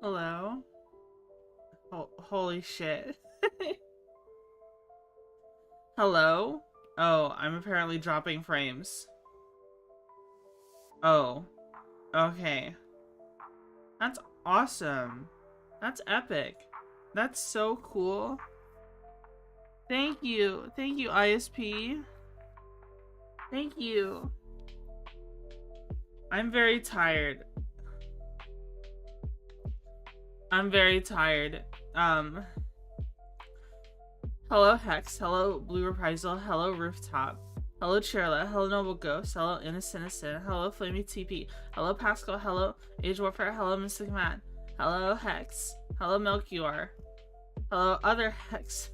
Hello? Oh, holy shit. Hello? Oh, I'm apparently dropping frames. Oh. Okay. That's awesome. That's epic. That's so cool. Thank you. Thank you, ISP. Thank you. I'm very tired. I'm very tired. Hello Hex, hello Blue Reprisal, hello Rooftop, hello Cherla, hello Noble Ghost, hello Innocent, hello Flamey TP, hello Pascal, hello Age Warfare, hello Mystic Man, hello Hex, hello Melchior, hello Other Hex,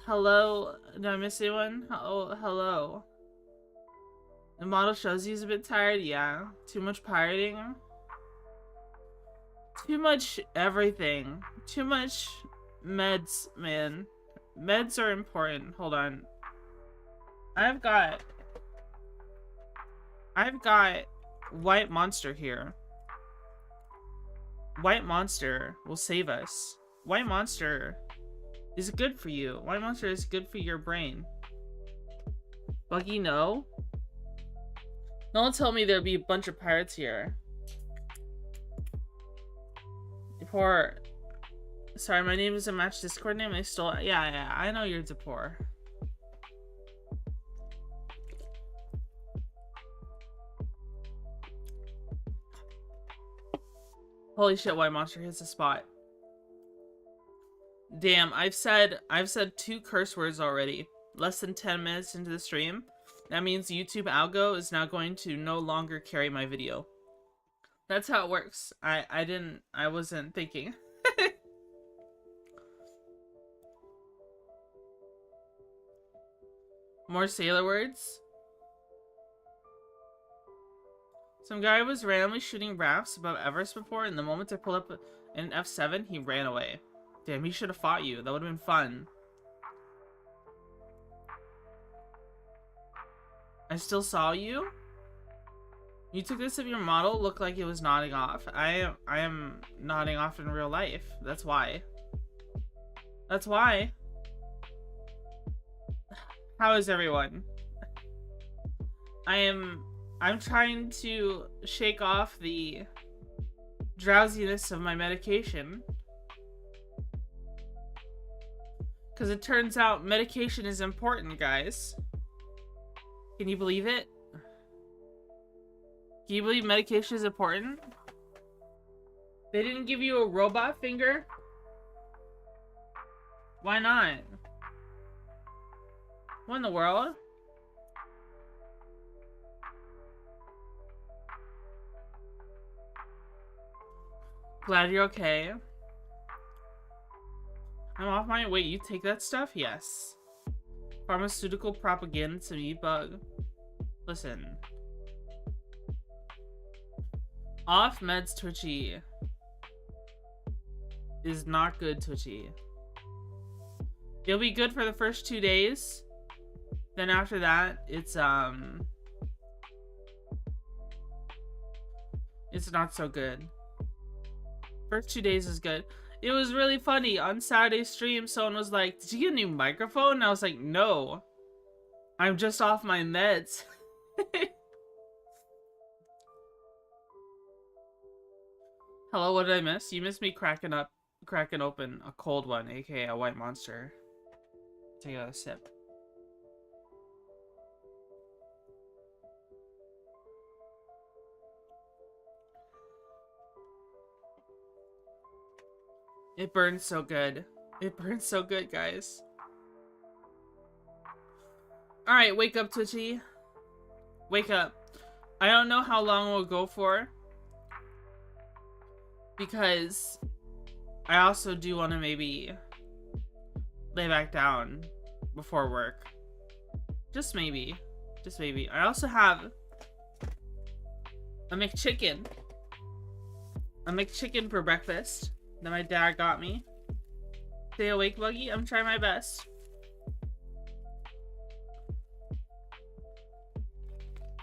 hello, did I miss anyone? Hello. The model shows he's a bit tired, yeah. Too much pirating. Too much everything. Too much meds, man. Meds are important. Hold on. I've got White Monster here. White Monster will save us. White Monster is good for you. White Monster is good for your brain. Buggy, no? No one told me there'd be a bunch of pirates here. Poor. Sorry, my name doesn't match Discord name. I stole it. Yeah, I know you're Depor. Holy shit, White Monster hits the spot. Damn, I've said 2 curse words already. Less than 10 minutes into the stream. That means YouTube algo is now going to no longer carry my video. That's how it works. I wasn't thinking. More sailor words. Some guy was randomly shooting rafts above Everest before, and the moment I pulled up an F7, he ran away. Damn, he should have fought you. That would have been fun. I still saw you? You took this of your model, looked like it was nodding off. I am nodding off in real life. That's why. That's why. How is everyone? I'm trying to shake off the drowsiness of my medication. Because it turns out medication is important, guys. Can you believe it? Can you believe medication is important? They didn't give you a robot finger? Why not? What in the world? Glad you're okay. I'm off my... Wait, you take that stuff? Yes. Pharmaceutical propaganda to me, bug. Listen. Off meds, Twitchy. Is not good, Twitchy. It'll be good for the first 2 days. Then after that, it's not so good. First 2 days is good. It was really funny. On Saturday's stream, someone was like, did you get a new microphone? And I was like, no. I'm just off my meds. Hello, what did I miss? You missed me cracking open a cold one, aka a White Monster. Take a sip. It burns so good. It burns so good, guys. Alright, wake up, Twitchy. Wake up. I don't know how long we'll go for. Because I also do want to maybe lay back down before work. Just maybe. Just maybe. I also have a McChicken. A McChicken for breakfast that my dad got me. Stay awake, Buggy? I'm trying my best.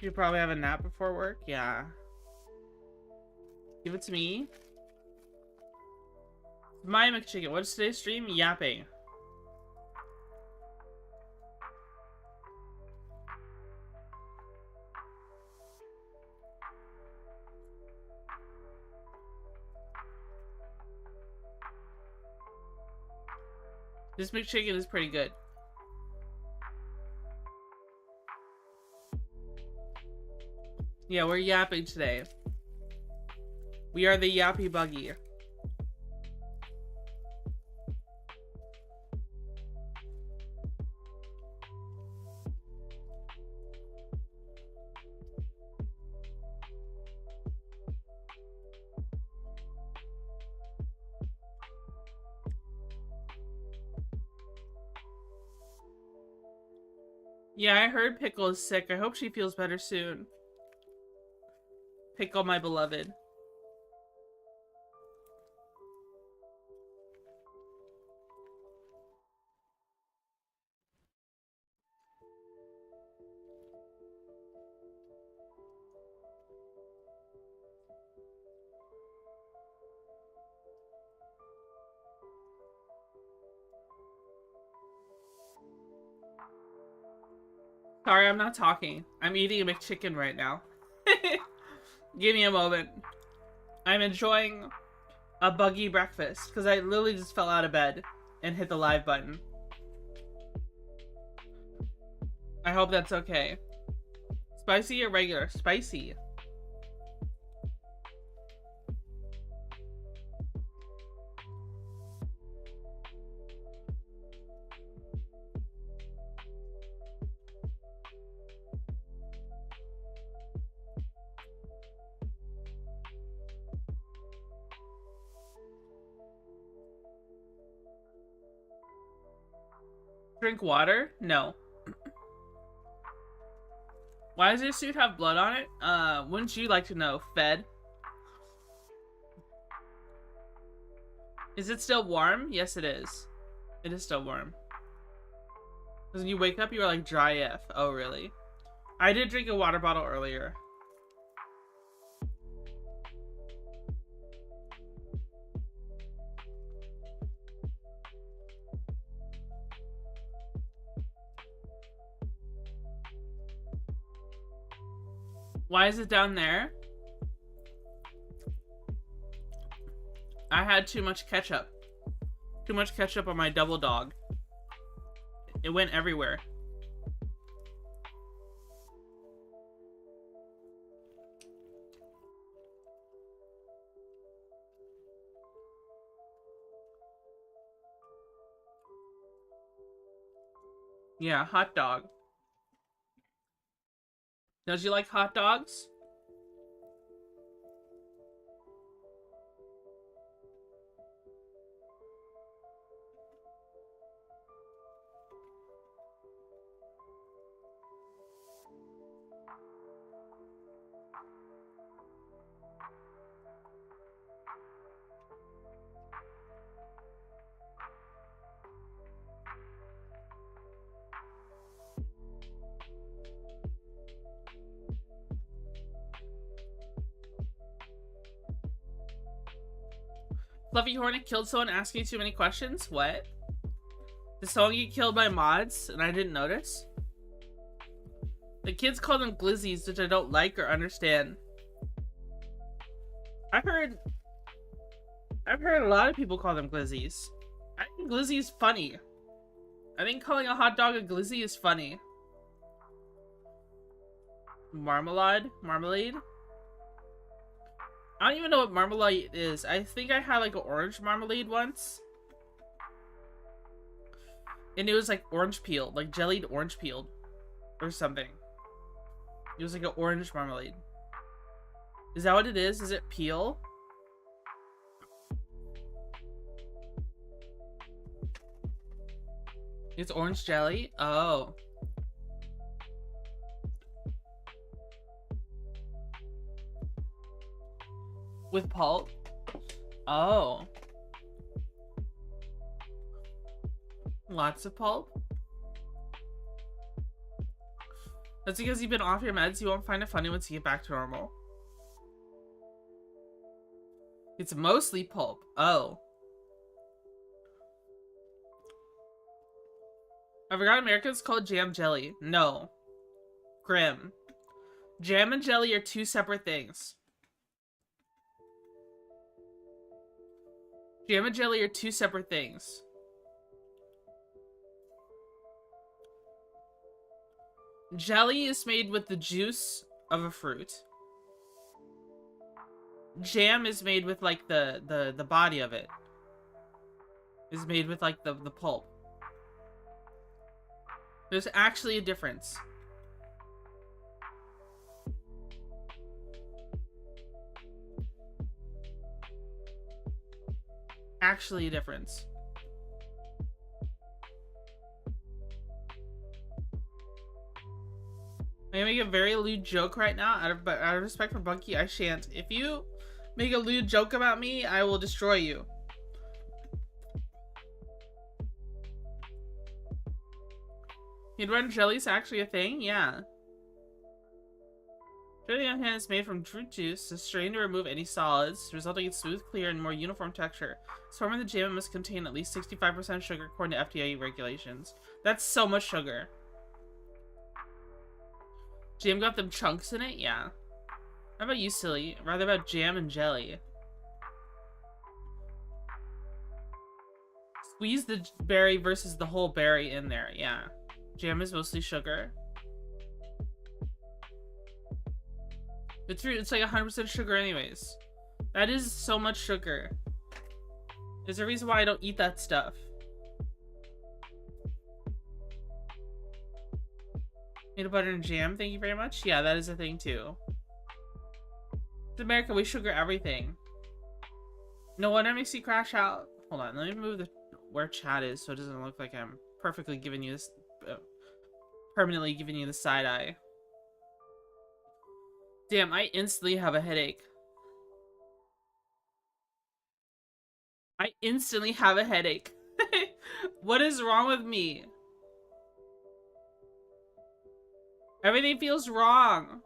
You probably have a nap before work? Yeah. Give it to me. My McChicken. What's today's stream? Yapping. This McChicken is pretty good. Yeah, we're yapping today. We are the yappy buggy. Yeah, I heard Pickle is sick. I hope she feels better soon. Pickle, my beloved. Sorry, I'm not talking. I'm eating a McChicken right now. Give me a moment. I'm enjoying a buggy breakfast because I literally just fell out of bed and hit the live button. I hope that's okay. Spicy or regular? Spicy. Drink water? No. Why does your suit have blood on it? Wouldn't you like to know, Fed? Is it still warm? Yes, it is. It is still warm. Because when you wake up, you are like dry F. Oh, really? I did drink a water bottle earlier. Why is it down there? I had too much ketchup. Too much ketchup on my double dog. It went everywhere. Yeah, hot dog. Does you like hot dogs? Fluffy Hornet killed someone asking too many questions? What? Did someone get killed by mods and I didn't notice? The kids call them glizzies, which I don't like or understand. I've heard a lot of people call them glizzies. I think glizzy is funny. I think calling a hot dog a glizzy is funny. Marmalade? Marmalade? I don't even know what marmalade is. I think I had like an orange marmalade once. And it was like orange peeled, like jellied orange peeled or something. It was like an orange marmalade. Is that what it is? Is it peel? It's orange jelly? Oh. With pulp? Oh. Lots of pulp? That's because you've been off your meds. You won't find it funny once you get back to normal. It's mostly pulp. Oh. I forgot America's called jam jelly. No. Grim. Jam and jelly are two separate things. Jam and jelly are two separate things. Jelly is made with the juice of a fruit. Jam is made with like the body of it. Is made with like the pulp. There's actually a difference. Actually a difference. I'm gonna make a very lewd joke right now. Out of respect for Bunky, I shan't. If you make a lewd joke about me, I will destroy you. He'd jelly's actually a thing? Yeah. Jelly on hand is made from fruit juice, is strained to remove any solids, resulting in smooth, clear, and more uniform texture. Forming the jam must contain at least 65% sugar according to FDA regulations. That's so much sugar. Jam got them chunks in it? Yeah. How about you, silly? Rather about jam and jelly. Squeeze the berry versus the whole berry in there. Yeah. Jam is mostly sugar. It's like 100% sugar anyways. That is so much sugar. There's a reason why I don't eat that stuff. Peanut butter and jam, thank you very much. Yeah, that is a thing too. In America, we sugar everything. No wonder it makes you crash out. Hold on, let me move where chat is so it doesn't look like I'm perfectly giving you this, permanently giving you the side eye. Damn, I instantly have a headache. I instantly have a headache. What is wrong with me? Everything feels wrong.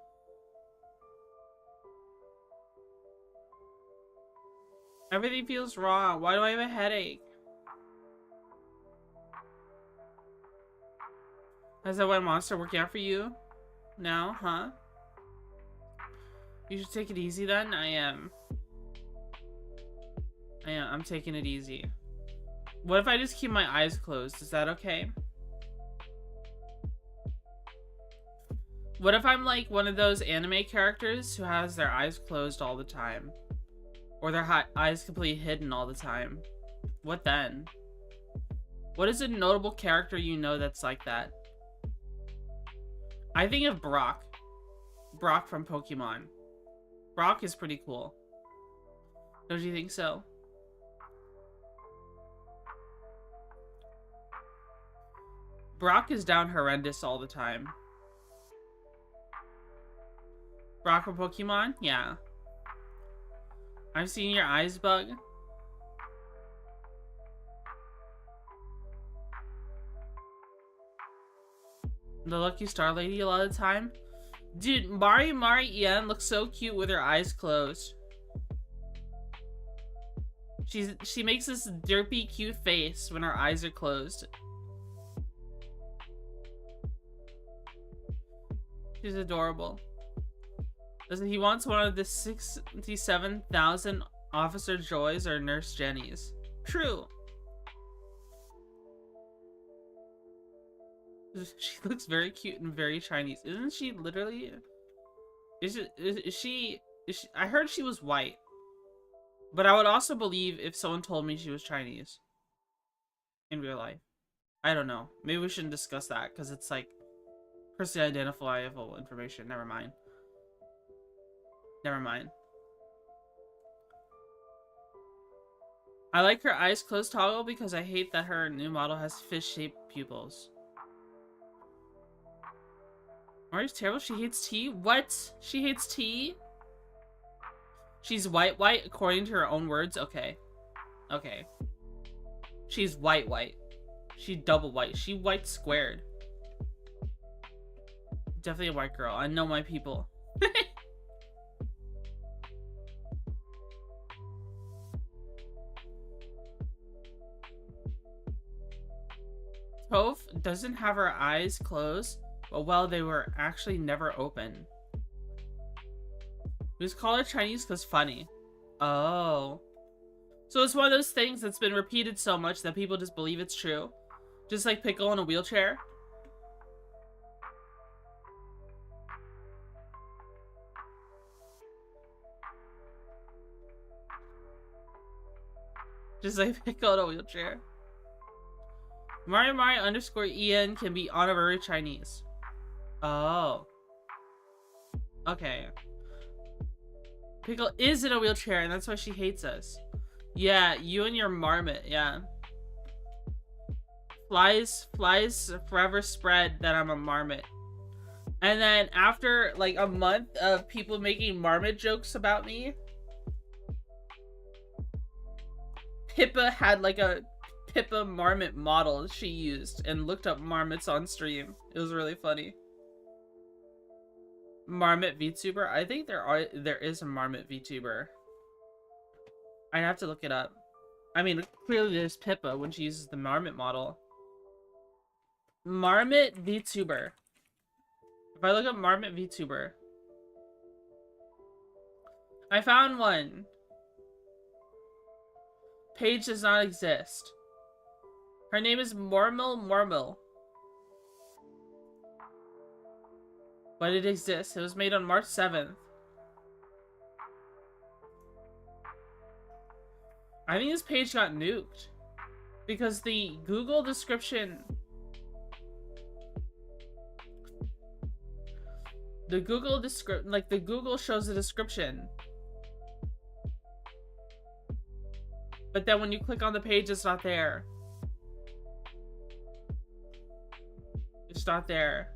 Everything feels wrong. Why do I have a headache? Has that one monster working out for you? No, huh? You should take it easy then. I am. I'm taking it easy. What if I just keep my eyes closed? Is that okay? What if I'm like one of those anime characters who has their eyes closed all the time? Or their eyes completely hidden all the time? What then? What is a notable character you know that's like that? I think of Brock. Brock from Pokemon. Brock is pretty cool. Don't you think so? Brock is down horrendous all the time. Brock from Pokemon? Yeah. I've seen your eyes bug. The Lucky Star Lady a lot of the time. Dude, Mari Ien looks so cute with her eyes closed. She makes this derpy cute face when her eyes are closed. She's adorable. Listen, he wants one of the 67,000 Officer Joys or Nurse Jennies. True. She looks very cute and very Chinese. Isn't she literally? Is she? I heard she was white. But I would also believe if someone told me she was Chinese. In real life. I don't know. Maybe we shouldn't discuss that because it's like personally identifiable information. Never mind. Never mind. I like her eyes closed toggle because I hate that her new model has fish-shaped pupils. Mari's terrible. She hates tea? What? She hates tea? She's white according to her own words? Okay. Okay. She's white. She's double white. She white squared. Definitely a white girl. I know my people. Toph doesn't have her eyes closed, but well, they were actually never open. We just call her Chinese because funny. Oh. So it's one of those things that's been repeated so much that people just believe it's true. Just like Pickle in a wheelchair. Just like Pickle in a wheelchair. Mario Mario underscore EN can be honorary Chinese. Oh. Okay. Pickle is in a wheelchair and that's why she hates us. Yeah, you and your marmot, yeah. Flies forever spread that I'm a marmot. And then after like a month of people making marmot jokes about me, Pippa had like a Pippa marmot model she used and looked up marmots on stream. It was really funny. Marmot VTuber? I think there is a marmot VTuber. I'd have to look it up. I mean, clearly there's Pippa when she uses the marmot model. Marmot VTuber. If I look up marmot VTuber, I found one. Page does not exist. Her name is Mormil. But it exists. It was made on March 7th. I think this page got nuked. Because the Google description... The Google shows the description. But then when you click on the page, it's not there. It's not there.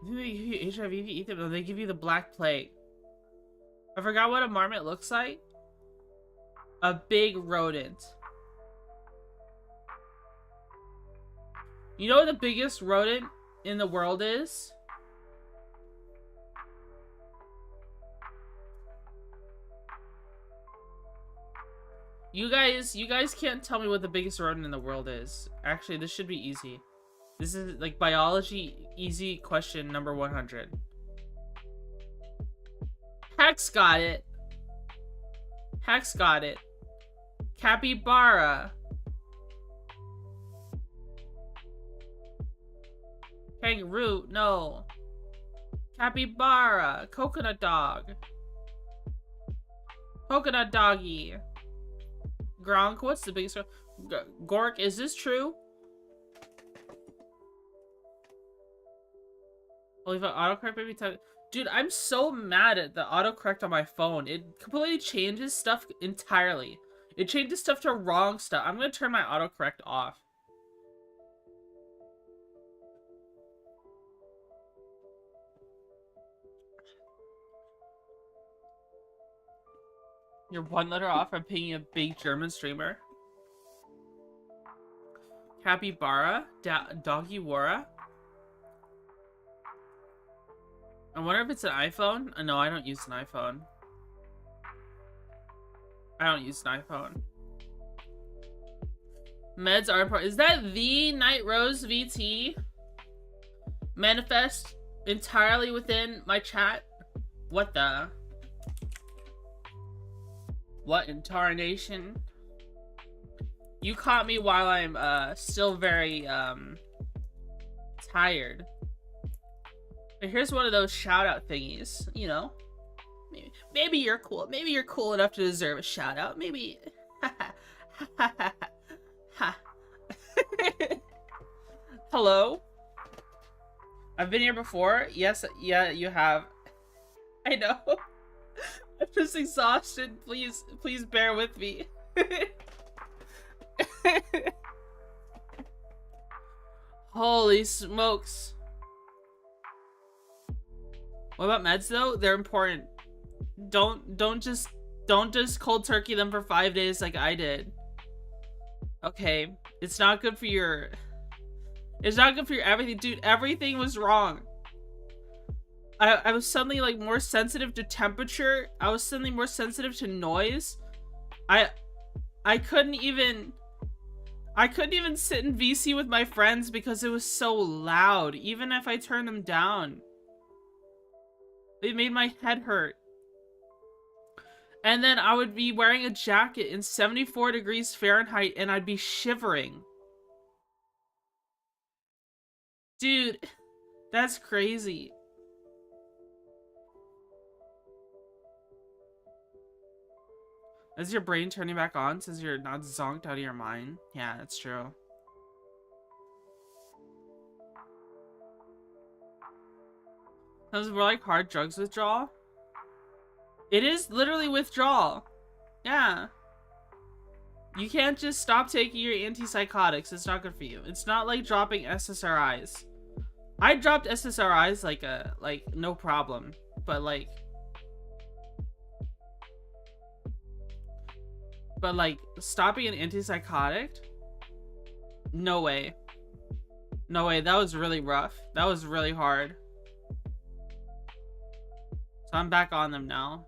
They give you HIV if you eat them. No, they give you the Black Plague. I forgot what a marmot looks like. A big rodent. You know what the biggest rodent in the world is? You guys can't tell me what the biggest rodent in the world is. Actually, this should be easy. This is like biology easy question number 100. Hex got it. Hex got it. Capybara. Kangaroo, no. Capybara. Coconut dog. Coconut doggy. Gronk, what's the biggest... Gork, is this true? Well, if autocorrect maybe type... Dude, I'm so mad at the autocorrect on my phone. It completely changes stuff entirely. It changes stuff to wrong stuff. I'm gonna turn my autocorrect off. You're one letter off from being a big German streamer. Capybara? Doggy Wara? I wonder if it's an iPhone? No, I don't use an iPhone. I don't use an iPhone. Meds are important. Is that the Night Rose VT? Manifest entirely within my chat? What the? What in tarnation? You caught me while I'm still very tired. But here's one of those shout out thingies, you know. Maybe you're cool. Maybe you're cool enough to deserve a shout out. Maybe. Hello? I've been here before. Yes, yeah, you have. I know. I'm just exhausted. Please bear with me. Holy smokes. What about meds though? They're important. Don't just cold turkey them for 5 days like I did. Okay, it's not good for your everything, dude. Everything was wrong. I was suddenly like more sensitive to temperature. I was suddenly more sensitive to noise. I couldn't even sit in VC with my friends because it was so loud. Even if I turned them down, it made my head hurt. And then I would be wearing a jacket in 74 degrees Fahrenheit and I'd be shivering. Dude, that's crazy. Is your brain turning back on since you're not zonked out of your mind? Yeah, that's true. Those were like hard drugs withdrawal. It is literally withdrawal. Yeah. You can't just stop taking your antipsychotics. It's not good for you. It's not like dropping SSRIs. I dropped SSRIs like no problem, but like stopping an antipsychotic? No way. No way. That was really rough. That was really hard. So I'm back on them now.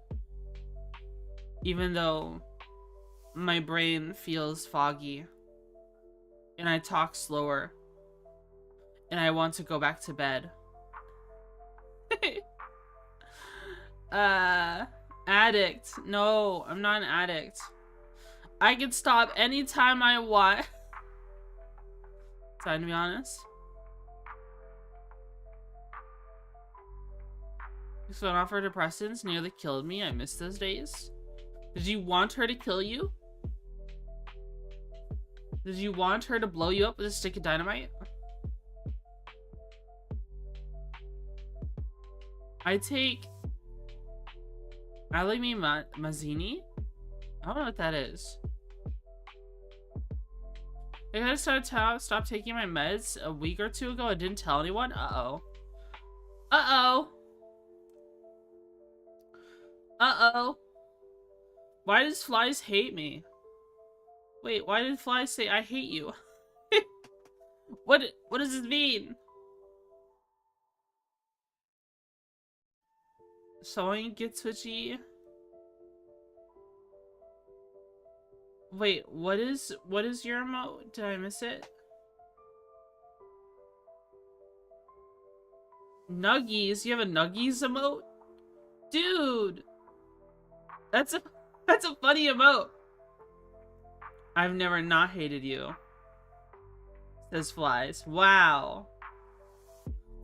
Even though my brain feels foggy and I talk slower and I want to go back to bed. Addict. No, I'm not an addict. I can stop anytime I want. Time to be honest. So an offer depressants nearly killed me. I miss those days. Did you want her to kill you? Did you want her to blow you up with a stick of dynamite? I take Mazzini? I don't know what that is. I gotta stop taking my meds a week or two ago. I didn't tell anyone. Uh-oh. Uh-oh. Uh-oh. Why does flies hate me? Wait, why did flies say I hate you? What does this mean? Someone get Twitchy. Wait, what is your emote? Did I miss it? Nuggies? You have a Nuggies emote? Dude! That's a funny emote. I've never not hated you. Says Flies. Wow.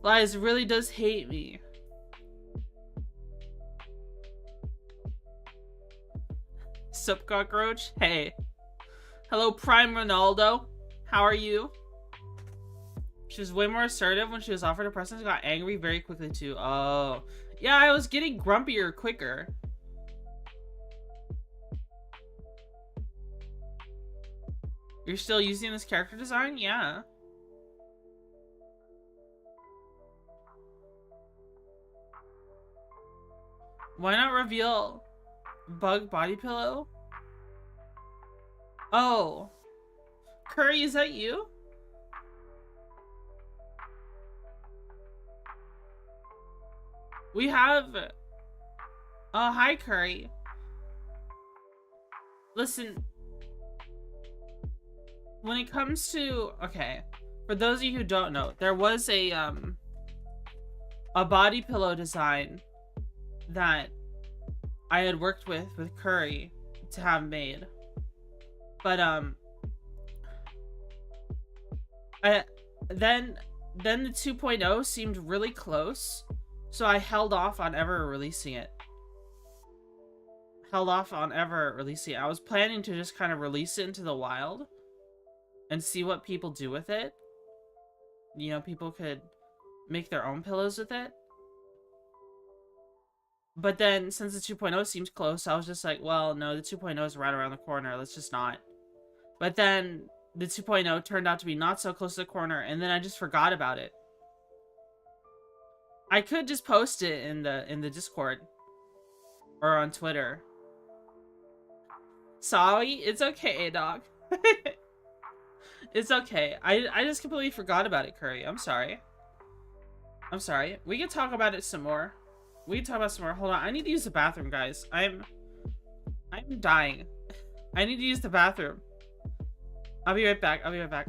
Flies really does hate me. Sup, cockroach? Hey. Hello, Prime Ronaldo. How are you? She was way more assertive when she was offered a present and got angry very quickly too. Oh. Yeah, I was getting grumpier quicker. You're still using this character design? Yeah. Why not reveal Bug Body Pillow? Oh. Curry, is that you? We have... Oh, hi, Curry. Listen. When it comes to... Okay. For those of you who don't know, there was a body pillow design that I had worked with Curry to have made. But, then the 2.0 seemed really close, so I held off on ever releasing it. I was planning to just kind of release it into the wild and see what people do with it. You know, people could make their own pillows with it. But then, since the 2.0 seems close, I was just like, well, no, the 2.0 is right around the corner. Let's just not. But then, the 2.0 turned out to be not so close to the corner, and then I just forgot about it. I could just post it in the Discord. Or on Twitter. Sorry, it's okay, dog. It's okay. I just completely forgot about it, Curry. I'm sorry. I'm sorry. We can talk about it some more. We can talk about it some more. Hold on. I need to use the bathroom, guys. I'm dying. I need to use the bathroom. I'll be right back. I'll be right back.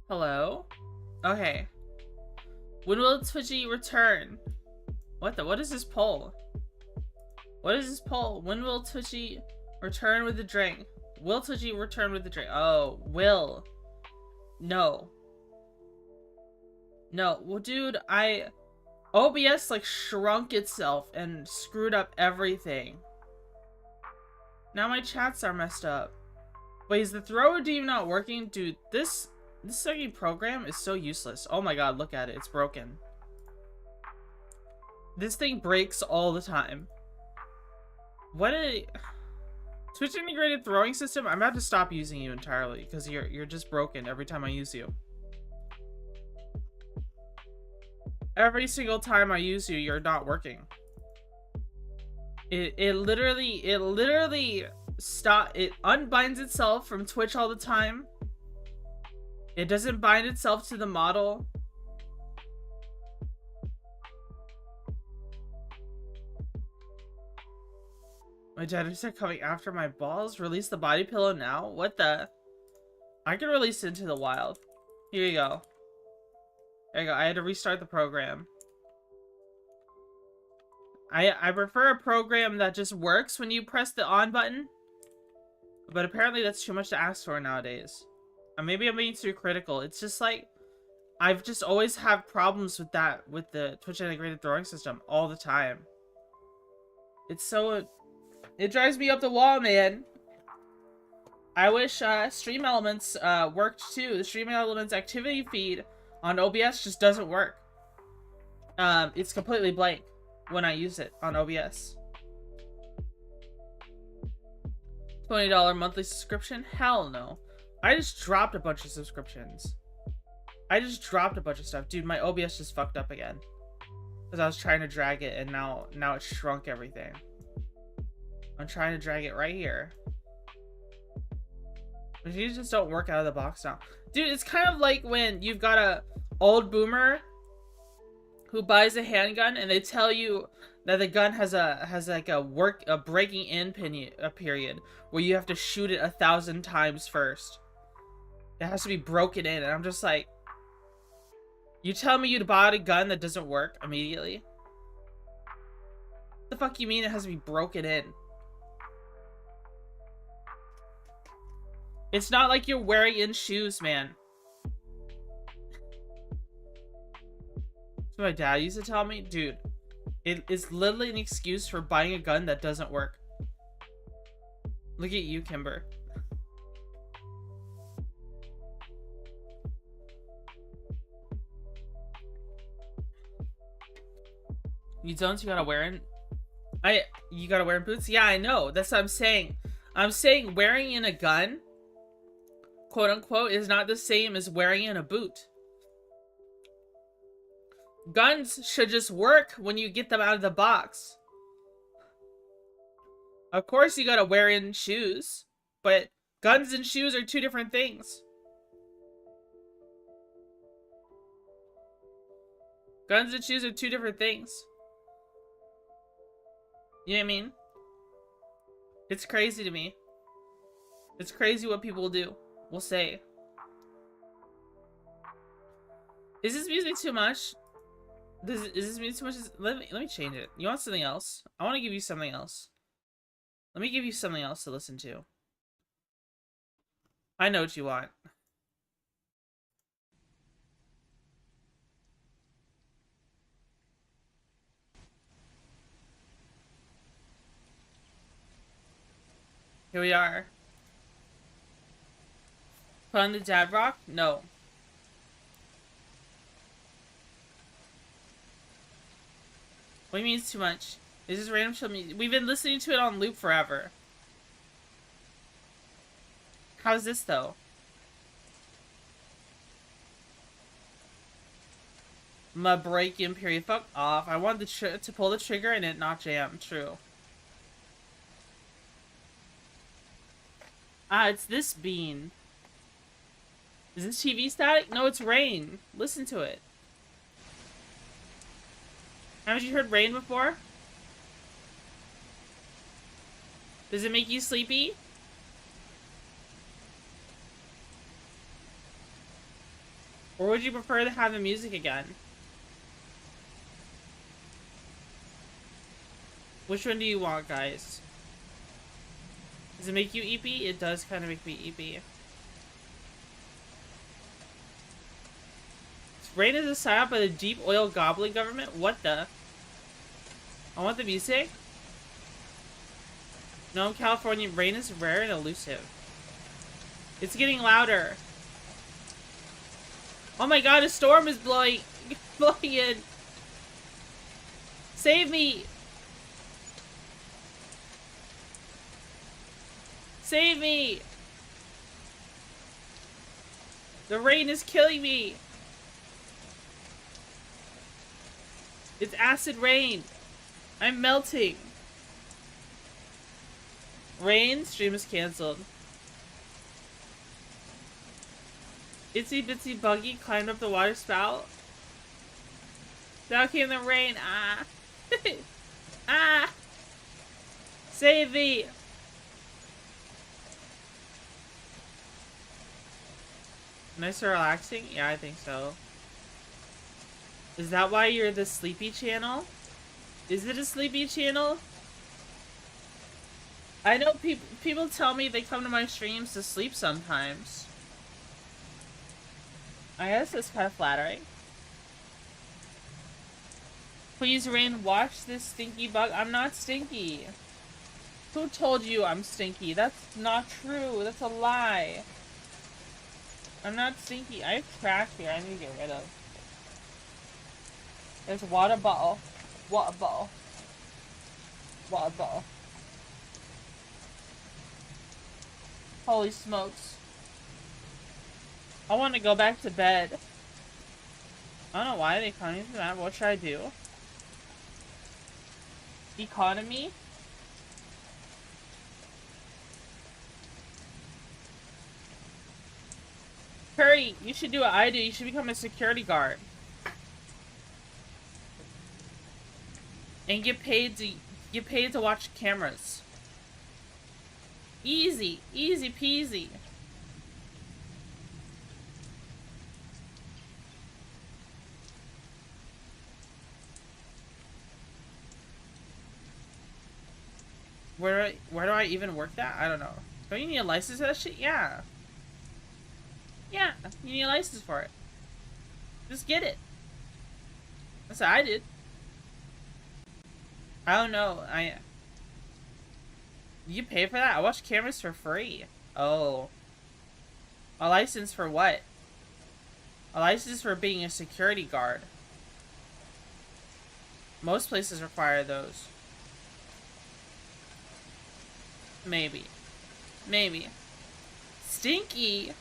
Hello? Okay. When will Twitchy return? What is this poll? What is this poll? When will Twitchy return with the drink? Will Twitchy return with the drink? Oh, will. No. No. Well, dude, OBS, like, shrunk itself and screwed up everything. Now my chats are messed up. Wait, is the thrower team not working? Dude, this second program is so useless. Oh my god, look at it. It's broken. This thing breaks all the time. What a... Twitch integrated throwing system? I'm about to stop using you entirely because you're just broken every time I use you. Every single time I use you, you're not working. It literally it unbinds itself from Twitch all the time. It doesn't bind itself to the model. My dad said coming after my balls. Release the body pillow now? What the? I can release it into the wild. Here you go. There you go. I had to restart the program. I prefer a program that just works when you press the on button. But apparently that's too much to ask for nowadays. Maybe I'm being too critical. It's just like, I've just always had problems with that, with the Twitch integrated throwing system all the time. It's so... It drives me up the wall, man. I wish Stream Elements worked too. The Stream Elements activity feed on OBS just doesn't work. It's completely blank when I use it on OBS. $20 monthly subscription? Hell no. I just dropped a bunch of subscriptions. I just dropped a bunch of stuff. Dude, my OBS just fucked up again. Because I was trying to drag it and now it shrunk everything. I'm trying to drag it right here. But you just don't work out of the box now. Dude, it's kind of like when you've got a old boomer who buys a handgun and they tell you that the gun has a breaking in period where you have to shoot it 1,000 times first. It has to be broken in, and I'm just like, you tell me you'd buy a gun that doesn't work immediately? What the fuck you mean it has to be broken in? It's not like you're wearing in shoes, man. That's what my dad used to tell me. Dude, it is literally an excuse for buying a gun that doesn't work. Look at you, Kimber. You don't, you gotta wear in... You gotta wear in boots? Yeah, I know. That's what I'm saying. I'm saying wearing in a gun, quote unquote, is not the same as wearing in a boot. Guns should just work when you get them out of the box. Of course you gotta wear in shoes, but guns and shoes are two different things. Guns and shoes are two different things. You know what I mean? It's crazy to me. It's crazy what people do. Will say. Is this music too much? Is this music too much? Let me change it. You want something else? I want to give you something else. Let me give you something else to listen to. I know what you want. Here we are. Put on the dad rock? No. What do you mean it's too much? It's just random chill music. We've been listening to it on loop forever. How's this though? My break-in period. Fuck off. I wanted to pull the trigger and it not jam. True. Ah, it's this bean. Is this TV static? No, it's rain. Listen to it. Haven't you heard rain before? Does it make you sleepy? Or would you prefer to have the music again? Which one do you want, guys? Does it make you EP? It does kind of make me EP. Rain is a psyop by the deep oil goblin government? What the? I want the music? No, in California, rain is rare and elusive. It's getting louder. Oh my god, a storm is blowing in. Save me! Save me! The rain is killing me! It's acid rain! I'm melting! Rain? Stream is cancelled. Itsy bitsy buggy climbed up the water spout. Down came the rain. Ah! Ah! Save me! Nice and relaxing? Yeah, I think so. Is that why you're the sleepy channel? Is it a sleepy channel? I know people tell me they come to my streams to sleep sometimes. I guess that's kind of flattering. Please, Rain, watch this stinky bug. I'm not stinky. Who told you I'm stinky? That's not true. That's a lie. I'm not stinky. I have trash here I need to get rid of. There's a water bottle. Water bottle. Water bottle. Holy smokes. I want to go back to bed. I don't know why the economy's bad. What should I do? Economy? Curry, you should do what I do. You should become a security guard. And get paid to watch cameras. Easy. Easy peasy. Where do I even work that? I don't know. Don't you need a license for that shit? Yeah. Yeah, you need a license for it. Just get it. That's what I did. I don't know. You pay for that? I watch cameras for free. Oh. A license for what? A license for being a security guard. Most places require those. Maybe. Maybe. Stinky?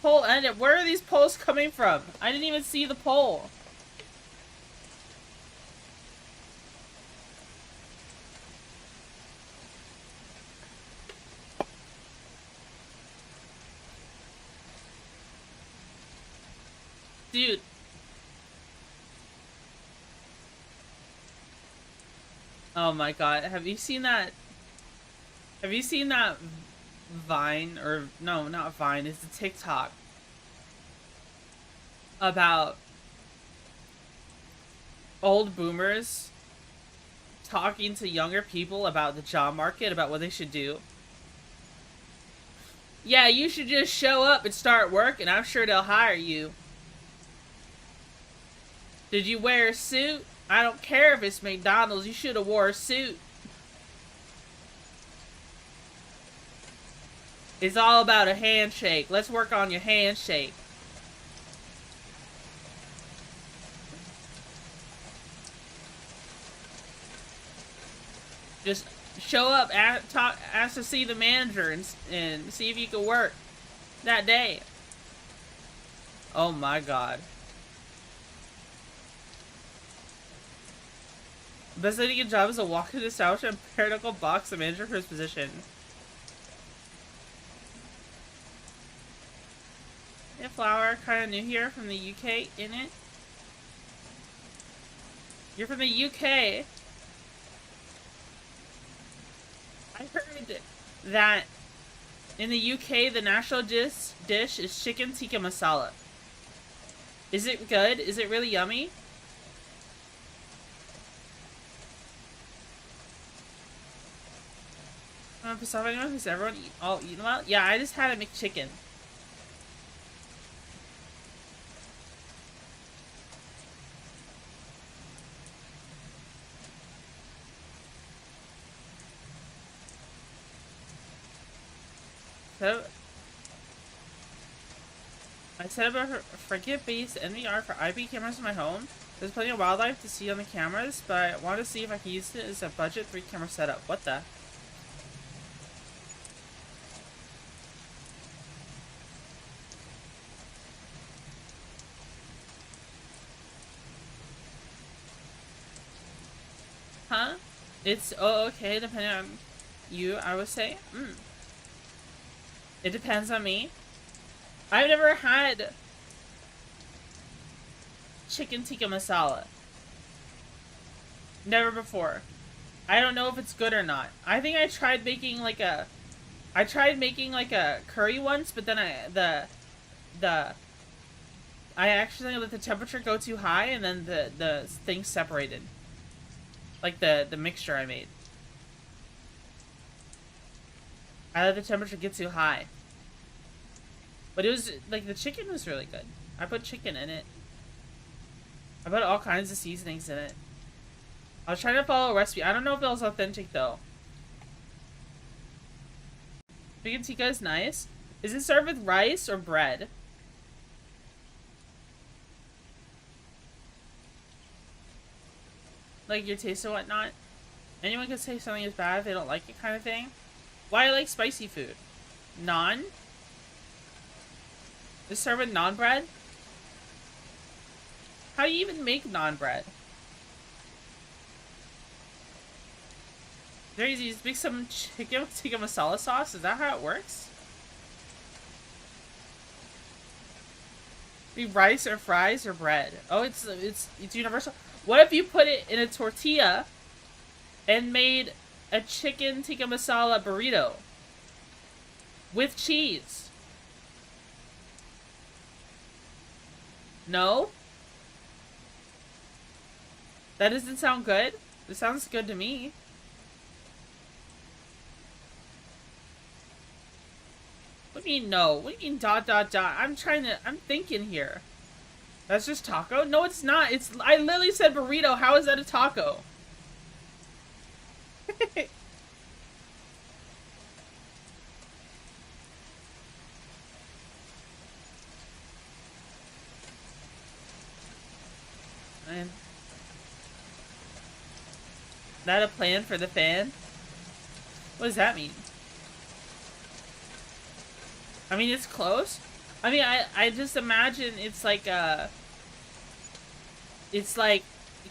Poll ended. Where are these polls coming from? I didn't even see the poll. Dude. Oh my god. Have you seen that? Have you seen that Vine? Or, no, not Vine. It's a TikTok. About old boomers talking to younger people about the job market, about what they should do. Yeah, you should just show up and start work, and I'm sure they'll hire you. Did you wear a suit? I don't care if it's McDonald's, you should have wore a suit. It's all about a handshake. Let's work on your handshake. Just show up, ask to see the manager, and see if you can work that day. Oh my god. Best way to get a job is to walk into the establishment and periodical box the manager for his position. Yeah, Flower, kind of new here from the UK, innit? You're from the UK. I heard that in the UK, the national dish is chicken tikka masala. Is it good? Is it really yummy? I'm pissed off anyone who's everyone all eaten well? Yeah, I just had a McChicken. So, I set up a frigate-based NVR for IP cameras in my home. There's plenty of wildlife to see on the cameras, but I want to see if I can use it as a budget 3-camera setup. What the? Huh? It's okay, depending on you, I would say. It depends on me. I've never had chicken tikka masala. Never before. I don't know if it's good or not. I think I tried making like a curry once, but then I actually let the temperature go too high and then the thing separated. Like the mixture I made. I let the temperature get too high. But it was, like, the chicken was really good. I put chicken in it. I put all kinds of seasonings in it. I was trying to follow a recipe. I don't know if it was authentic, though. Chicken tikka is nice. Is it served with rice or bread? Like, your taste and whatnot? Anyone can say something is bad if they don't like it kind of thing? Why I like spicy food? Naan? Is served with naan bread? How do you even make naan bread? Very easy. Just make some chicken tikka masala sauce. Is that how it works? Rice or fries or bread? Oh, it's universal. What if you put it in a tortilla and made a chicken tikka masala burrito with cheese? No? That doesn't sound good? It sounds good to me. What do you mean no? What do you mean ... I'm thinking here. That's just taco? No, it's not. I literally said burrito. How is that a taco? Man. That a plan for the fan? What does that mean? I mean, it's close. I mean, I just imagine it's like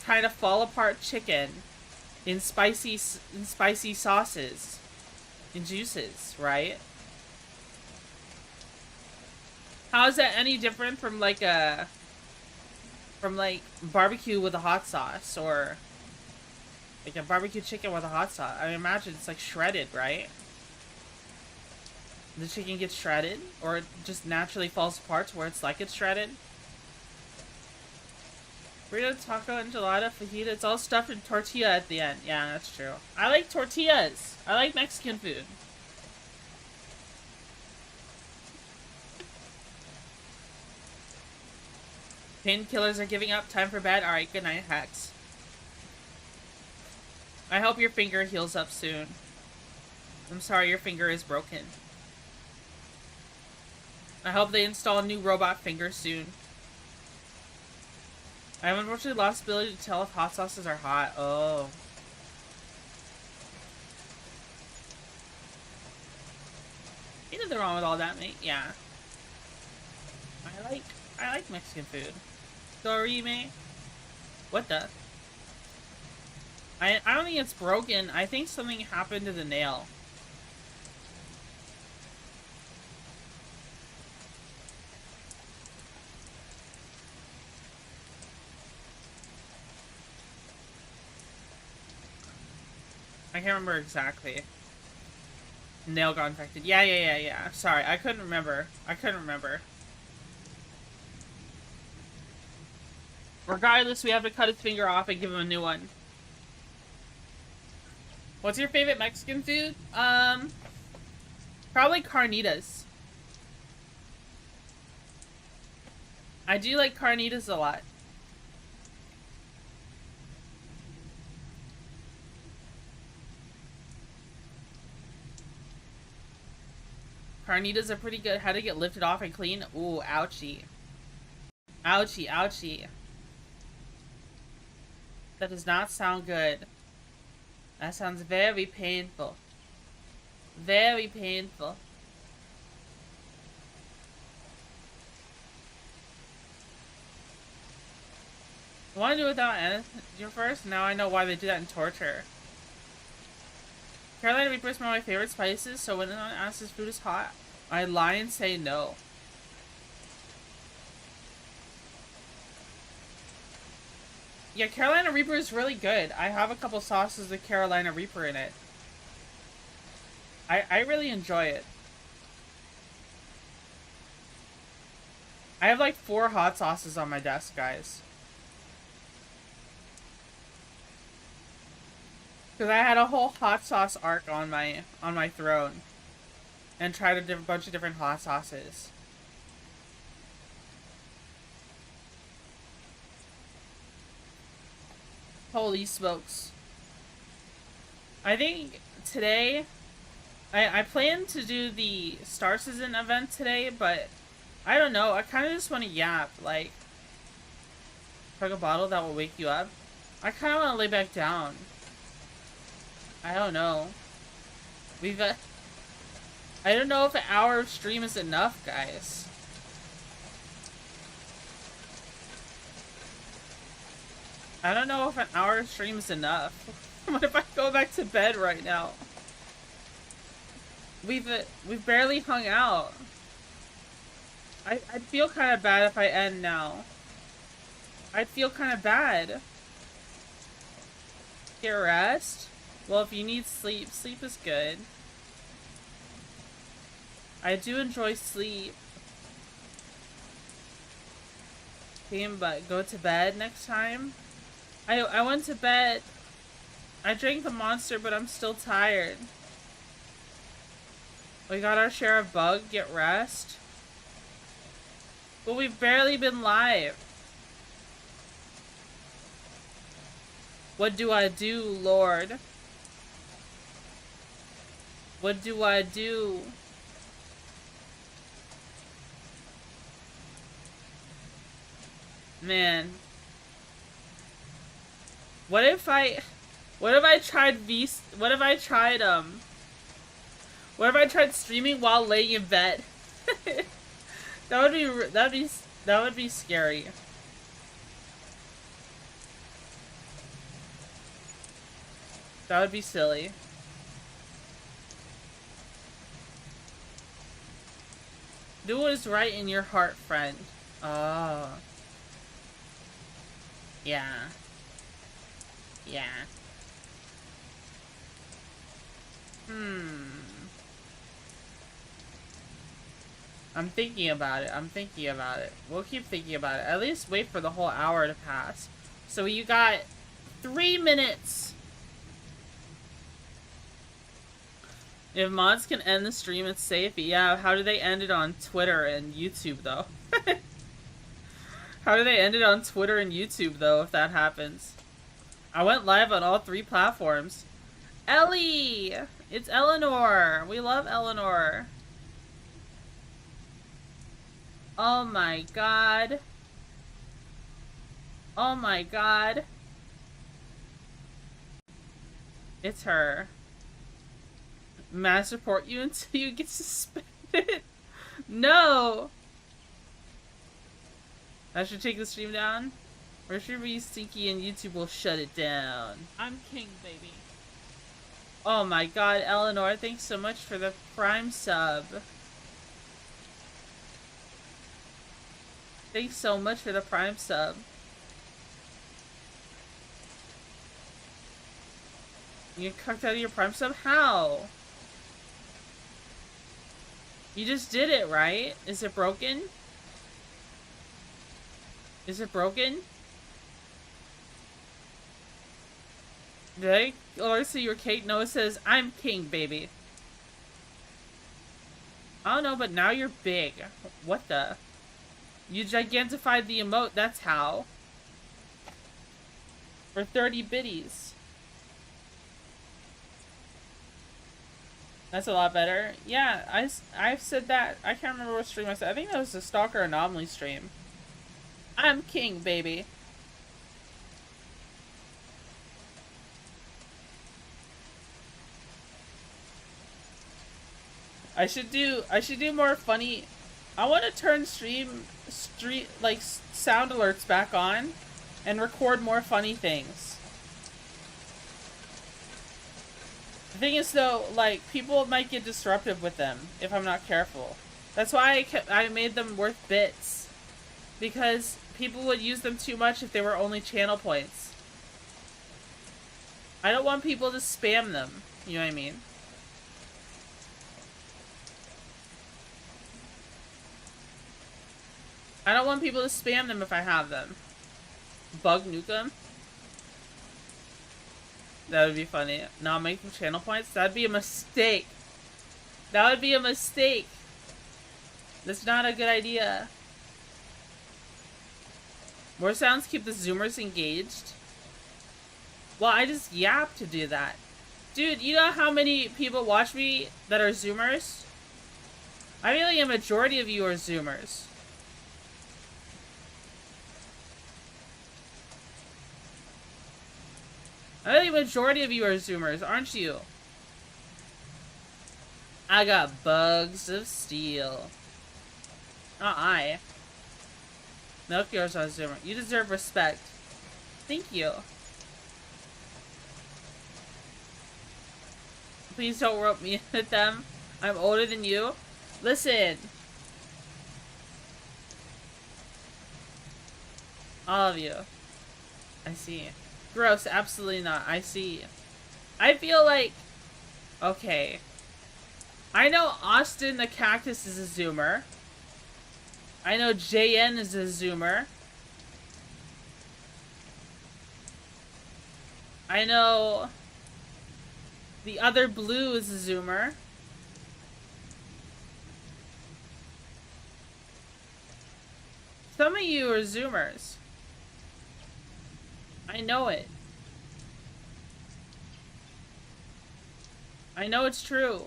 kind of fall apart chicken in spicy sauces and juices, right? How is that any different from like barbecue with a hot sauce, or like a barbecue chicken with a hot sauce? I imagine it's like shredded, right? The chicken gets shredded, or it just naturally falls apart to where it's like it's shredded. Burrito, taco, enchilada, fajita, it's all stuffed in tortilla at the end. Yeah, that's true. I like tortillas. I like Mexican food. Painkillers are giving up. Time for bed. Alright, good night, Hex. I hope your finger heals up soon. I'm sorry your finger is broken. I hope they install a new robot finger soon. I have unfortunately lost the ability to tell if hot sauces are hot. Oh. Ain't nothing wrong with all that, mate. Yeah. I like Mexican food. Dorime. What the? I don't think it's broken. I think something happened to the nail. I can't remember exactly. Nail got infected. Yeah. Sorry, I couldn't remember. Regardless, we have to cut his finger off and give him a new one. What's your favorite Mexican food? Probably carnitas. I do like carnitas a lot. Carnitas are pretty good. How to get lifted off and clean? Ooh, ouchie. Ouchie, ouchie. That does not sound good. That sounds very painful. Very painful. You want to do it without anesthesia first? Now I know why they do that in torture. Carolina Reaper is one of my favorite spices, so when anyone asks if food is hot, I lie and say no. Yeah, Carolina Reaper is really good. I have a couple sauces with Carolina Reaper in it. I really enjoy it. I have like 4 hot sauces on my desk, guys. Because I had a whole hot sauce arc on my throne. And tried a bunch of different hot sauces. Holy smokes. I think today, I plan to do the Star Citizen event today, but I don't know, I kind of just want to yap, like, chug a bottle that will wake you up. I kind of want to lay back down. I don't know. I don't know if an hour of stream is enough, guys. I don't know if an hour of stream is enough. What if I go back to bed right now? We've barely hung out. I'd feel kind of bad if I end now. I'd feel kind of bad. Get rest? Well, if you need sleep, sleep is good. I do enjoy sleep. But go to bed next time? I went to bed. I drank the monster, but I'm still tired. We got our share of bug, get rest. But we've barely been live. What do I do, Lord? What do I do? Man. What if I tried streaming while laying in bed? That would be scary. That would be silly. Do what is right in your heart, friend. Oh. Yeah. Yeah. I'm thinking about it. I'm thinking about it. We'll keep thinking about it. At least wait for the whole hour to pass. So you got 3 minutes. If mods can end the stream, it's safe. Yeah, how do they end it on Twitter and YouTube, though? How do they end it on Twitter and YouTube, though, if that happens? I went live on all 3 platforms. Ellie! It's Eleanor! We love Eleanor. Oh my god. Oh my god. It's her. Mass report you until you get suspended. No! I should take the stream down? Or should we be stinky and YouTube will shut it down? I'm king, baby. Oh my god, Eleanor, thanks so much for the Prime sub. Thanks so much for the Prime sub. You get cucked out of your Prime sub? How? You just did it, right? Is it broken? Is it broken? Did I alert see your cake? No, it says, I'm king, baby. I don't know, but now you're big. What the? You gigantified the emote, that's how. For 30 biddies. That's a lot better. Yeah, I've said that. I can't remember what stream I said. I think that was the Stalker Anomaly stream. I'm king, baby. I should do more funny. I want to turn like sound alerts back on and record more funny things. The thing is though, like, people might get disruptive with them if I'm not careful. That's why I made them worth bits. Because people would use them too much if they were only channel points. I don't want people to spam them. You know what I mean? I don't want people to spam them if I have them. Bug nuke them? That would be funny. Not make them channel points? That'd be a mistake. That would be a mistake. That's not a good idea. More sounds keep the Zoomers engaged. Well, I just yap to do that. Dude, you know how many people watch me that are Zoomers? I feel like a majority of you are Zoomers. I think the majority of you are Zoomers, aren't you? I got bugs of steel. Not I. Melchior's a Zoomer. You deserve respect. Thank you. Please don't rope me at them. I'm older than you. Listen. All of you. I see. Gross, absolutely not. I see. I feel like... Okay. I know Austin the Cactus is a Zoomer. I know JN is a Zoomer. I know... The other Blue is a Zoomer. Some of you are Zoomers. I know it. I know it's true.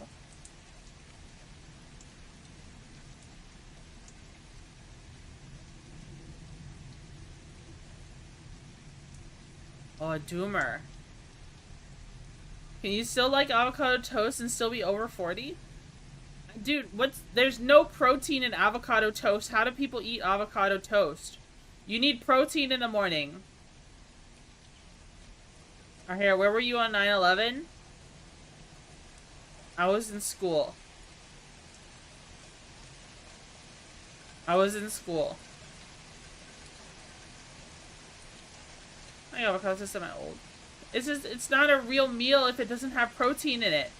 Oh, a doomer. Can you still like avocado toast and still be over 40? Dude, there's no protein in avocado toast. How do people eat avocado toast? You need protein in the morning. Here, where were you on 9/11? I was in school. I was in school. My avocado toast am I old? It's just, it's not a real meal if it doesn't have protein in it.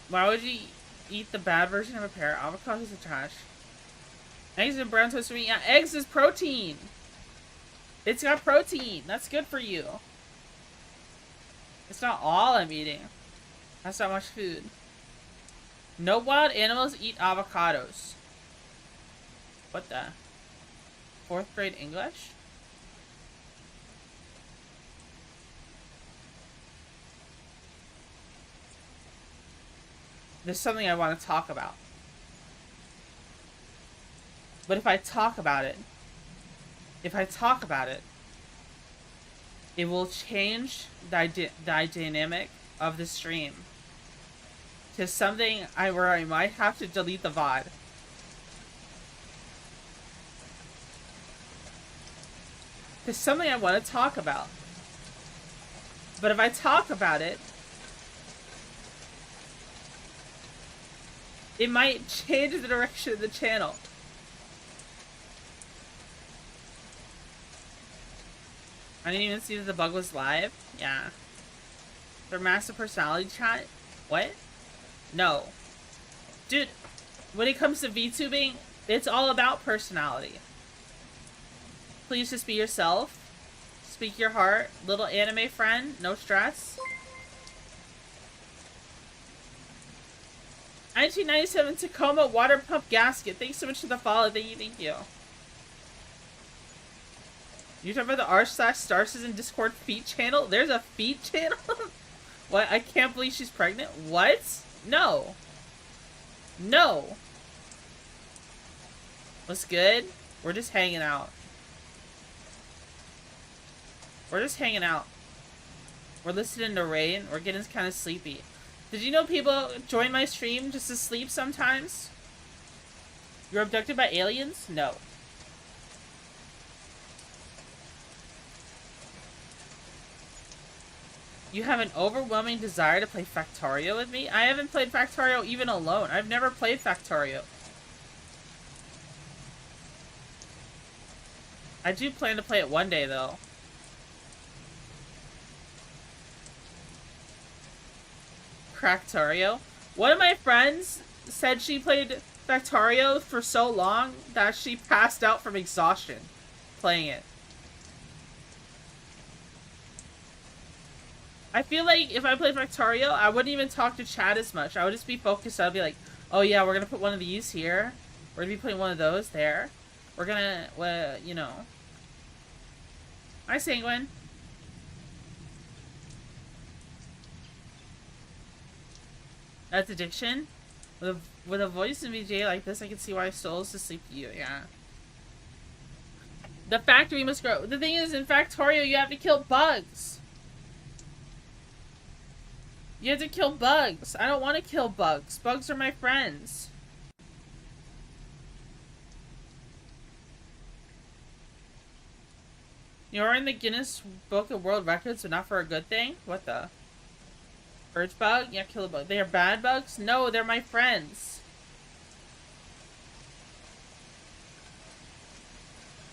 Why would you eat the bad version of a pear? Avocados are trash. Eggs and brown toast for me. Yeah, eggs is protein. It's got protein. That's good for you. It's not all I'm eating. That's not much food. No wild animals eat avocados. What the? 4th grade English? There's something I want to talk about. But if I talk about it, it will change the dynamic of the stream to something where I might have to delete the VOD. It's something I want to talk about. But if I talk about it, it might change the direction of the channel. I didn't even see that the bug was live. Yeah. Their massive personality chat? What? No. Dude, when it comes to VTubing, it's all about personality. Please just be yourself. Speak your heart. Little anime friend. No stress. 1997 Tacoma water pump gasket. Thanks so much for the follow. Thank you, thank you. You talking about the r/Starseason Discord feet channel? There's a feet channel? What? I can't believe she's pregnant? What? No. No. What's good? We're just hanging out. We're just hanging out. We're listening to rain. We're getting kind of sleepy. Did you know people join my stream just to sleep sometimes? You're abducted by aliens? No. You have an overwhelming desire to play Factorio with me? I haven't played Factorio even alone. I've never played Factorio. I do plan to play it one day, though. Cractario. One of my friends said she played Factorio for so long that she passed out from exhaustion playing it. I feel like if I played Factorio, I wouldn't even talk to chat as much. I would just be focused. I'd be like, oh yeah, we're gonna put one of these here. We're gonna be putting one of those there. We're gonna, you know. Hi, Sanguine. That's addiction? With a voice in VJ like this, I can see why Souls to sleep to you, yeah. The factory must grow. The thing is, in Factorio, you have to kill bugs. You have to kill bugs. I don't want to kill bugs. Bugs are my friends. You're in the Guinness Book of World Records, but not for a good thing? What the? Urge bug? Yeah, kill a bug. They are bad bugs? No, they're my friends.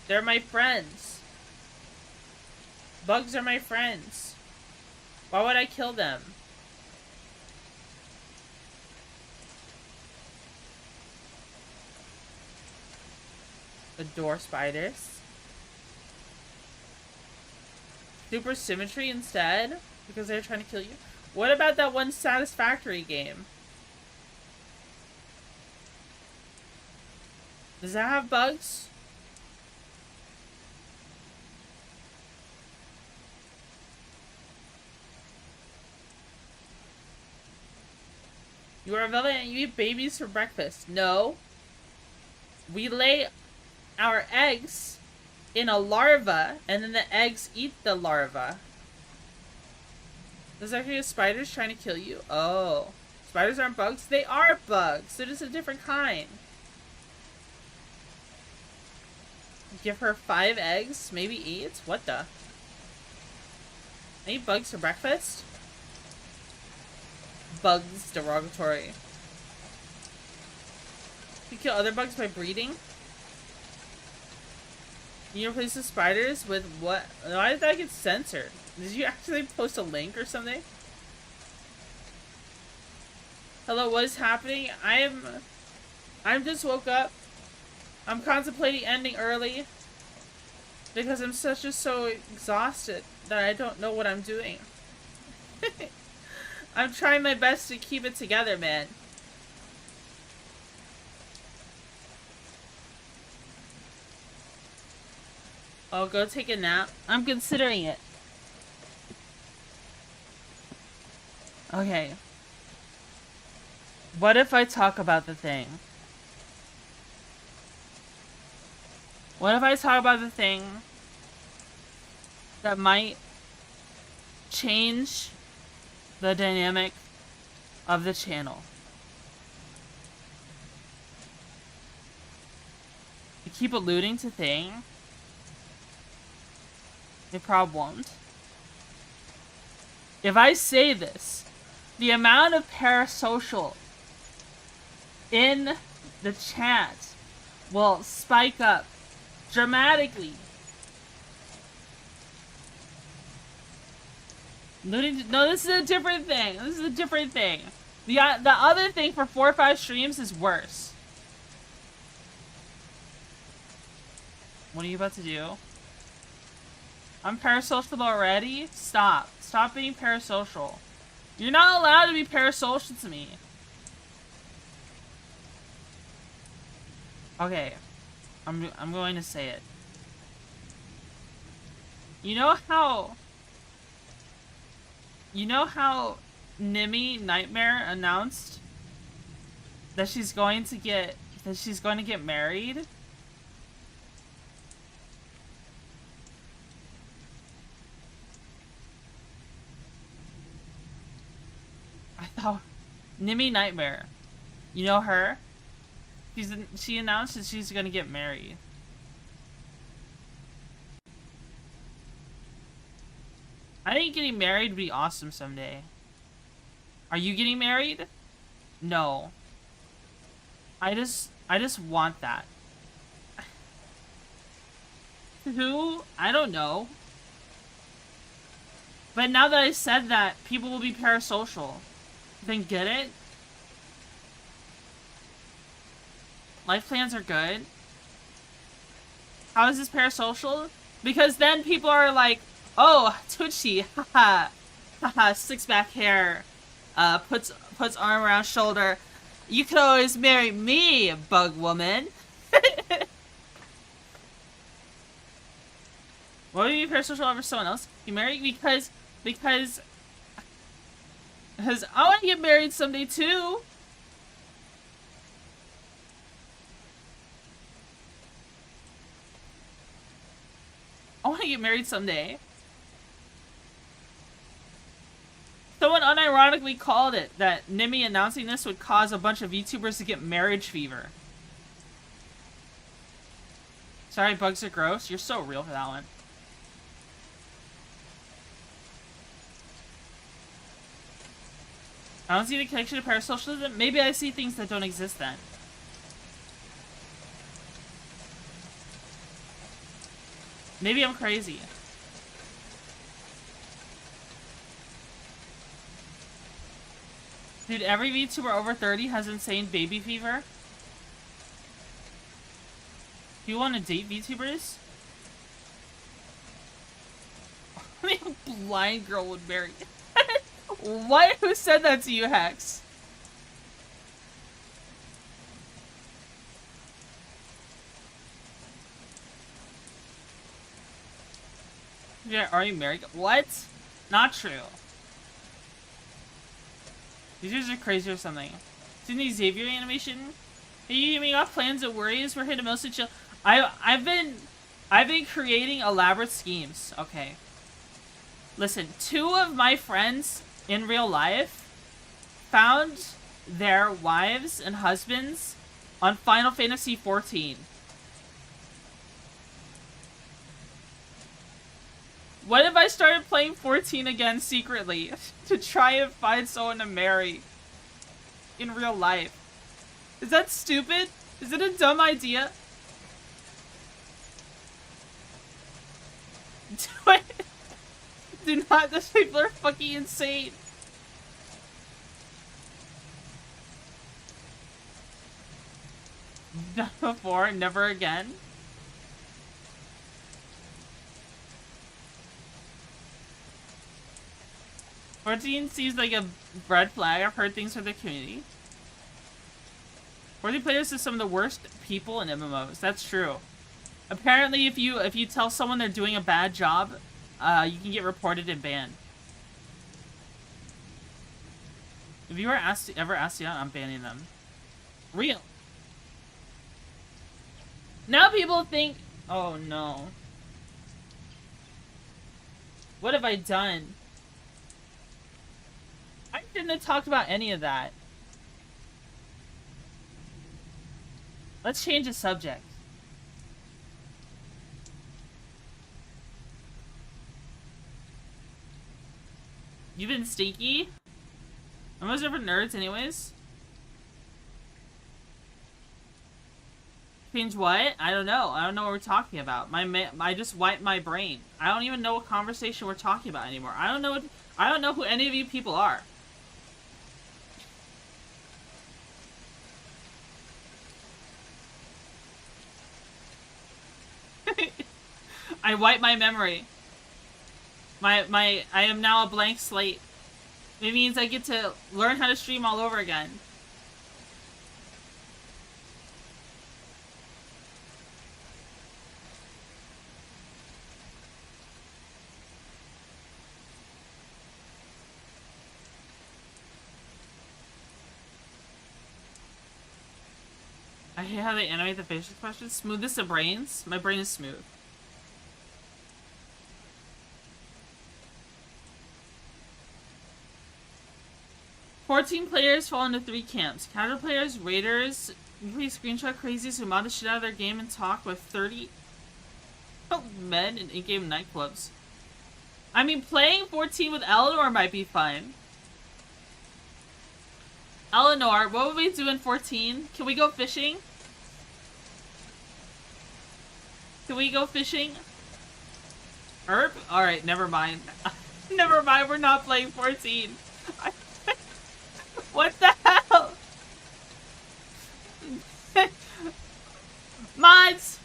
They're my friends. Bugs are my friends. Why would I kill them? Adore spiders. Super symmetry instead? Because they're trying to kill you? What about that one Satisfactory game? Does that have bugs? You are a velvet and you eat babies for breakfast. No. We lay our eggs in a larva, and then the eggs eat the larva. There's actually spiders trying to kill you? Oh. Spiders aren't bugs? They are bugs! They're just a different kind. Give her 5 eggs? Maybe 8? What the? I eat bugs for breakfast? Bugs, derogatory. You kill other bugs by breeding? You replace the spiders with what? Why did that get censored? Did you actually post a link or something? Hello, what is happening? I'm just woke up. I'm contemplating ending early because I'm just so exhausted that I don't know what I'm doing. I'm trying my best to keep it together, man. I'll go take a nap. I'm considering it. Okay. What if I talk about the thing? What if I talk about the thing that might change the dynamic of the channel? You keep alluding to thing. They probably won't. If I say this, the amount of parasocial in the chat will spike up dramatically. No, this is a different thing. This is a different thing. The other thing for 4 or 5 streams is worse. What are you about to do? I'm parasocial already? Stop. Stop being parasocial. You're not allowed to be parasocial to me. Okay. I'm going to say it. You know how Nimi Nightmare announced that she's going to get married? I thought Nimi Nightmare. You know her? She announced that she's gonna get married. I think getting married would be awesome someday. Are you getting married? No. I just want that. Who? I don't know. But now that I said that, people will be parasocial. Then get it? Life plans are good. How is this parasocial? Because then people are like, oh, Twitchy, haha, haha, slicks back hair, puts arm around shoulder. You could always marry me, bug woman. Why would you be parasocial over someone else? You marry because I want to get married someday too. I want to get married someday. Someone unironically called it that Nimi announcing this would cause a bunch of VTubers to get marriage fever. Sorry, bugs are gross. You're so real for that one. I don't see the connection to parasocialism. Maybe I see things that don't exist then. Maybe I'm crazy. Dude, every VTuber over 30 has insane baby fever. Do you want to date VTubers? Only a blind girl would marry. What? Who said that to you, Hex? Yeah, are you married? What? Not true. These dudes are crazy or something. Seen the Xavier animation? Hey, you got plans and worries? We're here to mostly chill. I've been creating elaborate schemes. Okay. Listen, 2 of my friends in real life found their wives and husbands on Final Fantasy XIV. What if I started playing 14 again secretly to try and find someone to marry in real life? Is that stupid? Is it a dumb idea? Do it. Do not. Those people are fucking insane. Not before, never again. Fourteen seems like a red flag. I've heard things from the community. 14 players is some of the worst people in MMOs. That's true. Apparently, if you tell someone they're doing a bad job, you can get reported and banned. If you are ever asked you out, I'm banning them. Real. Now people think, oh no. What have I done? I shouldn't have talked about any of that. Let's change the subject. You've been stinky? Am I for nerds anyways? Change what? I don't know. I don't know what we're talking about. I just wiped my brain. I don't even know what conversation we're talking about anymore. I don't know who any of you people are. I wiped my memory. I am now a blank slate. It means I get to learn how to stream all over again. I hate how they animate the facial expressions. Smoothest of brains? My brain is smooth. "14 players fall into 3 camps. Casual players, raiders, usually screenshot crazies who mod the shit out of their game and talk with 30 men in in-game nightclubs." I mean, playing 14 with Eleanor might be fun. Eleanor, what would we do in 14? Can we go fishing? Can we go fishing? Herb? Alright, never mind. Never mind, we're not playing 14. What the hell? Mods!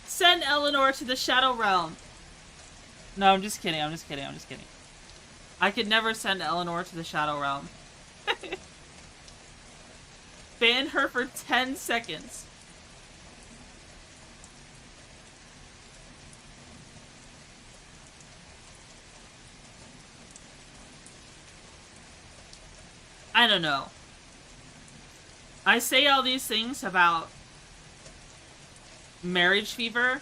Send Eleanor to the Shadow Realm. No, I'm just kidding, I'm just kidding, I'm just kidding. I could never send Eleanor to the Shadow Realm. Ban her for 10 seconds. I don't know. I say all these things about marriage fever,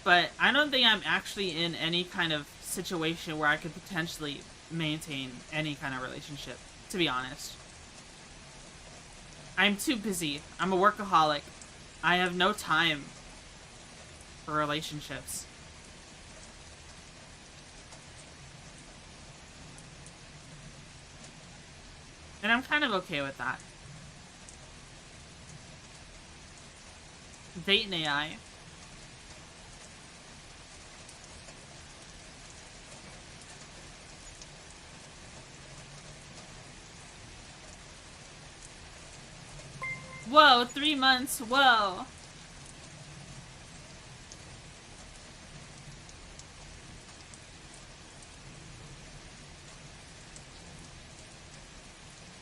but I don't think I'm actually in any kind of situation where I could potentially maintain any kind of relationship, to be honest. I'm too busy. I'm a workaholic. I have no time for relationships. And I'm kind of okay with that. Date an AI. Whoa, 3 months, whoa.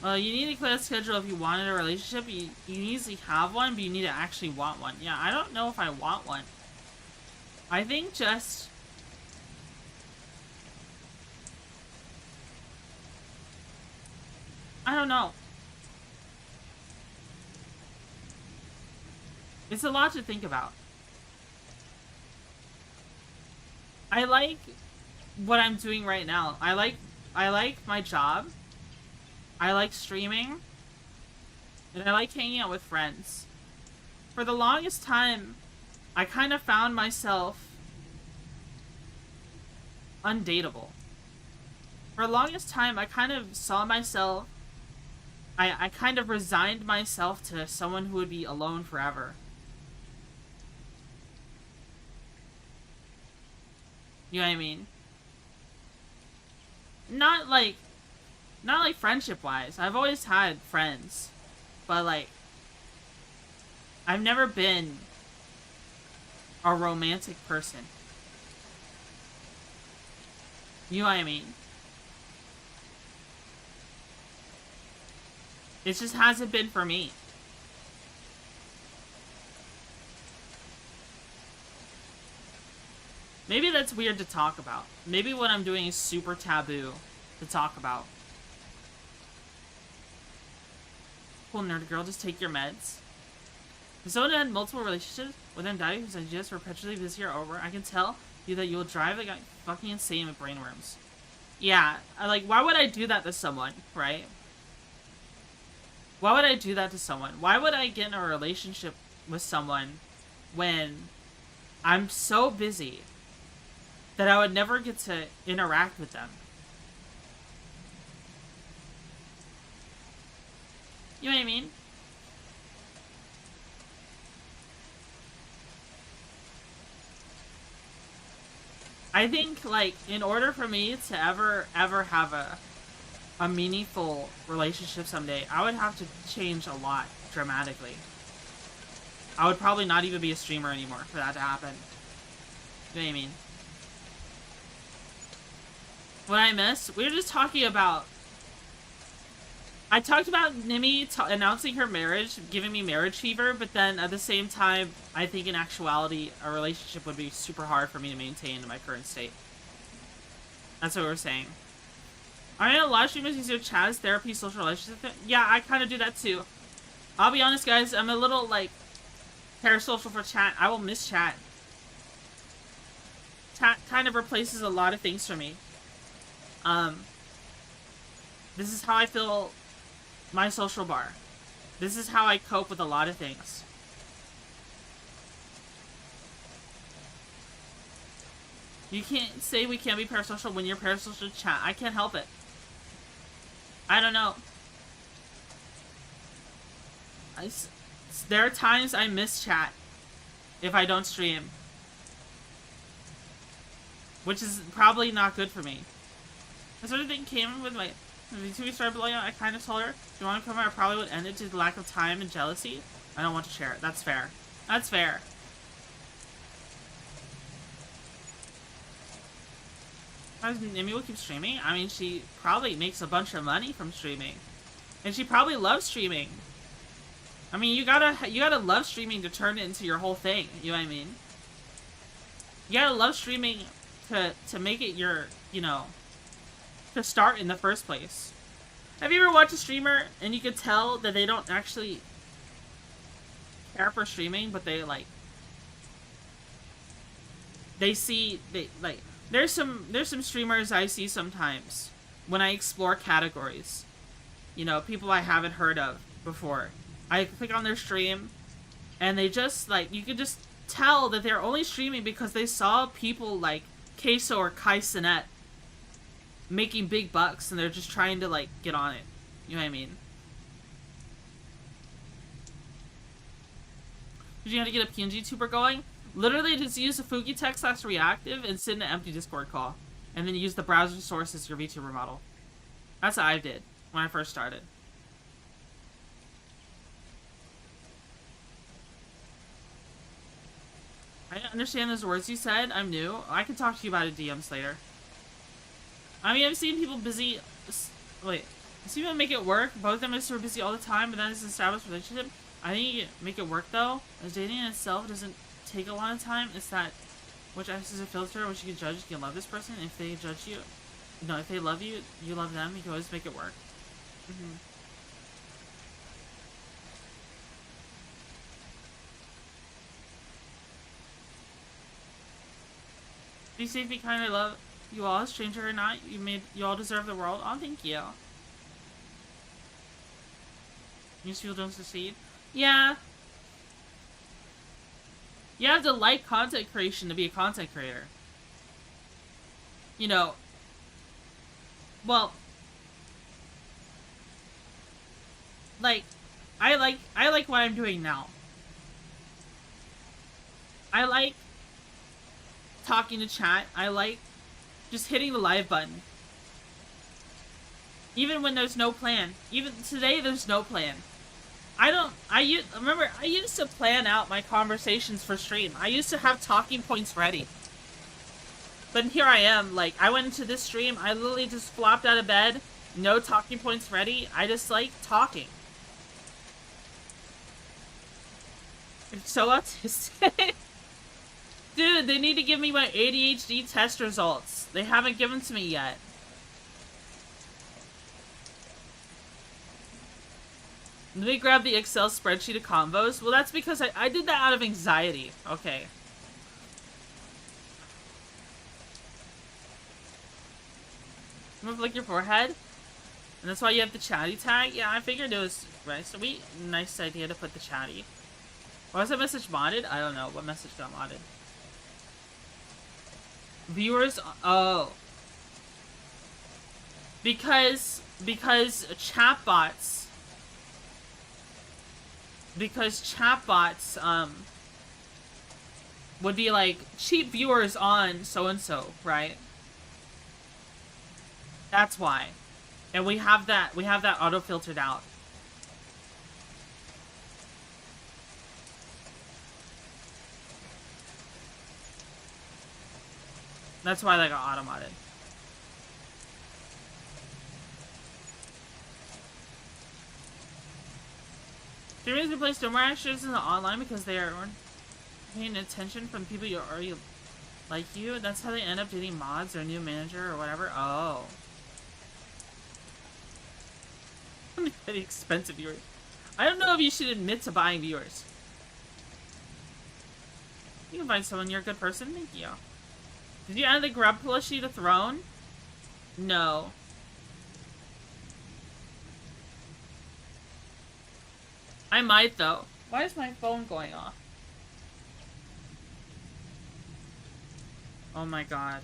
Well, you need to clear the schedule if you wanted a relationship. You usually have one, but you need to actually want one. Yeah, I don't know if I want one. I think just... I don't know. It's a lot to think about. I like what I'm doing right now. I like my job. I like streaming. And I like hanging out with friends. For the longest time, I kind of found myself undateable. For the longest time, I kind of saw myself... I kind of resigned myself to someone who would be alone forever. You know what I mean? Not like friendship-wise. I've always had friends. But, like, I've never been a romantic person. You know what I mean? It just hasn't been for me. Maybe that's weird to talk about. Maybe what I'm doing is super taboo to talk about. Cool, nerd girl, just take your meds. If someone had multiple relationships with them die whose ideas were perpetually this year over, I can tell you that you will drive the guy fucking insane with brainworms. Yeah, why would I do that to someone, right? Why would I do that to someone? Why would I get in a relationship with someone when I'm so busy that I would never get to interact with them? You know what I mean? I think, like, in order for me to ever have a meaningful relationship someday, I would have to change a lot dramatically. I would probably not even be a streamer anymore for that to happen. You know what I mean? What I missed? We were just talking about... I talked about Nimi announcing her marriage, giving me marriage fever, but then at the same time, I think in actuality, a relationship would be super hard for me to maintain in my current state. That's what we were saying. I mean, a lot of streamers use their chat as therapy, social relationship. Yeah, I kind of do that too. I'll be honest, guys, I'm a little, like, parasocial for chat. I will miss chat. Chat kind of replaces a lot of things for me. This is how I fill my social bar. This is how I cope with a lot of things. You can't say we can't be parasocial when you're parasocial chat. I can't help it. I don't know. There are times I miss chat if I don't stream. Which is probably not good for me. That sort of thing came with my... When VTuber started blowing out, I kind of told her, if you want to come here, I probably would end it due to the lack of time and jealousy. I don't want to share it. That's fair. That's fair. How does Nimi will keep streaming? I mean, she probably makes a bunch of money from streaming. And she probably loves streaming. I mean, you gotta love streaming to turn it into your whole thing. You know what I mean? You gotta love streaming to make it your, you know... to start in the first place. Have you ever watched a streamer and you could tell that they don't actually care for streaming, but they like there's some streamers I see sometimes when I explore categories, you know, people I haven't heard of before. I click on their stream and they just like, you could just tell that they're only streaming because they saw people like Queso or Kai Cenat making big bucks and they're just trying to like get on it. You know what I mean? Did you have to get a PNG tuber going? Literally just use the Fuki text / reactive and sit in an empty Discord call. And then use the browser source as your VTuber model. That's what I did when I first started. I understand those words you said. I'm new. I can talk to you about it DMs later. I mean, I've seen people busy... Wait. I've seen people make it work. Both of them are super busy all the time, but then it's an established relationship. I think you can make it work, though. As dating in itself doesn't take a lot of time. It's that... Which acts as a filter, which you can judge. You can love this person. If they judge you... No, if they love you, you love them. You can always make it work. Be safe, be kind, I love you all, stranger or not. You all deserve the world. Oh, thank you. Most people don't succeed. Yeah. You have to like content creation to be a content creator. You know. Well. Like, I like what I'm doing now. I like talking to chat. I like just hitting the live button. Even when there's no plan. Even today, there's no plan. Remember, I used to plan out my conversations for stream. I used to have talking points ready. But here I am, like, I went into this stream, I literally just flopped out of bed, no talking points ready. I just like talking. It's so autistic. Dude, they need to give me my ADHD test results. They haven't given to me yet. Let me grab the Excel spreadsheet of combos. Well, that's because I did that out of anxiety. Okay. Move like your forehead. And that's why you have the chatty tag? Yeah, I figured it was right. So nice idea to put the chatty. Why was that message modded? I don't know. What message got modded? Viewers, oh. Because chatbots would be like cheap viewers on so and so, right? That's why. And we have that auto filtered out. That's why they got auto-modded. Streamers replace no more extras in the online because they are paying attention from people you already like you. That's how they end up dating mods or new manager or whatever. Oh. Very expensive viewers. I don't know if you should admit to buying viewers. You can find someone, you're a good person. Thank you. Did you add the grub plushie to Throne? No. I might though. Why is my phone going off? Oh my god.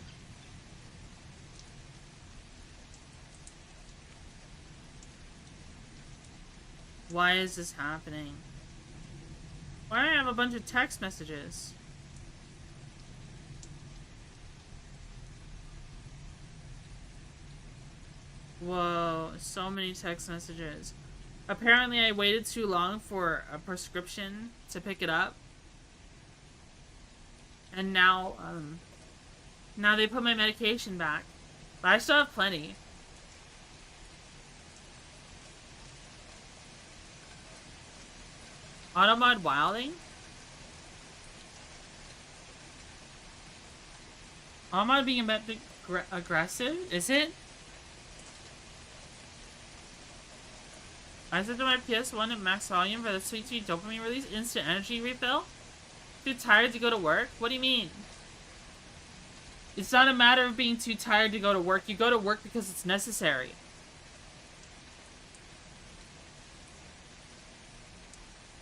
Why is this happening? Why do I have a bunch of text messages? Whoa, so many text messages. Apparently I waited too long for a prescription to pick it up. And now, now they put my medication back. But I still have plenty. Automod wilding? Automod being a bit aggressive? Is it? I set to my PS1 at max volume for the sweet sweet dopamine release instant energy refill. Too tired to go to work? What do you mean? It's not a matter of being too tired to go to work. You go to work because it's necessary.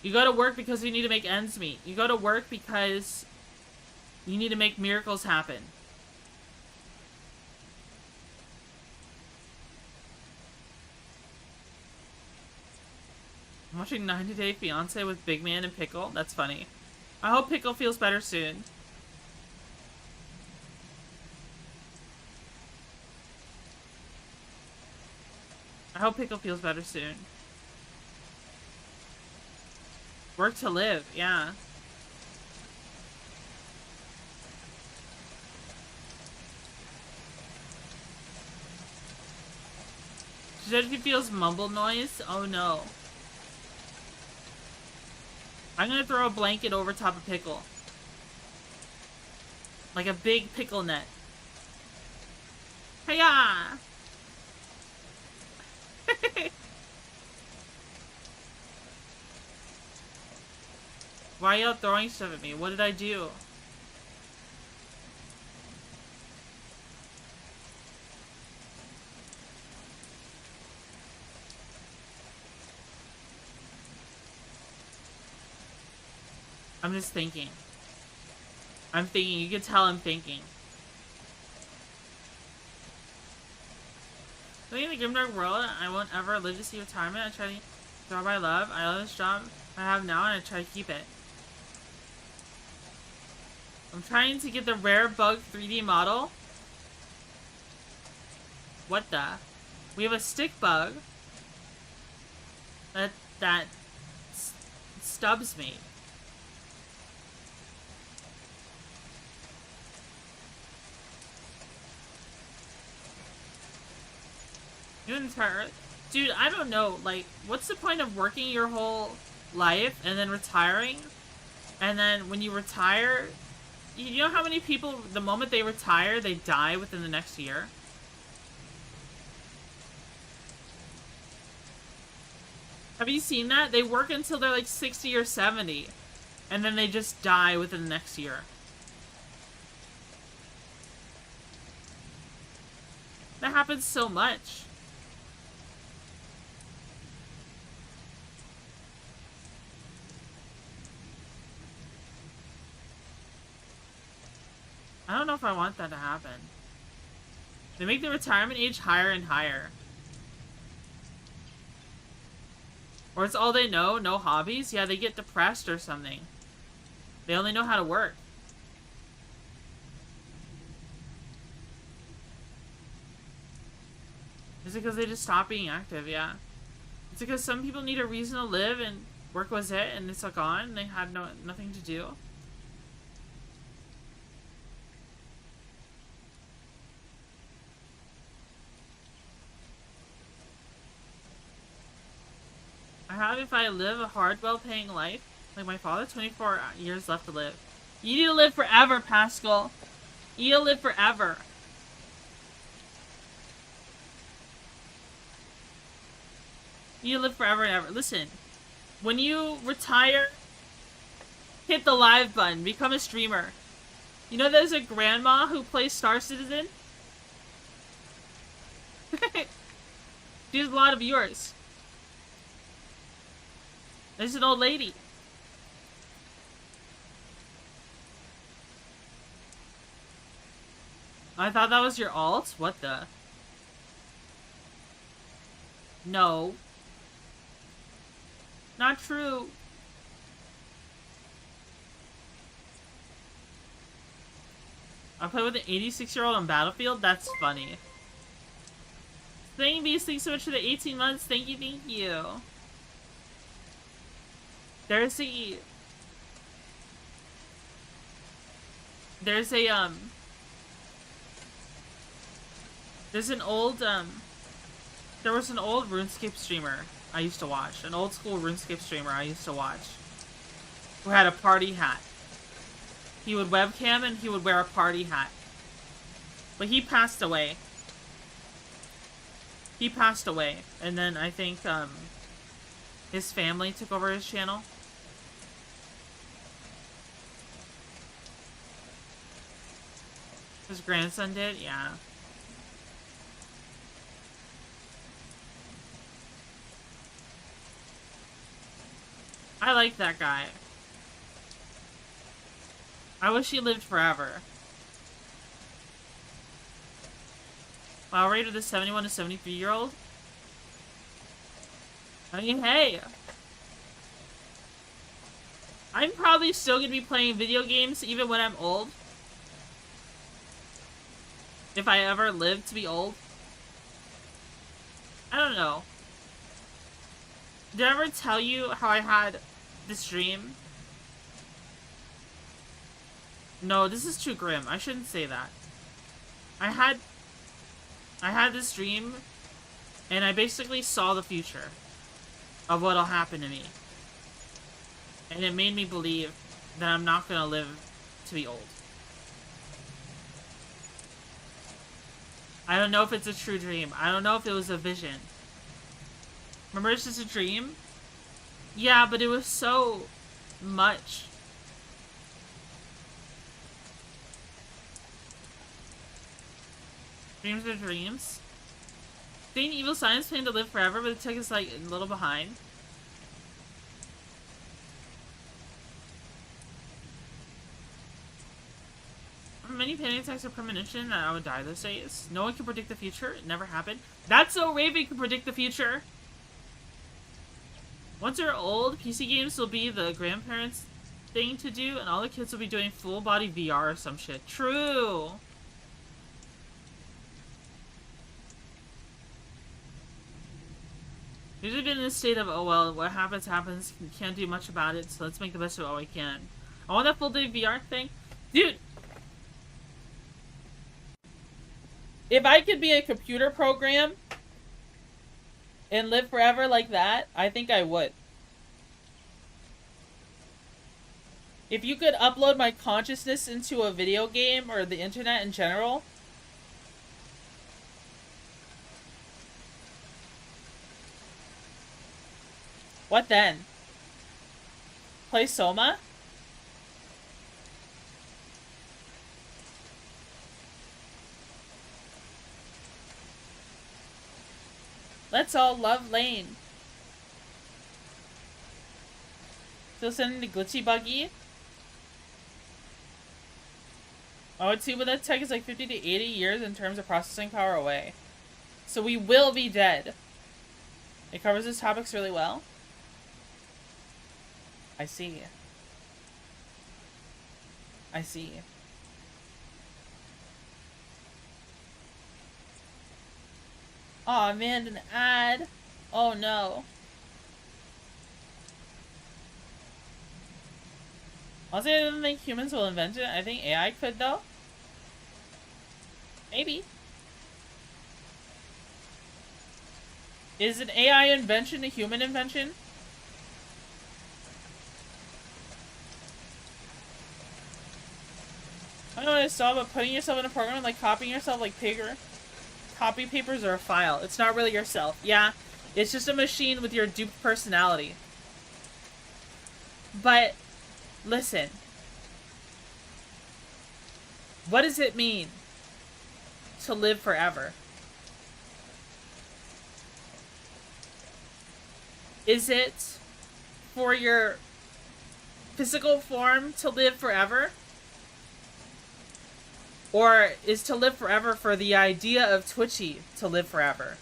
You go to work because you need to make ends meet. You go to work because you need to make miracles happen. I'm watching 90 Day Fiancé with Big Man and Pickle. That's funny. I hope Pickle feels better soon. I hope Pickle feels better soon. Work to live, yeah. She said she feels mumble noise. Oh no. I'm gonna throw a blanket over top of Pickle. Like a big pickle net. Hiya! Why are y'all throwing stuff at me? What did I do? I'm just thinking. I'm thinking. You can tell I'm thinking. Living in the grimdark world, I won't ever live to see retirement. I try to job I love. I love this job I have now, and I try to keep it. I'm trying to get the rare bug 3D model. What the? We have a stick bug that Stubbs made. You entire dude, I don't know, like, what's the point of working your whole life and then retiring? And then when you retire, you know how many people, the moment they retire, they die within the next year? Have you seen that? They work until they're like 60 or 70, and then they just die within the next year. That happens so much. I don't know if I want that to happen. They make the retirement age higher and higher. Or it's all they know, no hobbies? Yeah, they get depressed or something. They only know how to work. Is it because they just stop being active? Yeah. It's because some people need a reason to live and work was it and it's all gone and they had nothing to do. I have if I live a hard, well-paying life? Like my father, 24 years left to live. You need to live forever, Pascal. You need to live forever. You need to live forever and ever. Listen, when you retire, hit the live button. Become a streamer. You know there's a grandma who plays Star Citizen? She has a lot of viewers. There's an old lady. I thought that was your alt? What the? No. Not true. I play with an 86-year-old on Battlefield? That's funny. Thank you, Beast. Thanks so much for the 18 months. Thank you, thank you. There's a... There's an old, there was an old RuneScape streamer I used to watch. An old school RuneScape streamer I used to watch. Who had a party hat. He would webcam and he would wear a party hat. But he passed away. He passed away. And then I think, his family took over his channel. His grandson did? Yeah. I like that guy. I wish he lived forever. Wow, rated the 71 to 73-year-old? I mean, hey! I'm probably still gonna be playing video games even when I'm old. If I ever live to be old. I don't know. Did I ever tell you how I had this dream? No, this is too grim. I shouldn't say that. I had this dream, and I basically saw the future of what'll happen to me. And it made me believe that I'm not gonna live to be old. I don't know if it's a true dream. I don't know if it was a vision. Remember, it's just a dream? Yeah, but it was so much. Dreams are dreams. Being evil science planned to live forever, but it took us like a little behind. Many panic attacks are premonition that I would die those days. No one can predict the future. It never happened. That's so Raven can predict the future. Once you're old, PC games will be the grandparents' thing to do, and all the kids will be doing full-body VR or some shit. True! Usually been in this state of, oh well, what happens happens, we can't do much about it, so let's make the best of it all we can. I want that full-day VR thing. Dude! If I could be a computer program and live forever like that, I think I would. If you could upload my consciousness into a video game or the internet in general. What then? Play Soma? Let's all love Lane. Still sending the glitchy buggy? Oh, too, but that tech is like 50 to 80 years in terms of processing power away. So we will be dead. It covers these topics really well. I see. I see. Aw, man, an ad. Oh no. Honestly, I don't think humans will invent it. I think AI could, though. Maybe. Is an AI invention a human invention? I know what I saw, but putting yourself in a program, like copying yourself like paper, copy papers or a file. It's not really yourself. Yeah, it's just a machine with your duped personality. But, listen. What does it mean to live forever? Is it for your physical form to live forever? Or is to live forever for the idea of Twitchy to live forever?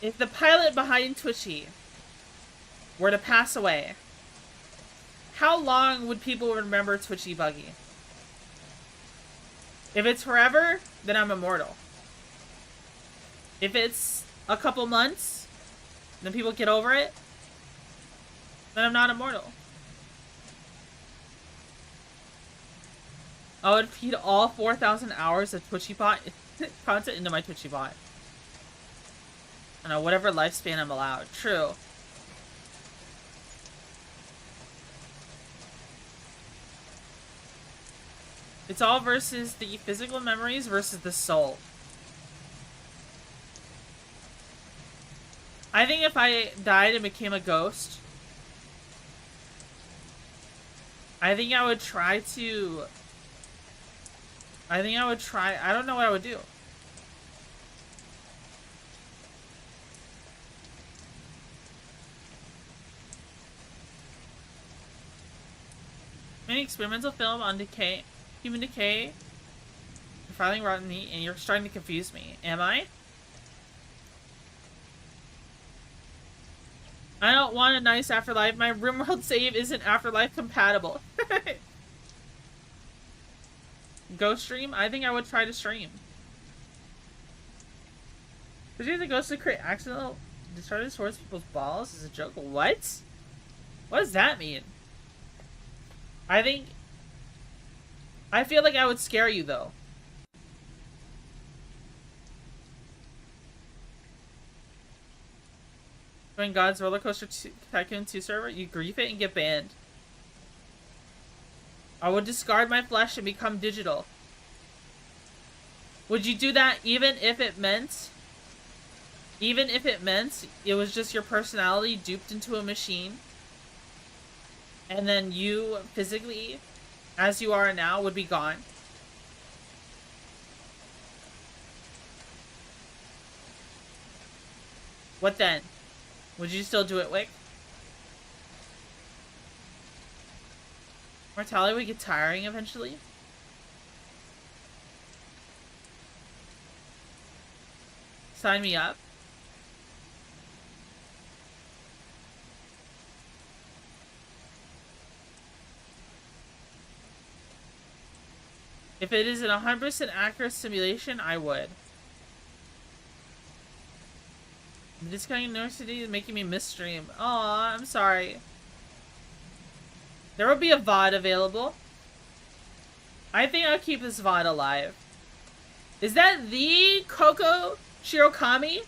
If the pilot behind Twitchy were to pass away, how long would people remember Twitchy Buggy? If it's forever, then I'm immortal. If it's a couple months, then people get over it, then I'm not immortal. I would feed all 4,000 hours of Twitchy bot content into my Twitchy bot. I don't know, whatever lifespan I'm allowed. True. It's all versus the physical memories versus the soul. I think if I died and became a ghost, I think I would try to... I don't know what I would do. Any experimental film on decay, human decay, filing rotten meat, and you're starting to confuse me. Am I? I don't want a nice afterlife. My RimWorld save isn't afterlife compatible. Go stream? I think I would try to stream. Did you have the ghost to create accidental discharges towards people's balls? Is a joke? What? What does that mean? I feel like I would scare you though. Join God's Roller Coaster Tycoon 2 server, you grief it and get banned. I would discard my flesh and become digital. Would you do that even if it meant it was just your personality duped into a machine? And then you physically, as you are now, would be gone? What then? Would you still do it, Wick? Mortality would get tiring eventually. Sign me up. If it is an 100% accurate simulation, I would. This kind of university is making me miss stream. Aw, I'm sorry. There will be a VOD available. I think I'll keep this VOD alive. Is that the Coco Shirokami?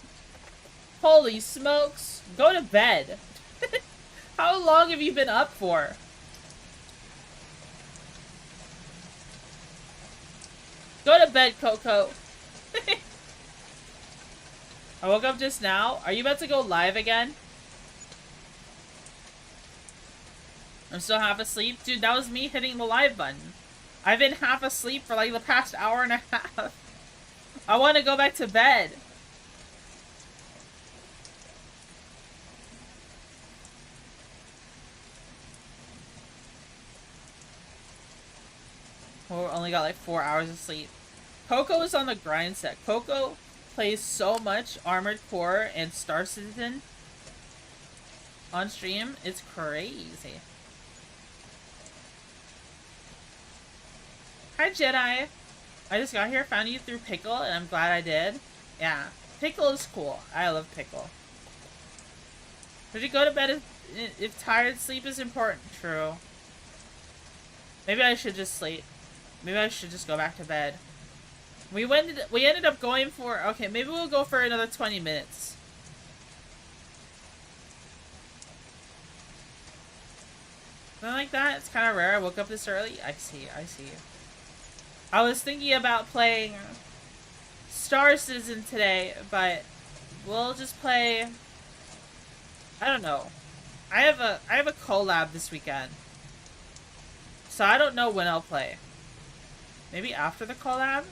Holy smokes. Go to bed. How long have you been up for? Go to bed, Coco. I woke up just now. Are you about to go live again? I'm still half asleep. Dude, that was me hitting the live button. I've been half asleep for like the past hour and a half. I want to go back to bed. Oh, only got like 4 hours of sleep. Coco is on the grind set. Coco plays so much Armored Core and Star Citizen on stream. It's crazy. Hi, Jedi. I just got here, found you through Pickle, and I'm glad I did. Yeah, Pickle is cool. I love Pickle. Would you go to bed if tired? Sleep is important. True. Maybe I should just sleep. Maybe I should just go back to bed. We ended up going for... Okay, maybe we'll go for another 20 minutes. Something like that. It's kind of rare. I woke up this early. I see. I see. I was thinking about playing Star Citizen today, but we'll just play. I don't know. I have a collab this weekend, so I don't know when I'll play. Maybe after the collab.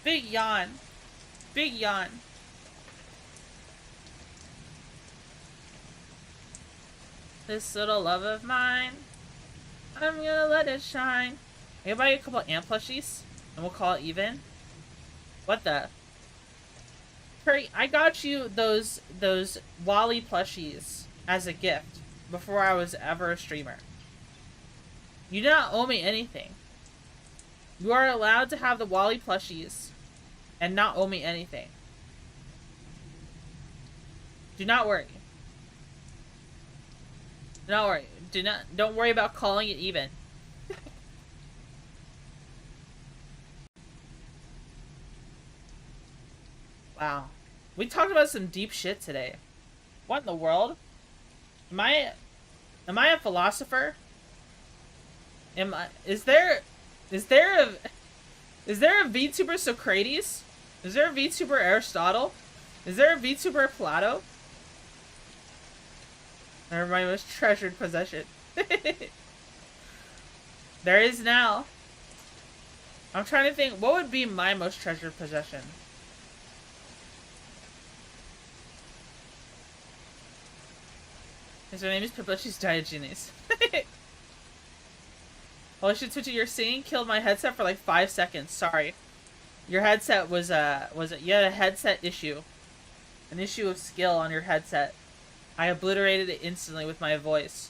Big yawn. Big yawn. This little love of mine, I'm gonna let it shine. I can buy you a couple ant plushies, and we'll call it even. What the? Curry, I got you those Wally plushies as a gift before I was ever a streamer. You do not owe me anything. You are allowed to have the Wally plushies and not owe me anything. Do not worry. Don't worry. Don't worry about calling it even. Wow. We talked about some deep shit today. What in the world? Am I a philosopher? Is there a VTuber Socrates? Is there a VTuber Aristotle? Is there a VTuber Plato? They're my most treasured possession. There is now. I'm trying to think, what would be my most treasured possession? His name is Pippa, she's Diogenes. Holy shit, Twitchy, your singing killed my headset for like 5 seconds. Sorry. Your headset was you had a headset issue. An issue of skill on your headset. I obliterated it instantly with my voice.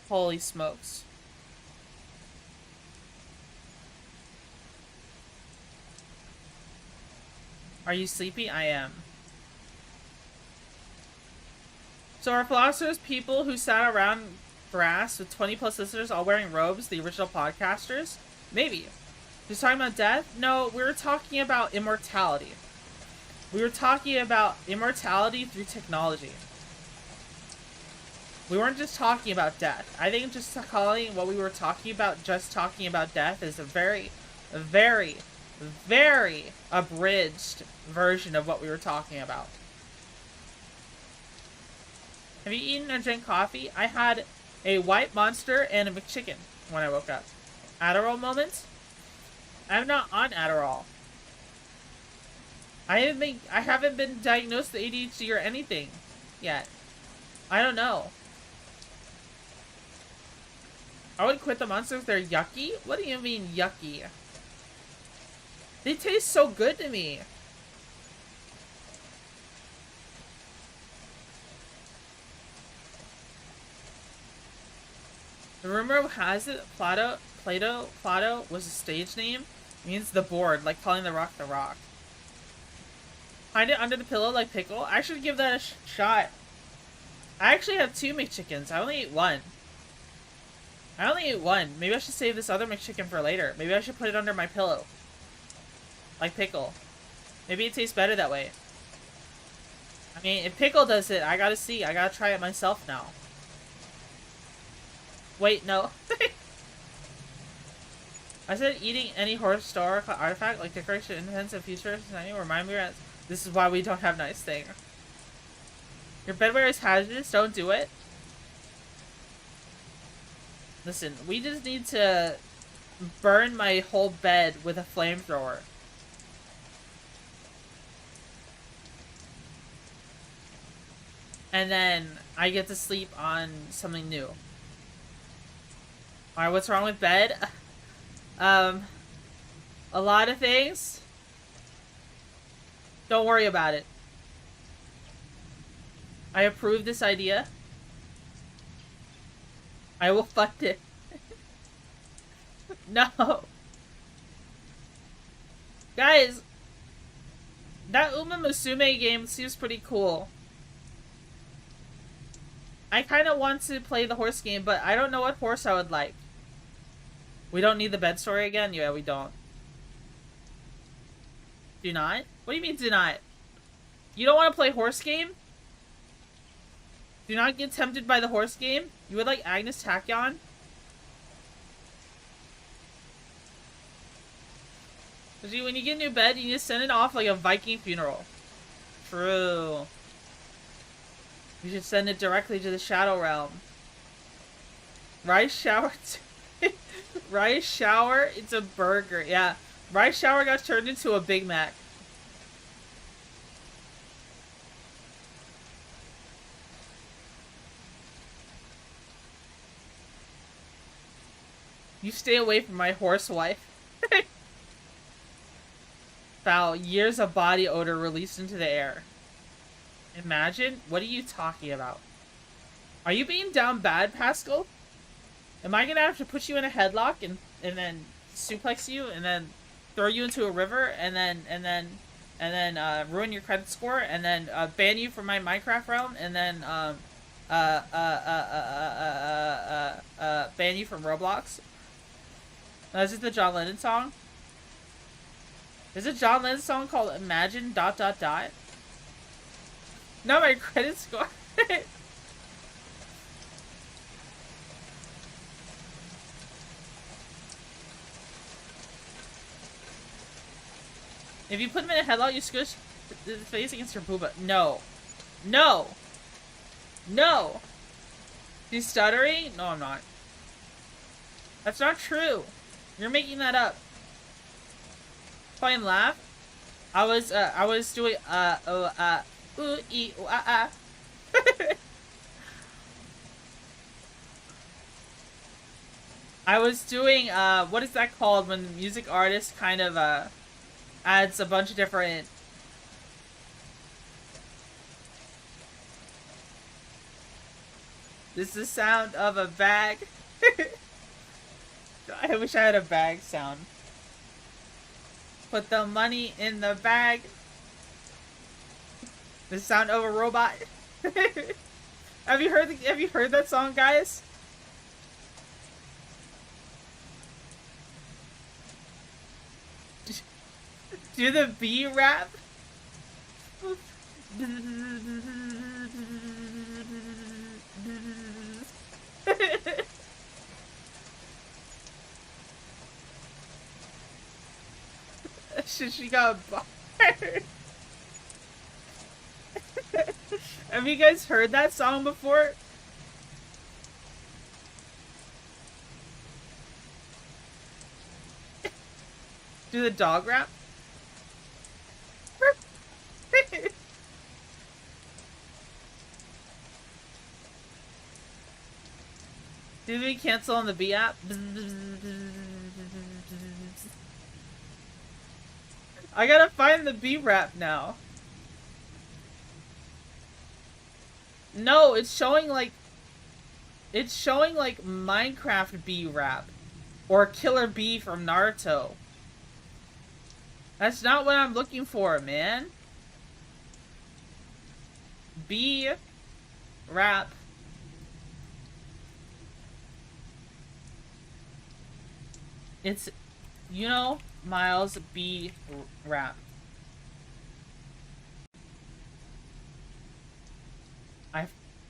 Holy smokes. Are you sleepy? I am. So are philosophers people who sat around grass with 20 plus listeners all wearing robes, the original podcasters? Maybe. Just talking about death? No, we were talking about immortality. We were talking about immortality through technology. We weren't just talking about death. I think just calling what we were talking about just talking about death is a very, very, very abridged version of what we were talking about. Have you eaten or drank coffee? I had a white monster and a McChicken when I woke up. Adderall moments? I'm not on Adderall. I haven't been diagnosed with ADHD or anything yet. I don't know. I would quit the monsters if they're yucky? What do you mean yucky? They taste so good to me. The rumor has it Plato was a stage name. It means the board, like calling the rock the rock. Find it under the pillow like pickle. I should give that a shot. I actually have 2 McChickens. I only ate 1. Maybe I should save this other McChicken for later. Maybe I should put it under my pillow. Like pickle. Maybe it tastes better that way. I mean, if pickle does it, I gotta see. I gotta try it myself now. Wait, no. I said eating any historical artifact like decoration, incense, and future remind me that this is why we don't have nice things. Your bedwear is hazardous, don't do it. Listen, we just need to burn my whole bed with a flamethrower. And then I get to sleep on something new. Alright, what's wrong with bed? A lot of things. Don't worry about it. I approve this idea. I will fund it. No. Guys, that Uma Musume game seems pretty cool. I kind of want to play the horse game, but I don't know what horse I would like. We don't need the bed story again? Yeah, we don't. Do not? What do you mean do not? You don't want to play horse game? Do not get tempted by the horse game? You would like Agnes Tachyon? Because when you get a new bed, you need to send it off like a Viking funeral. True. You should send it directly to the Shadow Realm. Rice shower. Rice shower? It's a burger. Yeah. Rice shower got turned into a Big Mac. You stay away from my horse wife. Foul. Years of body odor released into the air. Imagine? What are you talking about? Are you being down bad, Pascal? Am I gonna have to put you in a headlock and then suplex you and then throw you into a river and then ruin your credit score and then ban you from my Minecraft realm and then ban you from Roblox? Is it the John Lennon song? Is it John Lennon's song called Imagine ... Not my credit score. If you put him in a headlock, you squish the face against your booba. No. No. No. He's stuttering? No, I'm not. That's not true. You're making that up. Play and laugh. I was doing ooh ee ooh ah ah. I was doing what is that called when the music artist kind of adds a bunch of different This is the sound of a bag. I wish I had a bag sound. Put the money in the bag. The sound of a robot. Have you heard that song, guys? Do the B rap. She got barred. Have you guys heard that song before? Do the dog rap? Did we cancel on the B app? I gotta find the B rap now. No, it's showing like Minecraft B rap or Killer B from Naruto. That's not what I'm looking for, man. B rap. It's, you know, Miles B rap.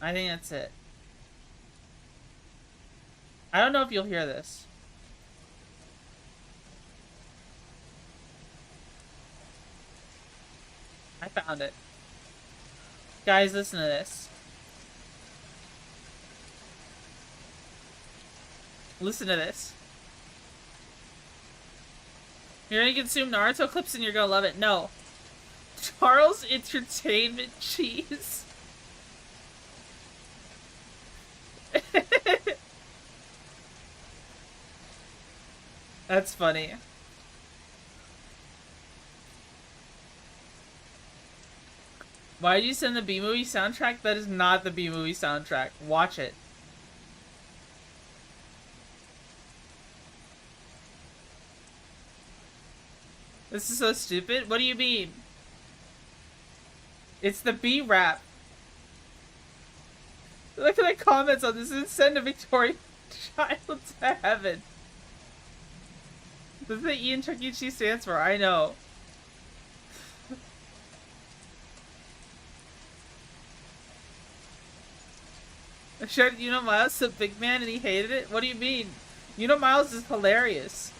I think that's it. I don't know if you'll hear this. I found it. Guys, listen to this. Listen to this. You're gonna consume Naruto clips and you're gonna love it. No. Charles Entertainment Cheese. That's funny. Why did you send the B-movie soundtrack? That is not the B-movie soundtrack. Watch it. This is so stupid. What do you mean? It's the B-rap. Look at the comments on this. Send a Victorian child to heaven. That's what Ian Chuck-E. stands for, I know. I showed Miles a big man and he hated it? What do you mean? Miles is hilarious.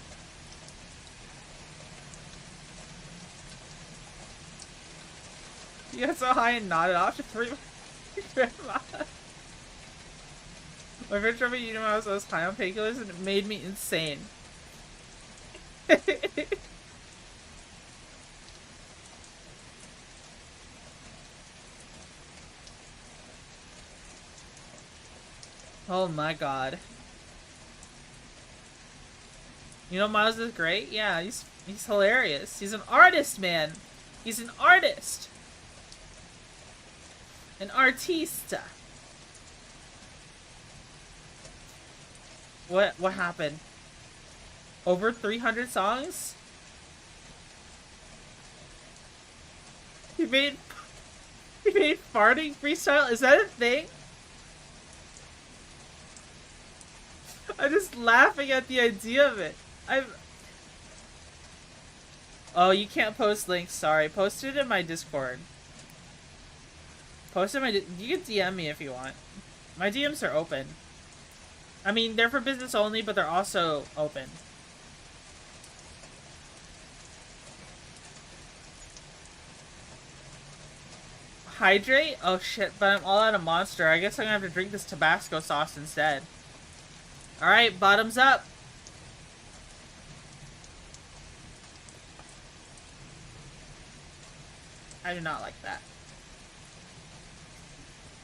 You got so high and nodded off to 3 grandma. My friend told me Miles was high on painkillers and it made me insane. Oh my god. Miles is great? Yeah, he's hilarious. He's an artist, man. He's an artist. An artista. What happened? Over 300 songs? He made farting freestyle? Is that a thing? I'm just laughing at the idea of it. Oh, you can't post links. Sorry. Post it in my Discord. Post it in my... You can DM me if you want. My DMs are open. I mean, they're for business only, but they're also open. Hydrate? Oh shit, but I'm all out of Monster. I guess I'm gonna have to drink this Tabasco sauce instead. Alright, bottoms up. I do not like that.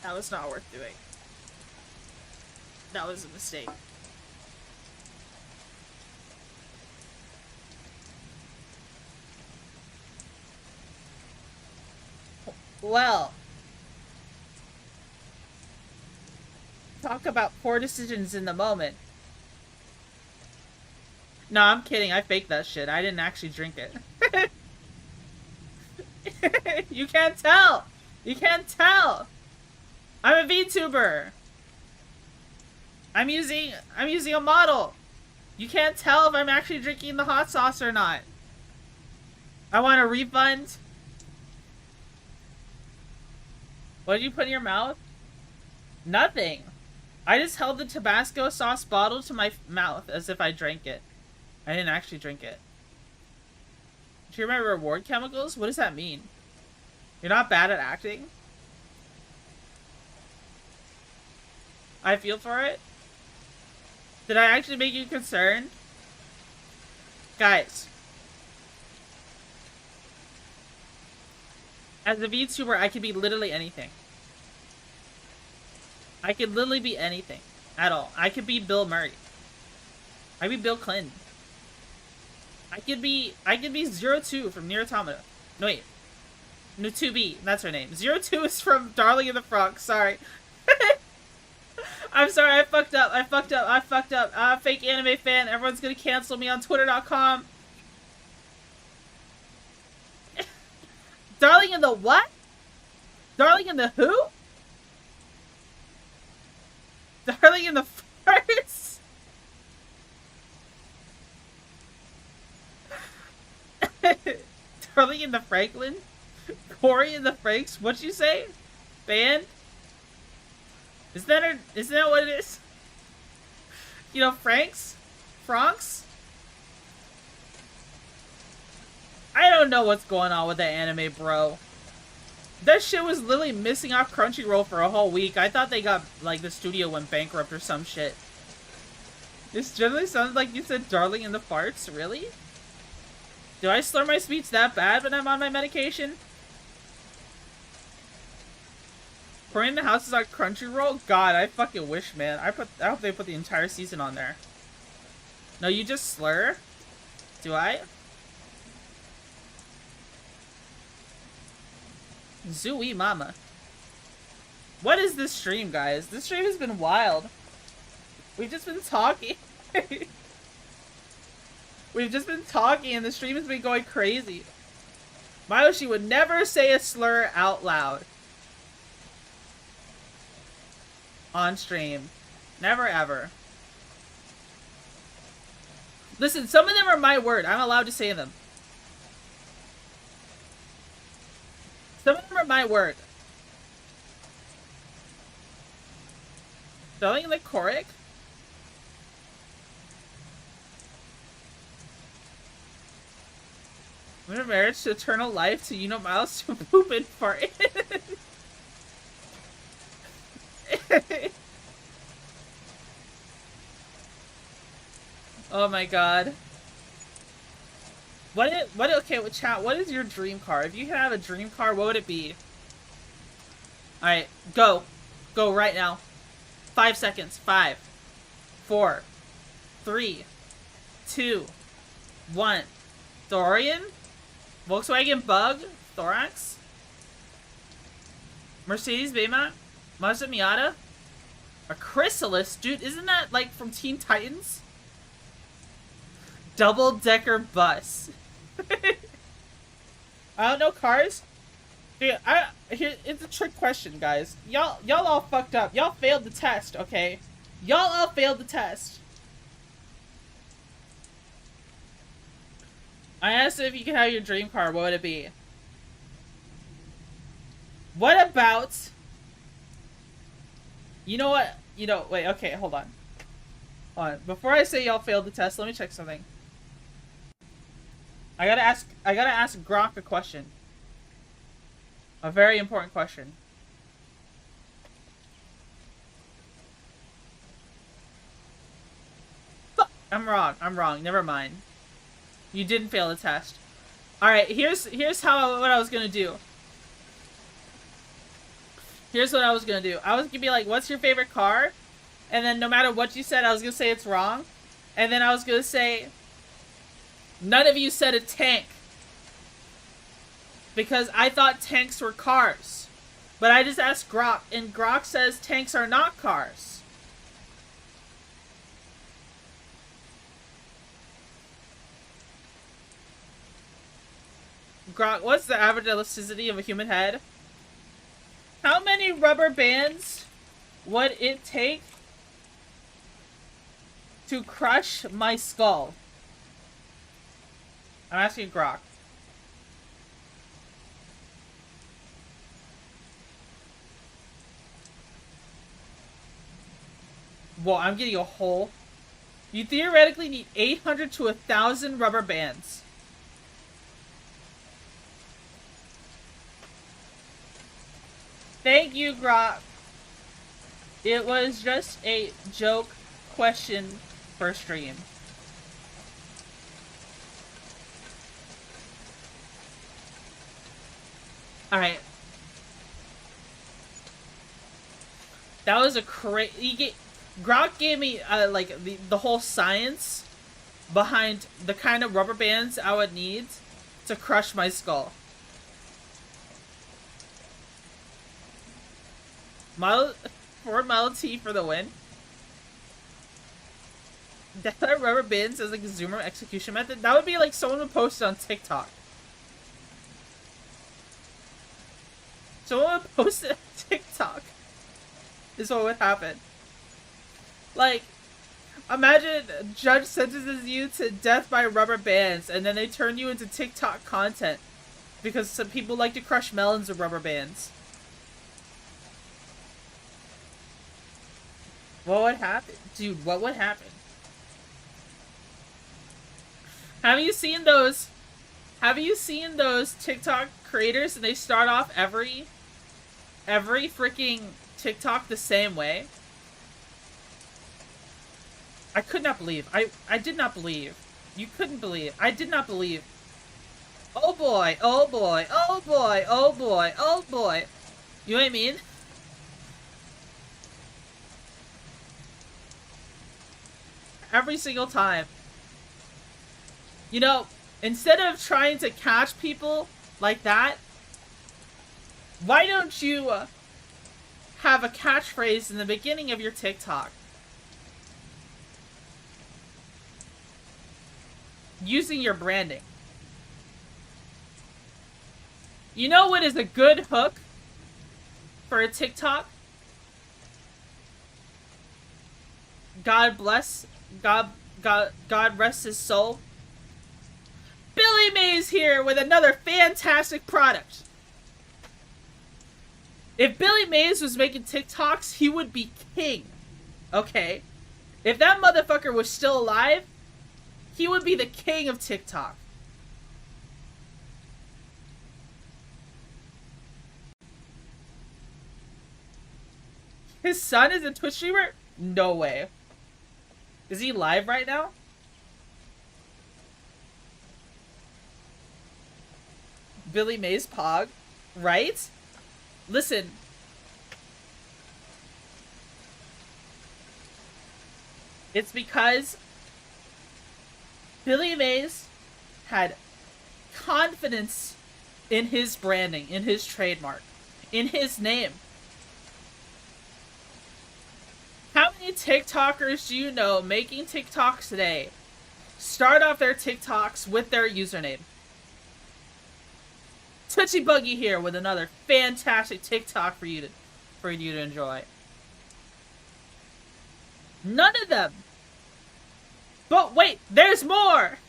That was not worth doing. That was a mistake. Well. Talk about poor decisions in the moment. No, I'm kidding. I faked that shit. I didn't actually drink it. You can't tell! You can't tell! I'm a VTuber! I'm using a model! You can't tell if I'm actually drinking the hot sauce or not. I want a refund. What did you put in your mouth? Nothing. I just held the Tabasco sauce bottle to my mouth as if I drank it. I didn't actually drink it. Do you remember reward chemicals? What does that mean? You're not bad at acting? I feel for it? Did I actually make you concerned? Guys. As a VTuber, I could be literally anything. I could literally be anything. At all. I could be Bill Murray. I could be Bill Clinton. I could be 02 from Nier Automata. No, wait. No, 2B. That's her name. 02 is from Darling in the Franxx. Sorry. I'm sorry. I fucked up. Fake anime fan. Everyone's gonna cancel me on Twitter.com. Darling in the what? Darling in the who? Darling in the Farce? Darling in the Franklin? Corey in the Franks? What'd you say? Band? Isn't that what it is? Franks? Franks? I don't know what's going on with that anime, bro. That shit was literally missing off Crunchyroll for a whole week. I thought they got, like, the studio went bankrupt or some shit. This generally sounds like you said Darling in the Farts, really? Do I slur my speech that bad when I'm on my medication? Pouring in the House is on Crunchyroll? God, I fucking wish, man. I hope they put the entire season on there. No, you just slur? Do I? Zooey mama. What is this stream, guys? This stream has been wild. We've just been talking. We've just been talking and the stream has been going crazy. Mayoshi would never say a slur out loud. On stream. Never ever. Listen, some of them are my word. I'm allowed to say them. Some of them are my word. Spelling the Korik? From a marriage to eternal life to Miles to poop and fart. Oh my god. Okay, with chat, what is your dream car? If you could have a dream car, what would it be? Alright, go. Go right now. 5 seconds. 5, 4, 3, 2, 1. Dorian? Volkswagen Bug? Thorax? Mercedes Baymax? Mazda Miata? A Chrysalis? Dude, isn't that like from Teen Titans? Double-decker bus. I don't know cars. Dude, it's a trick question, guys. Y'all all fucked up. Y'all failed the test, okay? Y'all all failed the test. I asked if you could have your dream car, what would it be? What about... You know what? Wait, okay, hold on. Hold on. Before I say y'all failed the test, let me check something. I gotta ask Grok a question. A very important question. I'm wrong. Never mind. You didn't fail the test. Alright, here's what I was gonna do. Here's what I was gonna do. I was gonna be like, what's your favorite car? And then no matter what you said, I was gonna say it's wrong. And then I was gonna say... None of you said a tank. Because I thought tanks were cars. But I just asked Grok, and Grok says tanks are not cars. Grok, what's the average elasticity of a human head? How many rubber bands would it take to crush my skull? I'm asking Grok. Well, I'm getting a hole. You theoretically need 800 to 1,000 rubber bands. Thank you, Grok. It was just a joke question for stream. Alright. That was a crazy... Grok gave me, like, the whole science behind the kind of rubber bands I would need to crush my skull. Ford Model T for the win. That rubber bands as like a zoomer execution method. That would be like someone would post it on TikTok. Someone would post it on TikTok. Is what would happen. Like, imagine a judge sentences you to death by rubber bands, and then they turn you into TikTok content because some people like to crush melons with rubber bands. What would happen? Dude, what would happen? Have you seen those TikTok creators and they start off every freaking TikTok the same way? I could not believe. I did not believe. You couldn't believe. I did not believe. Oh boy, oh boy, oh boy, oh boy, oh boy. You know what I mean? Every single time. You know, instead of trying to catch people like that, why don't you have a catchphrase in the beginning of your TikTok? Using your branding. You know what is a good hook for a TikTok? God God rest his soul. Billy Mays here with another fantastic product. If Billy Mays was making TikToks, he would be king. Okay? If that motherfucker was still alive, he would be the king of TikTok. His son is a Twitch streamer? No way. Is he live right now? Billy Mays Pog? Right? Listen. It's because Billy Mays had confidence in his branding, in his trademark, in his name. How many TikTokers do you know making TikToks today start off their TikToks with their username? Twitchy Buggy here with another fantastic TikTok for you to enjoy. None of them. But wait, there's more.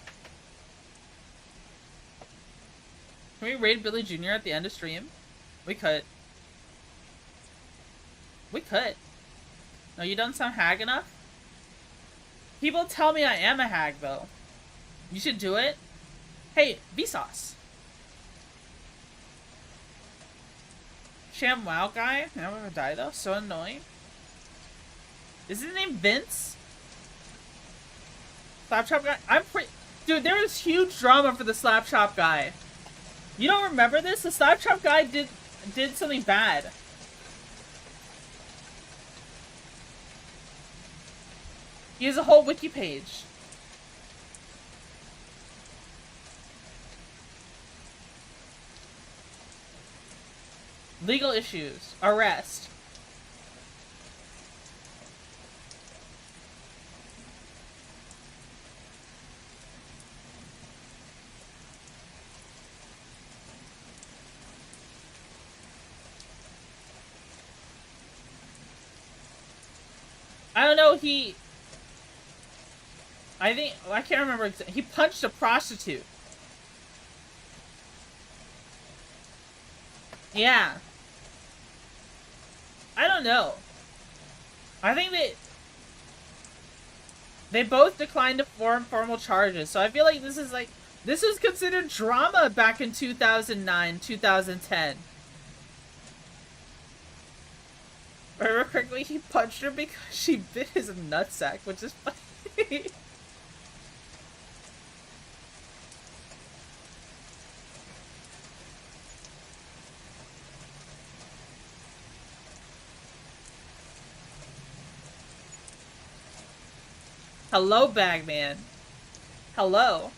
Can we raid Billy Jr. at the end of stream? We could. We could. No, you don't sound hag enough? People tell me I am a hag, though. You should do it. Hey, Vsauce. Sham Wow guy? Never gonna die, though. So annoying. Is his name Vince? Slapshop guy? I'm pretty... Dude, there was huge drama for the Slapshop guy. You don't remember this? The Slapshop guy did something bad. He has a whole wiki page. Legal issues. Arrest. I don't know, I can't remember. He punched a prostitute. Yeah. I don't know. I think they both declined to formal charges, so I feel like this was considered drama back in 2009, 2010. If I remember correctly, he punched her because she bit his nutsack, which is funny. Hello, Bagman. Hello.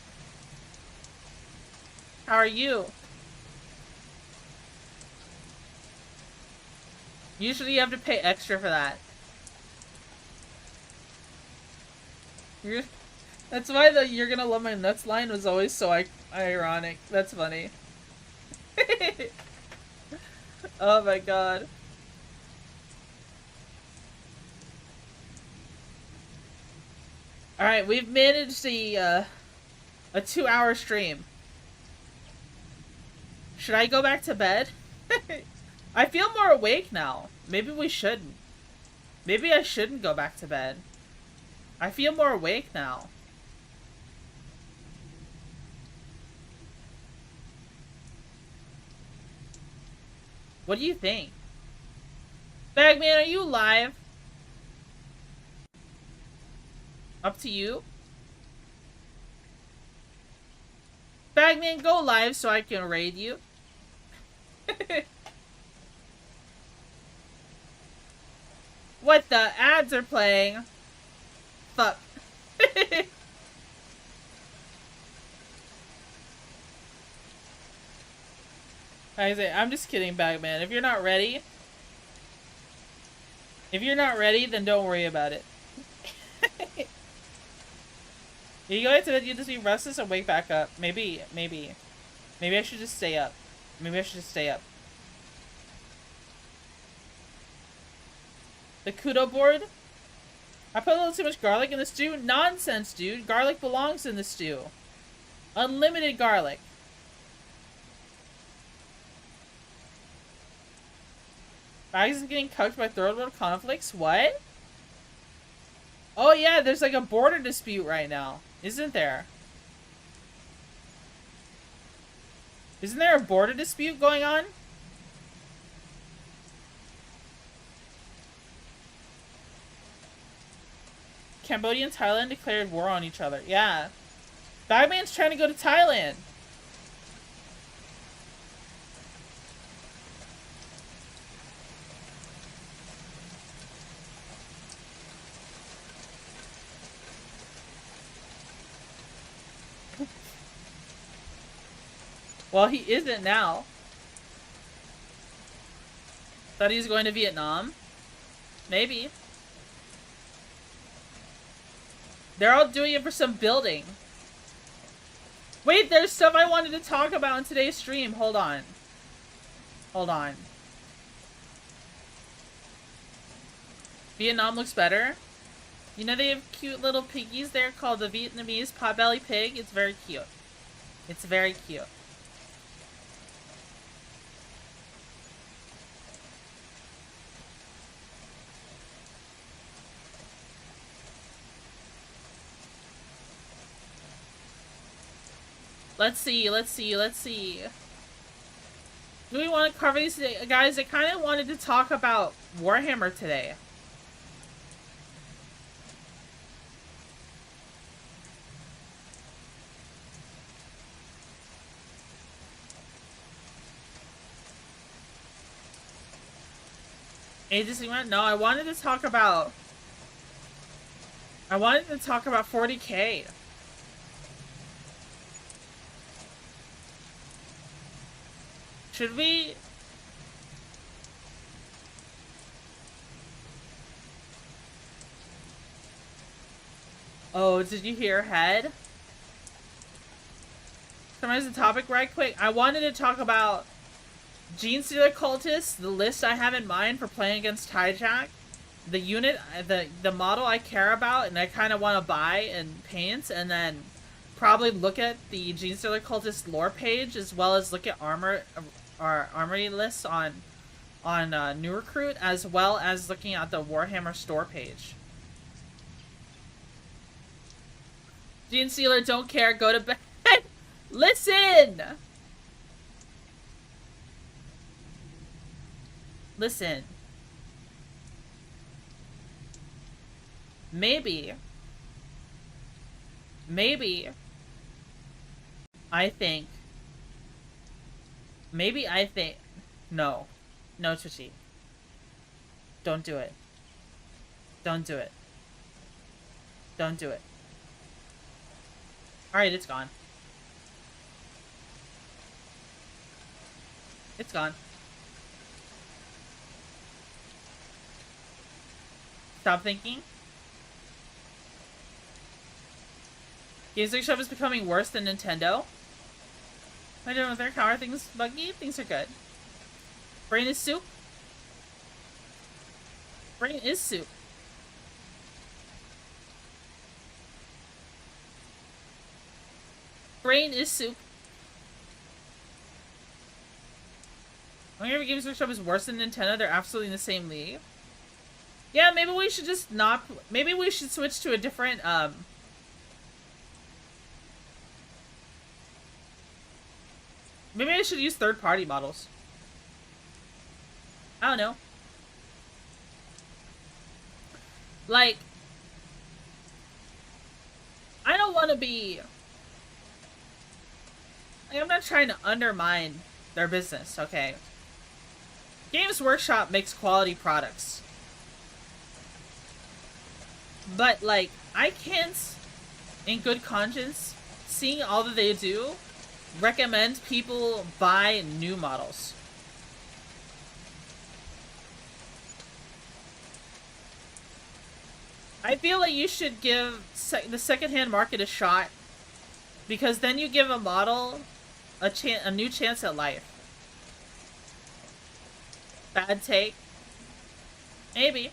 How are you? Usually you have to pay extra for that. That's why the "you're gonna love my nuts" line was always so ironic. That's funny. Oh my god. Alright, we've managed a 2-hour stream. Should I go back to bed? I feel more awake now. Maybe we shouldn't. Maybe I shouldn't go back to bed. I feel more awake now. What do you think? Bagman, are you live? Up to you. Bagman, go live so I can raid you. What the ads are playing? Fuck. I'm just kidding, Bagman. If you're not ready, then don't worry about it. You go to bed, you just be restless and wake back up. Maybe I should just stay up. Maybe I should just stay up. The Kudo board? I put a little too much garlic in the stew? Nonsense, dude. Garlic belongs in the stew. Unlimited garlic. Bags is getting cooked by third world conflicts? What? Oh yeah, there's like a border dispute right now. Isn't there? Isn't there a border dispute going on? Cambodia and Thailand declared war on each other. Yeah. Bagman's trying to go to Thailand. Well, he isn't now. Thought he was going to Vietnam. Maybe. They're all doing it for some building. Wait, there's stuff I wanted to talk about in today's stream. Hold on. Hold on. Vietnam looks better. You know they have cute little piggies there called the Vietnamese potbelly pig? It's very cute. It's very cute. Let's see, let's see, let's see. Do we want to cover these today? Guys, I kind of wanted to talk about Warhammer today. Ages event? No, I wanted to talk about 40K. Should we? Oh, did you hear head? Summarize the topic right quick. I wanted to talk about Gene Stealer Cultists, the list I have in mind for playing against Hijack, the unit, the model I care about and I kind of want to buy and paint, and then probably look at the Gene Stealer Cultist lore page as well as look at armory lists on New Recruit, as well as looking at the Warhammer store page. Gene Stealer, don't care, go to bed. Listen! Listen. Maybe I think no, Twitchy. Don't do it. Don't do it. Don't do it. Alright, it's gone. It's gone. Stop thinking. Games Workshop is becoming worse than Nintendo. I don't know if their car things buggy. Things are good. Brain is soup. Brain is soup. Brain is soup. I wonder if Games Workshop is worse than Nintendo. They're absolutely in the same league. Yeah, maybe we should just not. Maybe we should switch to a different. Maybe I should use third-party models. I don't know. Like, I don't want to be. Like, I'm not trying to undermine their business, okay? Games Workshop makes quality products. But, like, I can't, in good conscience, seeing all that they do, recommend people buy new models. I feel like you should give the secondhand market a shot, because then you give a model a new chance at life. Bad take? Maybe.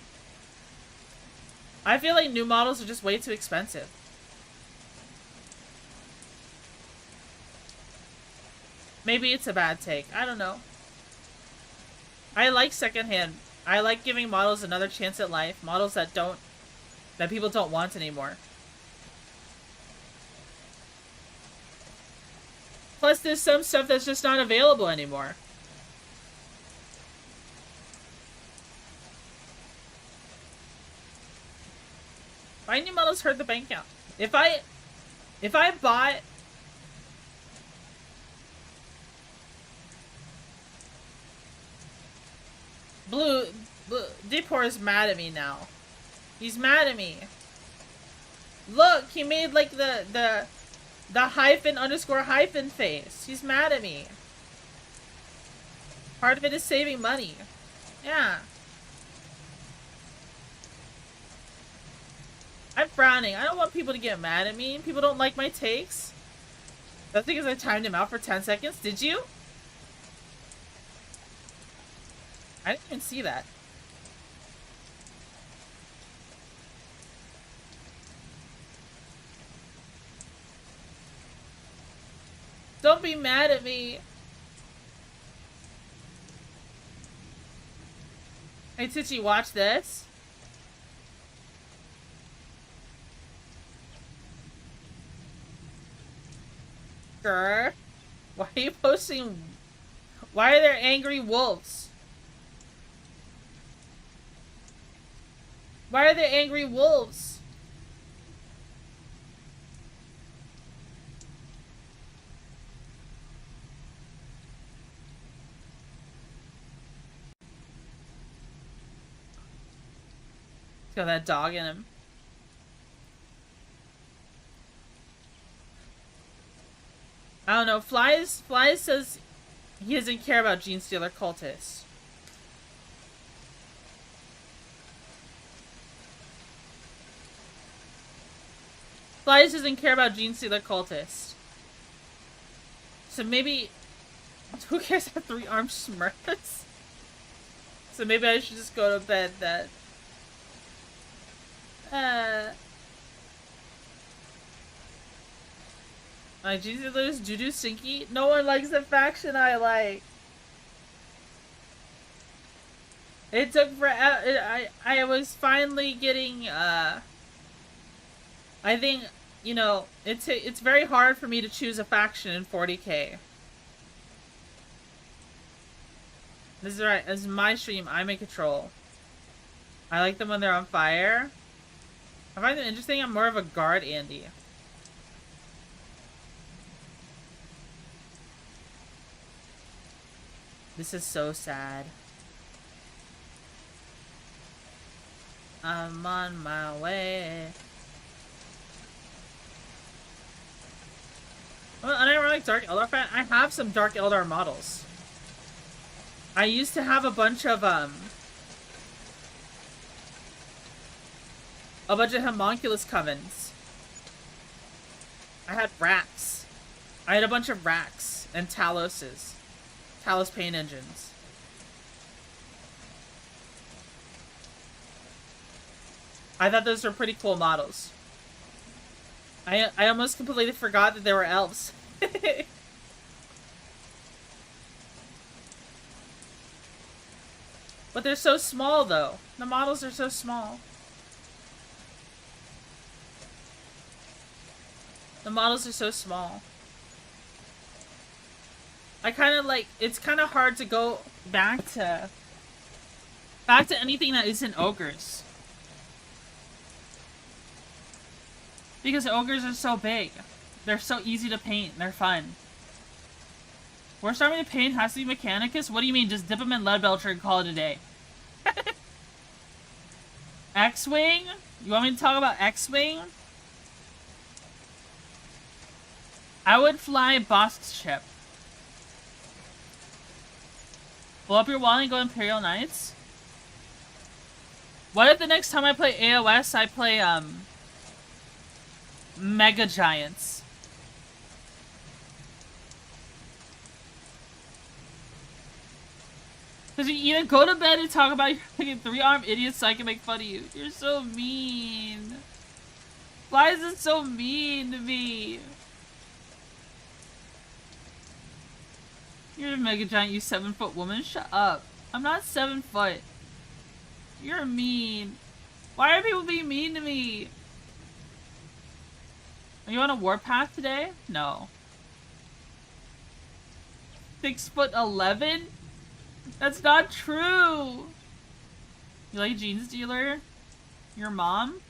I feel like new models are just way too expensive. Maybe it's a bad take. I don't know. I like secondhand. I like giving models another chance at life. Models that people don't want anymore. Plus, there's some stuff that's just not available anymore. Why new models hurt the bank account? If I bought Blue Dipor is mad at me now. He's mad at me. Look, he made like the hyphen underscore hyphen face. He's mad at me. Part of it is saving money. Yeah. I'm frowning. I don't want people to get mad at me. People don't like my takes. That's because I timed him out for 10 seconds. Did you? I didn't even see that. Don't be mad at me. Hey, Twitchy, watch this. Grr. Why are you posting? Why are there angry wolves? Why are there angry wolves? He's got that dog in him. I don't know. Flies says he doesn't care about Gene Stealer cultists. Flies doesn't care about Gene Stealer cultists. So maybe... Who cares about 3-armed Smurfs? So maybe I should just go to bed then. My Gene Stealer's Juju Stinky? No one likes the faction I like. It took forever. I was finally getting, I think, you know, it's very hard for me to choose a faction in 40k. This is right. This is my stream. I'm in control. I like them when they're on fire. I find them interesting. I'm more of a guard Andy. This is so sad. I'm on my way. Well, unironic Dark Eldar fan. I have some Dark Eldar models. I used to have a bunch of homunculus covens. I had racks. I had a bunch of racks and Taloses. Talos paint engines. I thought those were pretty cool models. I almost completely forgot that they were elves. But they're so small though. The models are so small. The models are so small. I kind of like, it's kind of hard to go back to anything that isn't ogres. Because ogres are so big. They're so easy to paint. They're fun. Worst army to paint has to be Mechanicus? What do you mean? Just dip them in Leadbelcher and call it a day. X-Wing? You want me to talk about X-Wing? I would fly Bosk's ship. Blow up your wall and go Imperial Knights? What if the next time I play AOS, I play, Mega Giants? Cause you either go to bed and talk about your fucking 3-armed idiots so I can make fun of you. You're so mean. Why is it so mean to me? You're a mega giant, you 7-foot woman. Shut up. I'm not 7 foot. You're mean. Why are people being mean to me? Are you on a warpath today? No. 6'11"? That's not true! You like jeans dealer? Your mom?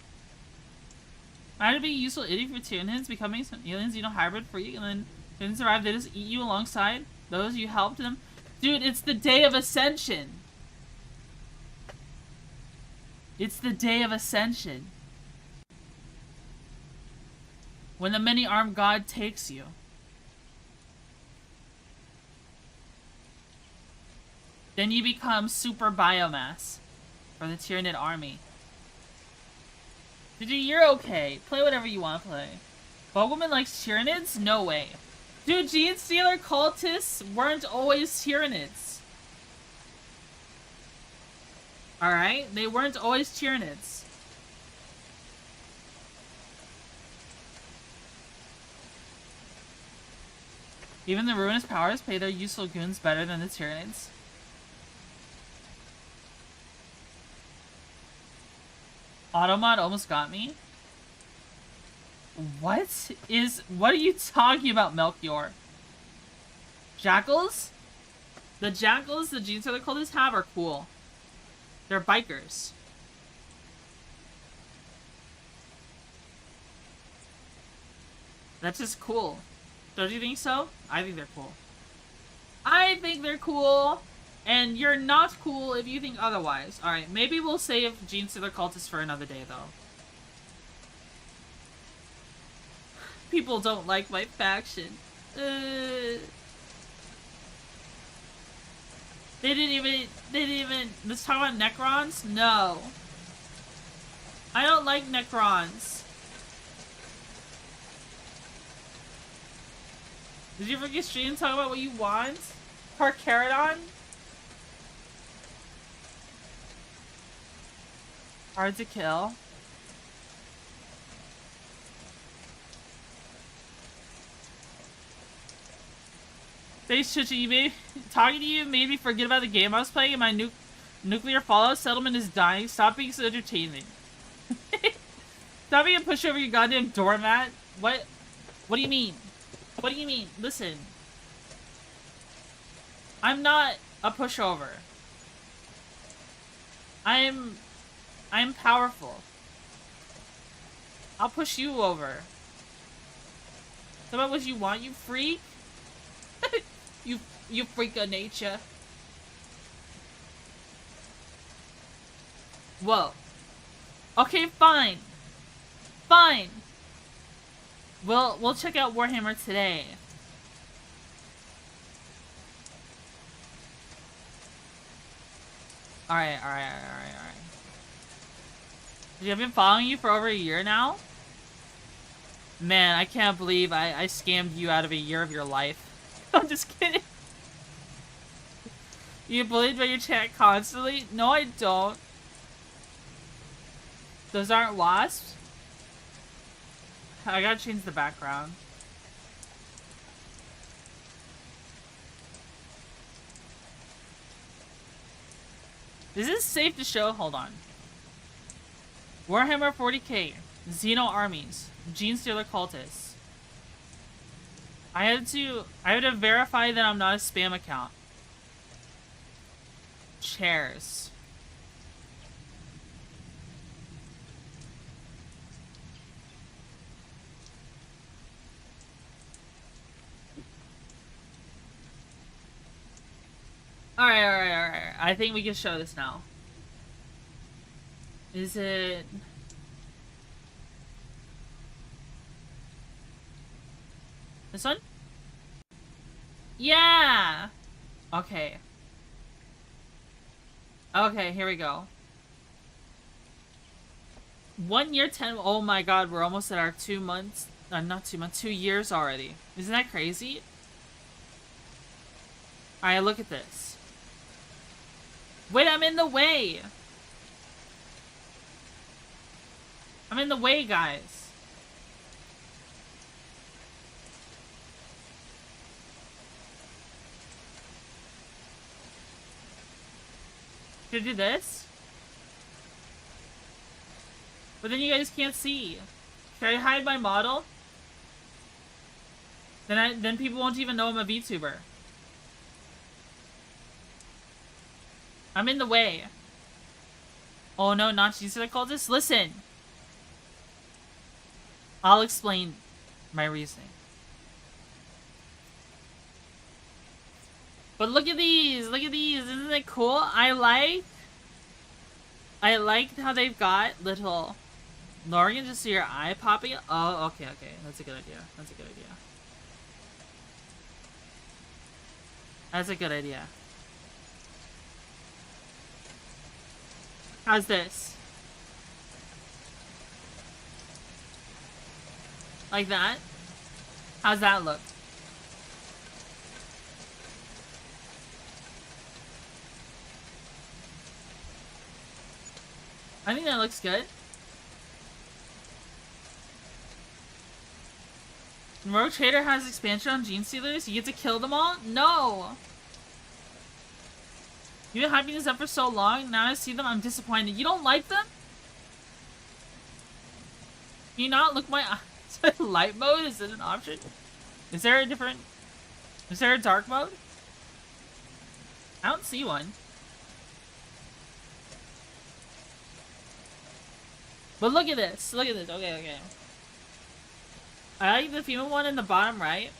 I had to be a useful idiot for Tyranids, becoming some aliens, hybrid freak, and then didn't survive, they just eat you alongside those you helped them. Dude, it's the day of Ascension! It's the day of Ascension. When the many-armed god takes you. Then you become super biomass for the Tyranid army. Dude, you're okay. Play whatever you want to play. Bogelman likes Tyranids? No way. Dude, Gene Stealer cultists weren't always Tyranids. Alright? They weren't always Tyranids. Even the ruinous powers pay their useful goons better than the Tyranids. Automod almost got me. What are you talking about, Melchior? Jackals? The jackals the Gene Stealer cultists have are cool. They're bikers. That's just cool. Don't you think so? I think they're cool. I think they're cool! And you're not cool if you think otherwise. Alright, maybe we'll save Gene Stealer cultists for another day, though. People don't like my faction. They didn't even... Let's talk about Necrons? No. I don't like Necrons. Did you forget stream and talk about what you want? Carcharodon? Hard to kill. Thanks, Twitchy. Talking to you made me forget about the game I was playing, and my nuclear fallout settlement is dying. Stop being so entertaining. Stop being a pushover, you goddamn doormat. What do you mean? What do you mean? Listen. I'm not a pushover. I'm powerful. I'll push you over. Is that what you want, you freak? you freak of nature. Whoa. Okay, fine. Fine. We'll check out Warhammer today. Alright. I've been following you for over a year now? Man, I can't believe I scammed you out of a year of your life. I'm just kidding. You get bullied by your chat constantly? No, I don't. Those aren't wasps? I gotta change the background. Is this safe to show? Hold on. Warhammer 40k. Xeno armies. Gene Stealer cultists. I had to verify that I'm not a spam account. Chairs. Alright. I think we can show this now. Is it... This one? Yeah! Okay. Okay, here we go. 1 year, 10... Oh my god, we're almost at our 2 months... not 2 months, 2 years already. Isn't that crazy? Alright, look at this. Wait, I'm in the way! I'm in the way, guys. Should I do this? But then you guys can't see. Should I hide my model? Then people won't even know I'm a VTuber. I'm in the way. Oh no, not you said I called this? Listen! I'll explain my reasoning. But look at these! Look at these! Isn't it cool? I like how they've got little... Lorian, just see your eye popping up? Oh, okay, okay. That's a good idea. That's a good idea. That's a good idea. How's this? Like that? How's that look? I think that looks good. Rogue Trader has expansion on Gene Stealers? You get to kill them all? No! You've been hyping this up for so long, now I see them, I'm disappointed. You don't like them? Can you not look my eyes? Light mode? Is it an option? Is there a different... Is there a dark mode? I don't see one. But look at this. Look at this. Okay, okay. I like the female one in the bottom right.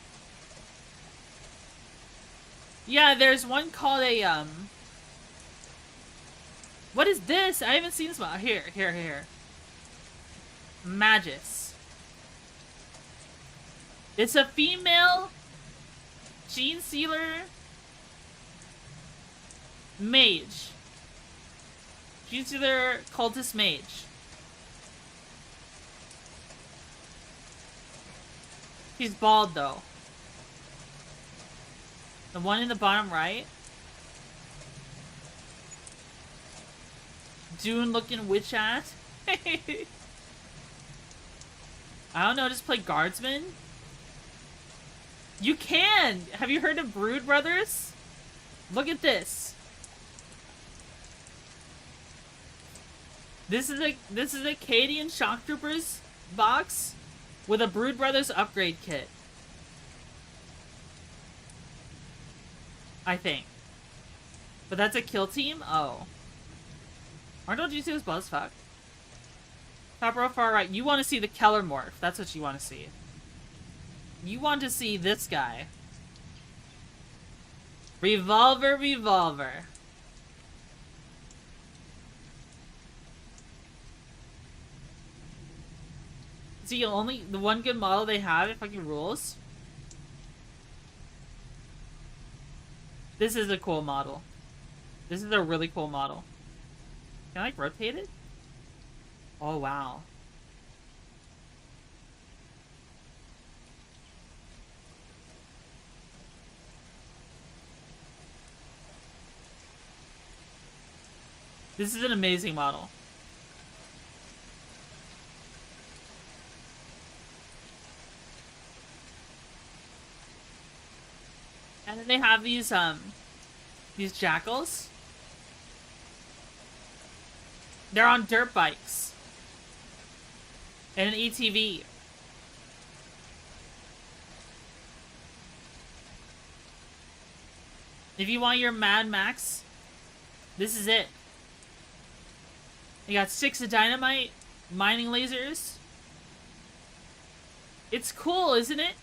Yeah, there's one called a, What is this? I haven't seen this one. Here. Magus. It's a female Gene Stealer mage. Gene Stealer cultist mage. He's bald, though. The one in the bottom right. Dune-looking witch ass. I don't know, just play guardsman? You can! Have you heard of Brood Brothers? Look at this. This is a Cadian Shock Troopers box with a Brood Brothers upgrade kit. I think. But that's a kill team? Oh. Aren't all G2s buzz as fuck? Top row far right. You want to see the Keller morph. That's what you want to see. You want to see this guy. Revolver. See, only the one good model they have, it fucking rules. This is a cool model. This is a really cool model. Can I, like, rotate it? Oh, wow. This is an amazing model. And then they have these jackals. They're on dirt bikes. And an ATV. If you want your Mad Max, this is it. You got 6 of dynamite, mining lasers. It's cool, isn't it?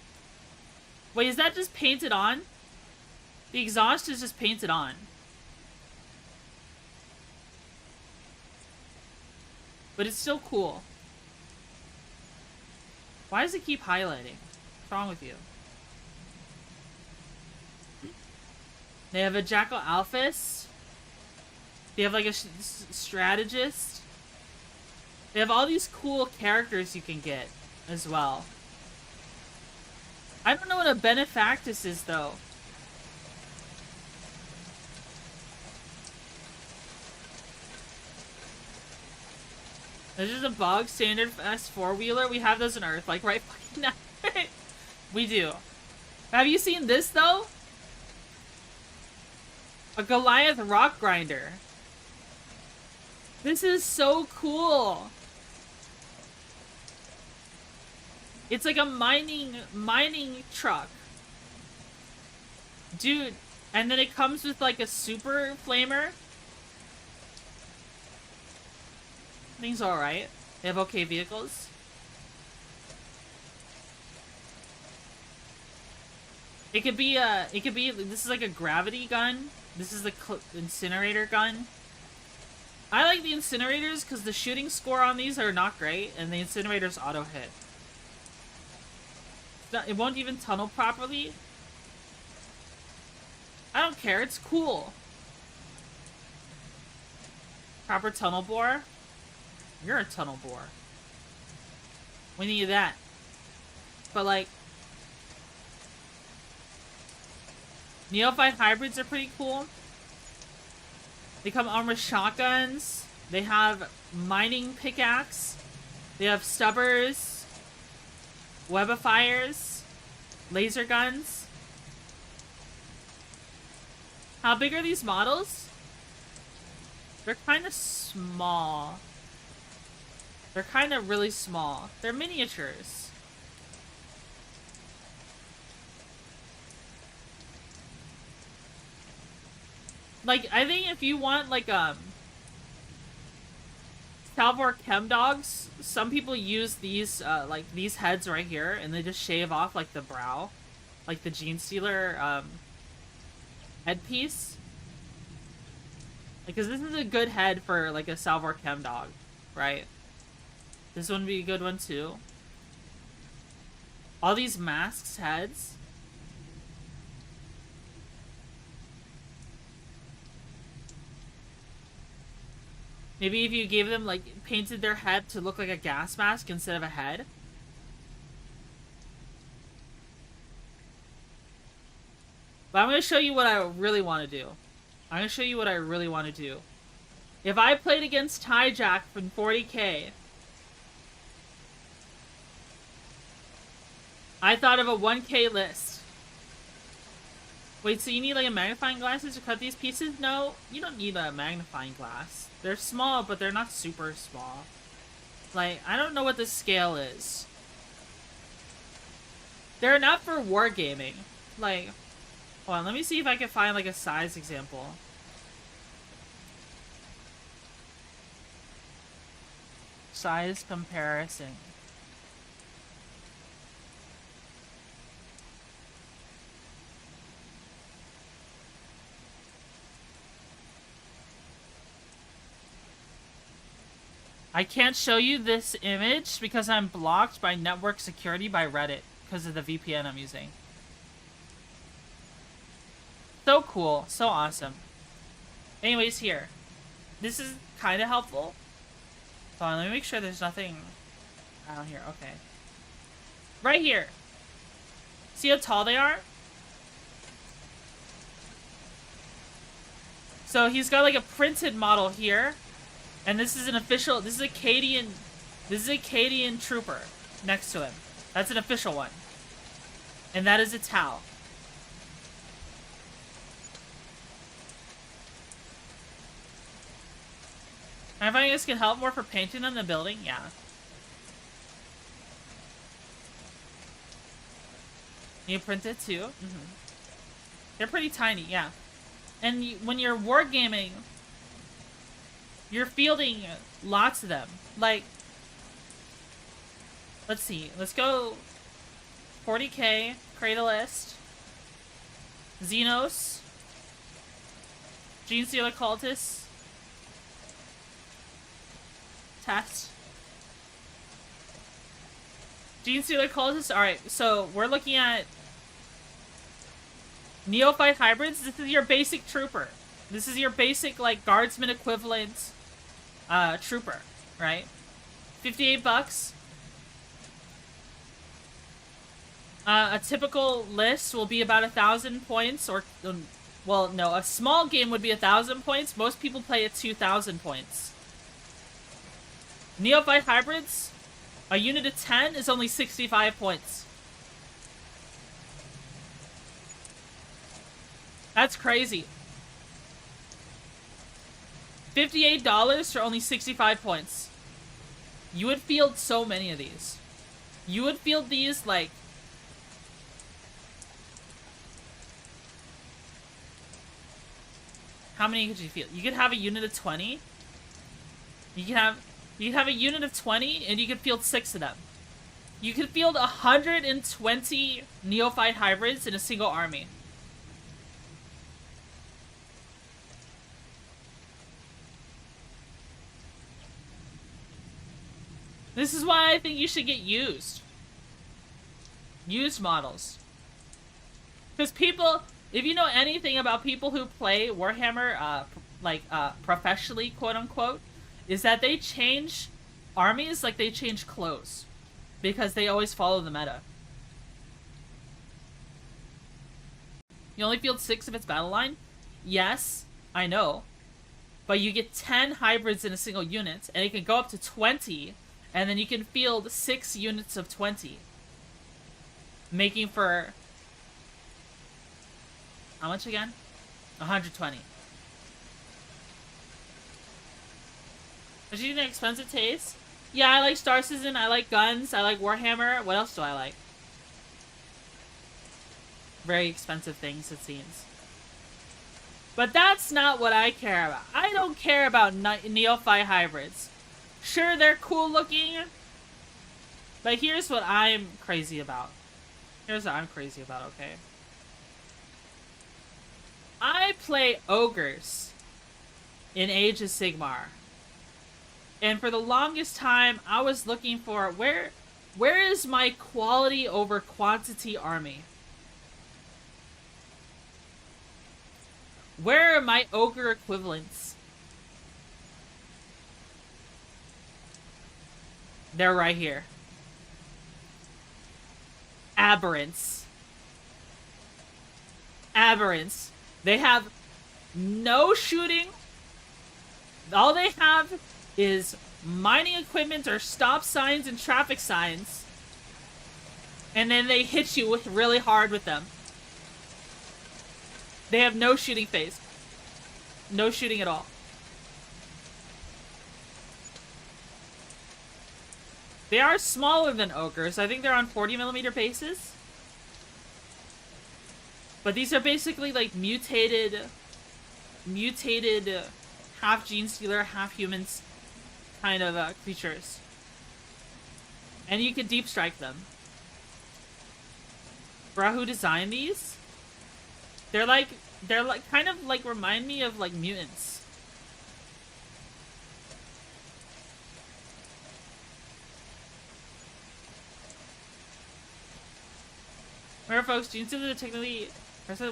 Wait, is that just painted on? The exhaust is just painted on. But it's still cool. Why does it keep highlighting? What's wrong with you? They have a Jackal Alphys. They have like a strategist. They have all these cool characters you can get as well. I don't know what a Benefactus is though. This is a bog standard S4-wheeler. We have those in Earth, like right fucking now. We do. Have you seen this though? A Goliath rock grinder. This is so cool. It's like a mining truck. Dude, and then it comes with like a super flamer. Things alright. They have okay vehicles. It could be, this is like a gravity gun. This is the incinerator gun. I like the incinerators because the shooting score on these are not great, and the incinerators auto hit. It won't even tunnel properly. I don't care, it's cool. Proper tunnel bore. You're a tunnel bore. We need that. But like, Neophyte hybrids are pretty cool. They come armed with shotguns. They have mining pickaxe. They have stubbers, webifiers, laser guns. How big are these models? They're kind of small. They're kind of really small. They're miniatures. Like, I think if you want, like, Salvor Chem Dogs, some people use these, like, these heads right here, and they just shave off, like, the brow. Like the Gene Stealer, headpiece. Like, cause this is a good head for, like, a Salvor Chem Dog, right? This one would be a good one, too. All these masks heads. Maybe if you gave them, like, painted their head to look like a gas mask instead of a head. But I'm going to show you what I really want to do. I'm going to show you what I really want to do. If I played against Tyjack from 40k, I thought of a 1k list. Wait, so you need like a magnifying glass to cut these pieces? No, you don't need a magnifying glass. They're small, but they're not super small. Like, I don't know what the scale is. They're enough for wargaming. Like, hold on, let me see if I can find like a size example. Size comparison. I can't show you this image because I'm blocked by network security by Reddit because of the VPN I'm using. So cool. So awesome. Anyways, here. This is kind of helpful. Hold on, let me make sure there's nothing out here. Okay. Right here. See how tall they are? So he's got like a printed model here. And this is an official, this is a Cadian trooper next to him. That's an official one. And that is a Tau. Can I find this can help more for painting on the building? Yeah. You print it too? Mm-hmm. They're pretty tiny, yeah. And when you're wargaming, you're fielding lots of them. Like, let's see. Let's go 40k, Cradleist, Xenos, Gene Stealer Cultist, Test. Gene Stealer Cultist. Alright, so we're looking at Neophyte Hybrids. This is your basic trooper. This is your basic, like, guardsman equivalent trooper, right? 58 bucks. A typical list will be about 1,000 points, or, well, no, a small game would be 1,000 points. Most people play at 2,000 points. Neophyte hybrids, a unit of 10 is only 65 points. That's crazy. $58 for only 65 points. You would field so many of these. You would field these like... How many could you field? You could have a unit of 20. You could have a unit of 20 and you could field 6 of them. You could field 120 Neophyte hybrids in a single army. This is why I think you should get used. Used models. Because people, if you know anything about people who play Warhammer, professionally, quote unquote, is that they change armies like they change clothes. Because they always follow the meta. You only field 6 of its battle line? Yes, I know. But you get 10 hybrids in a single unit, and it can go up to 20, and then you can field 6 units of 20. Making for... How much again? 120. Is she an expensive taste? Yeah, I like Star Citizen, I like guns, I like Warhammer. What else do I like? Very expensive things, it seems. But that's not what I care about. I don't care about Neophyte hybrids. Sure, they're cool looking, but here's what I'm crazy about. Here's what I'm crazy about, okay? I play ogres in Age of Sigmar. And for the longest time, I was looking for where is my quality over quantity army? Where are my ogre equivalents? They're right here. Aberrants. Aberrants. They have no shooting. All they have is mining equipment or stop signs and traffic signs. And then they hit you with really hard with them. They have no shooting phase. No shooting at all. They are smaller than ogres. I think they're on 40mm bases. But these are basically like mutated half gene stealer, half humans kind of creatures. And you can deep strike them. Bro, who designed these? They're like kind of like remind me of like mutants. Remember, folks, genes stealers are technically...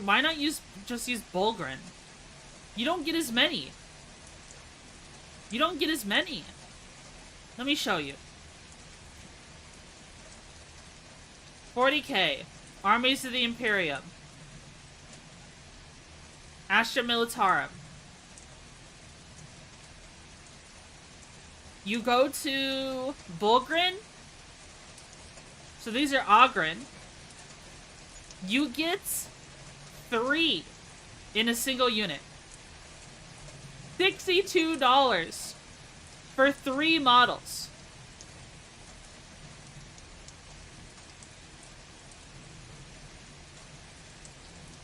Why not just use Bulgrin? You don't get as many. You don't get as many. Let me show you. 40k. Armies of the Imperium. Astra Militarum. You go to Bulgrin. So these are Ogrin. You get 3 in a single unit. $62 for 3 models.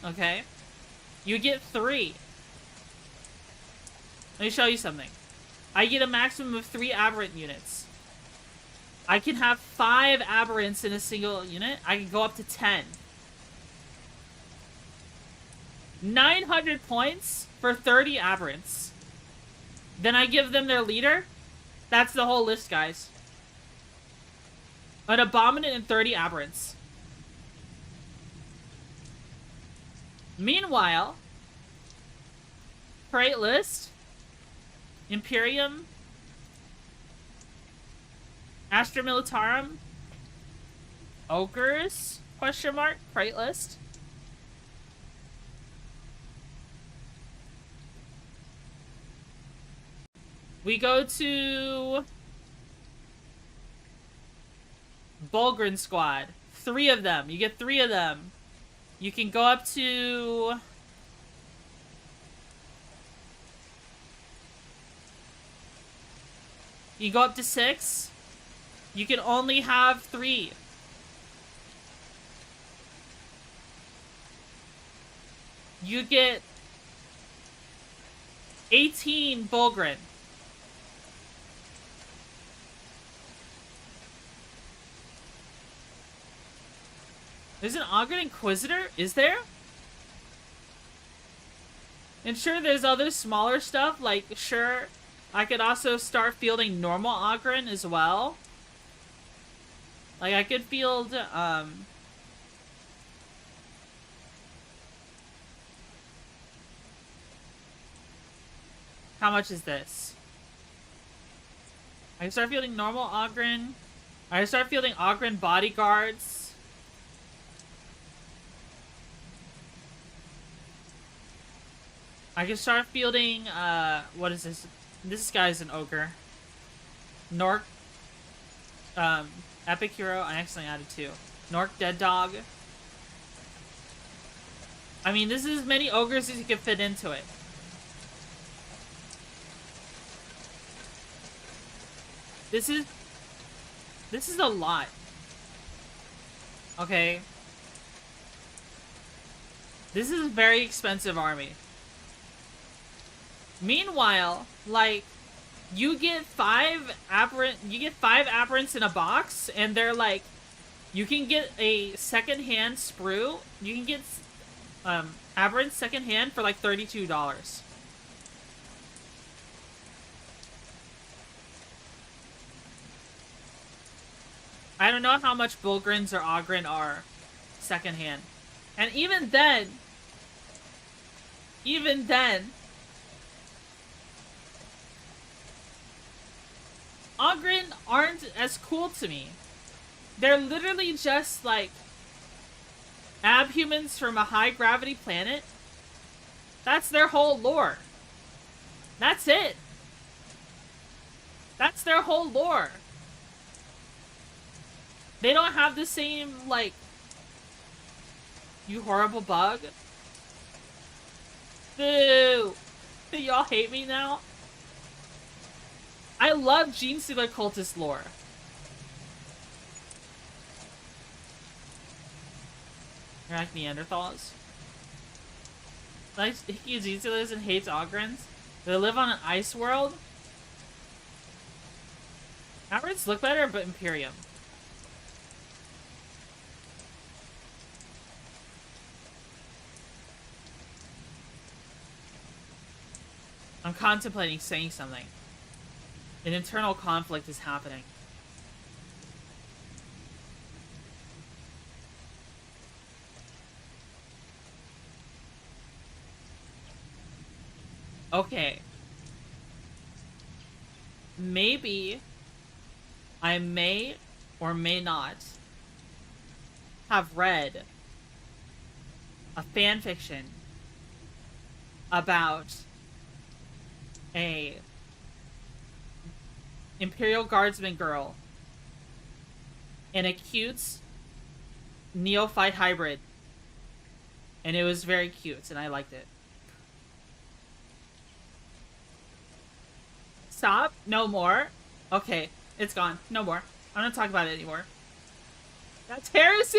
Okay? You get 3. Let me show you something. I get a maximum of 3 aberrant units. I can have 5 aberrants in a single unit. I can go up to 10. 900 points for 30 aberrants. Then I give them their leader. That's the whole list, guys. An Abominant and 30 aberrants. Meanwhile, Crate list. Imperium. Astra Militarum. Ogres? Question mark. Crate list. We go to Bulgrin squad. 3 of them. You get 3 of them. You can go up to... You go up to 6. You can only have 3. You get 18 Bulgrin. There's an Ogren Inquisitor? Is there? And sure, there's other smaller stuff. Like, sure, I could also start fielding normal Ogren as well. Like, I could field, how much is this? I can start fielding normal Ogren. I can start fielding Ogren bodyguards. I can start fielding, what is this? This guy's an ogre. Nork, Epic Hero, I accidentally added 2. Nork Dead Dog. I mean, this is as many ogres as you can fit into it. This is a lot. Okay. This is a very expensive army. Meanwhile, like, you get 5 aberrants in a box, and they're like, you can get a second-hand sprue. You can get aberrants second-hand for like $32. I don't know how much Bulgrins or Ogren are second-hand. And even then, Ogren aren't as cool to me. They're literally just like abhumans from a high-gravity planet. That's their whole lore. That's it. That's their whole lore. They don't have the same, like... You horrible bug. Boo! Y'all hate me now? I love Gene Stealer cultist lore. You're like Neanderthals. Like he Gene Stealers and hates Ogrins. They live on an ice world. Aberrants look better, but Imperium. I'm contemplating saying something. An internal conflict is happening. Okay. Maybe I may or may not have read a fanfiction about a Imperial Guardsman girl and a cute neophyte hybrid, and it was very cute and I liked it. Stop? No more? Okay, it's gone. No more. I'm not talking about it anymore. That's heresy?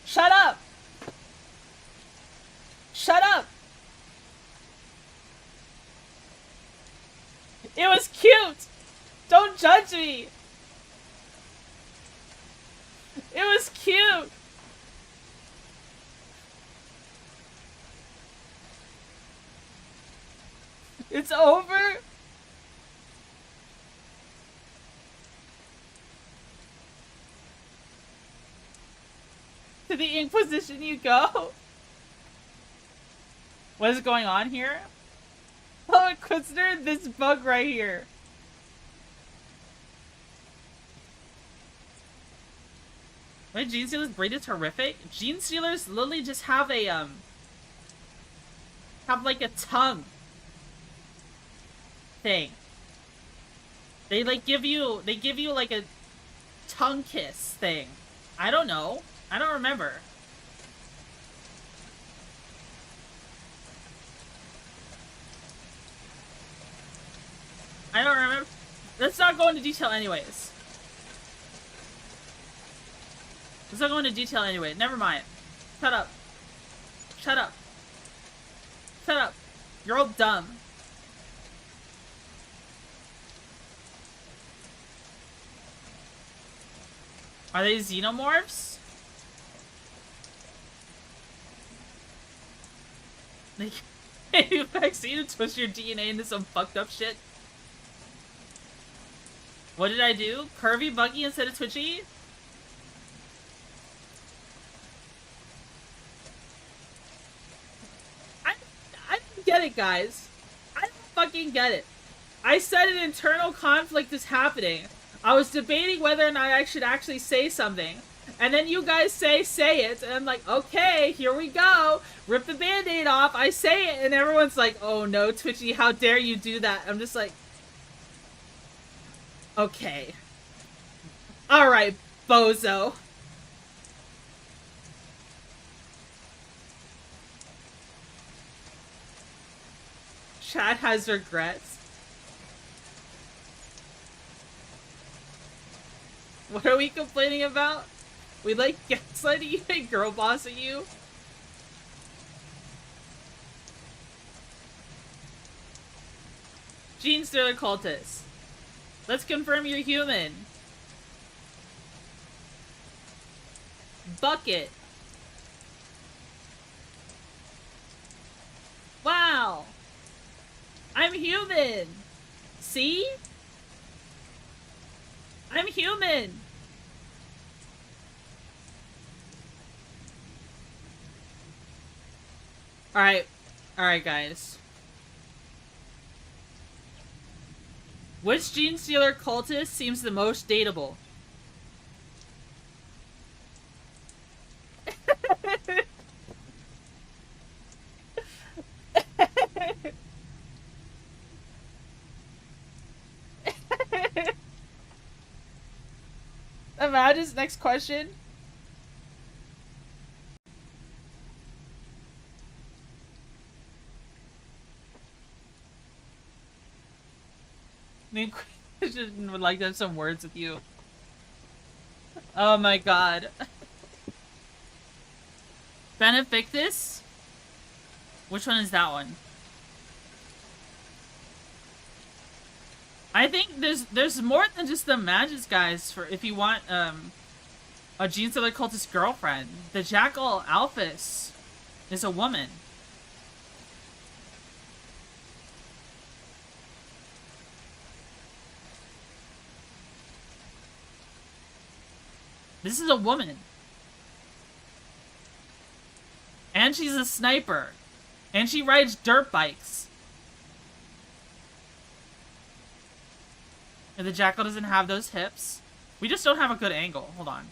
Shut up! Shut up! It was cute! Don't judge me! It was cute! It's over? To the Inquisition you go? What is going on here? Oh, Inquisitor, this bug right here. Wait, Gene Stealer's breed is horrific? Gene Stealers literally just have a, have like a tongue thing. They like give you like a tongue kiss thing. I don't know. I don't remember. I don't remember. Let's not go into detail anyways. Let's not go into detail anyway. Never mind. Shut up. Shut up. Shut up. You're all dumb. Are they xenomorphs? They can vaccine to twist your DNA into some fucked up shit. What did I do? Curvy Buggy instead of Twitchy? I don't get it, guys. I don't fucking get it. I said an internal conflict is happening. I was debating whether or not I should actually say something. And then you guys say it. And I'm like, okay, here we go. Rip the band-aid off. I say it. And everyone's like, oh no, Twitchy, how dare you do that? I'm just like, okay. Alright, bozo. Chad has regrets. What are we complaining about? We like gaslighting you and girl bossing you? Gene Sterler cultist. Let's confirm you're human. Bucket. Wow. I'm human. See? I'm human! Alright. Alright, guys. Which Gene Stealer cultist seems the most dateable? Imagine next question. I would like to have some words with you. Oh my god. Benefactus? Which one is that one? I think there's more than just the Magis guys for if you want a Gene Stealer cultist girlfriend. The Jackal Alphys is a woman. This is a woman. And she's a sniper. And she rides dirt bikes. And the Jackal doesn't have those hips. We just don't have a good angle. Hold on.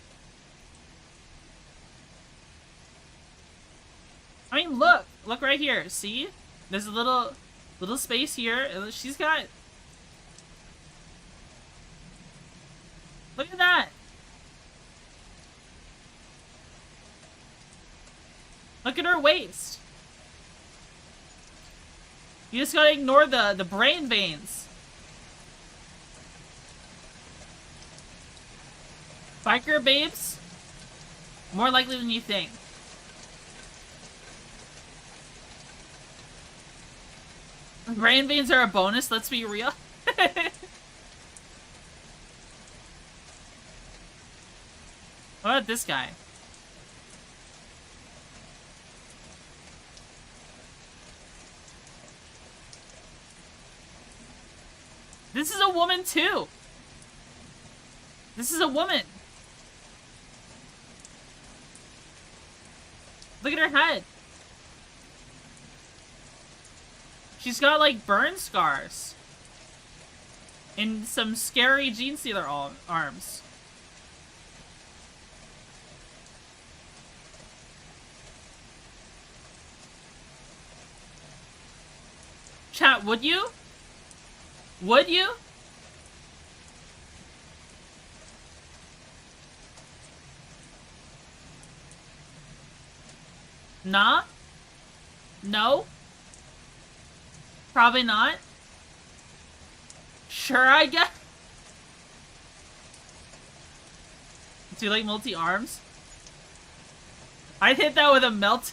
I mean, look. Look right here. See? There's a little space here. She's got... Look at that. Look at her waist. You just gotta ignore the brain veins. Biker babes? More likely than you think. Brain veins are a bonus, let's be real. What about this guy? This is a woman too. This is a woman. Look at her head. She's got like burn scars. And some scary Gene Stealer arms. Chat, would you? Would you? Nah? No? Probably not? Sure, I guess. Do you like multi-arms? I'd hit that with a melt.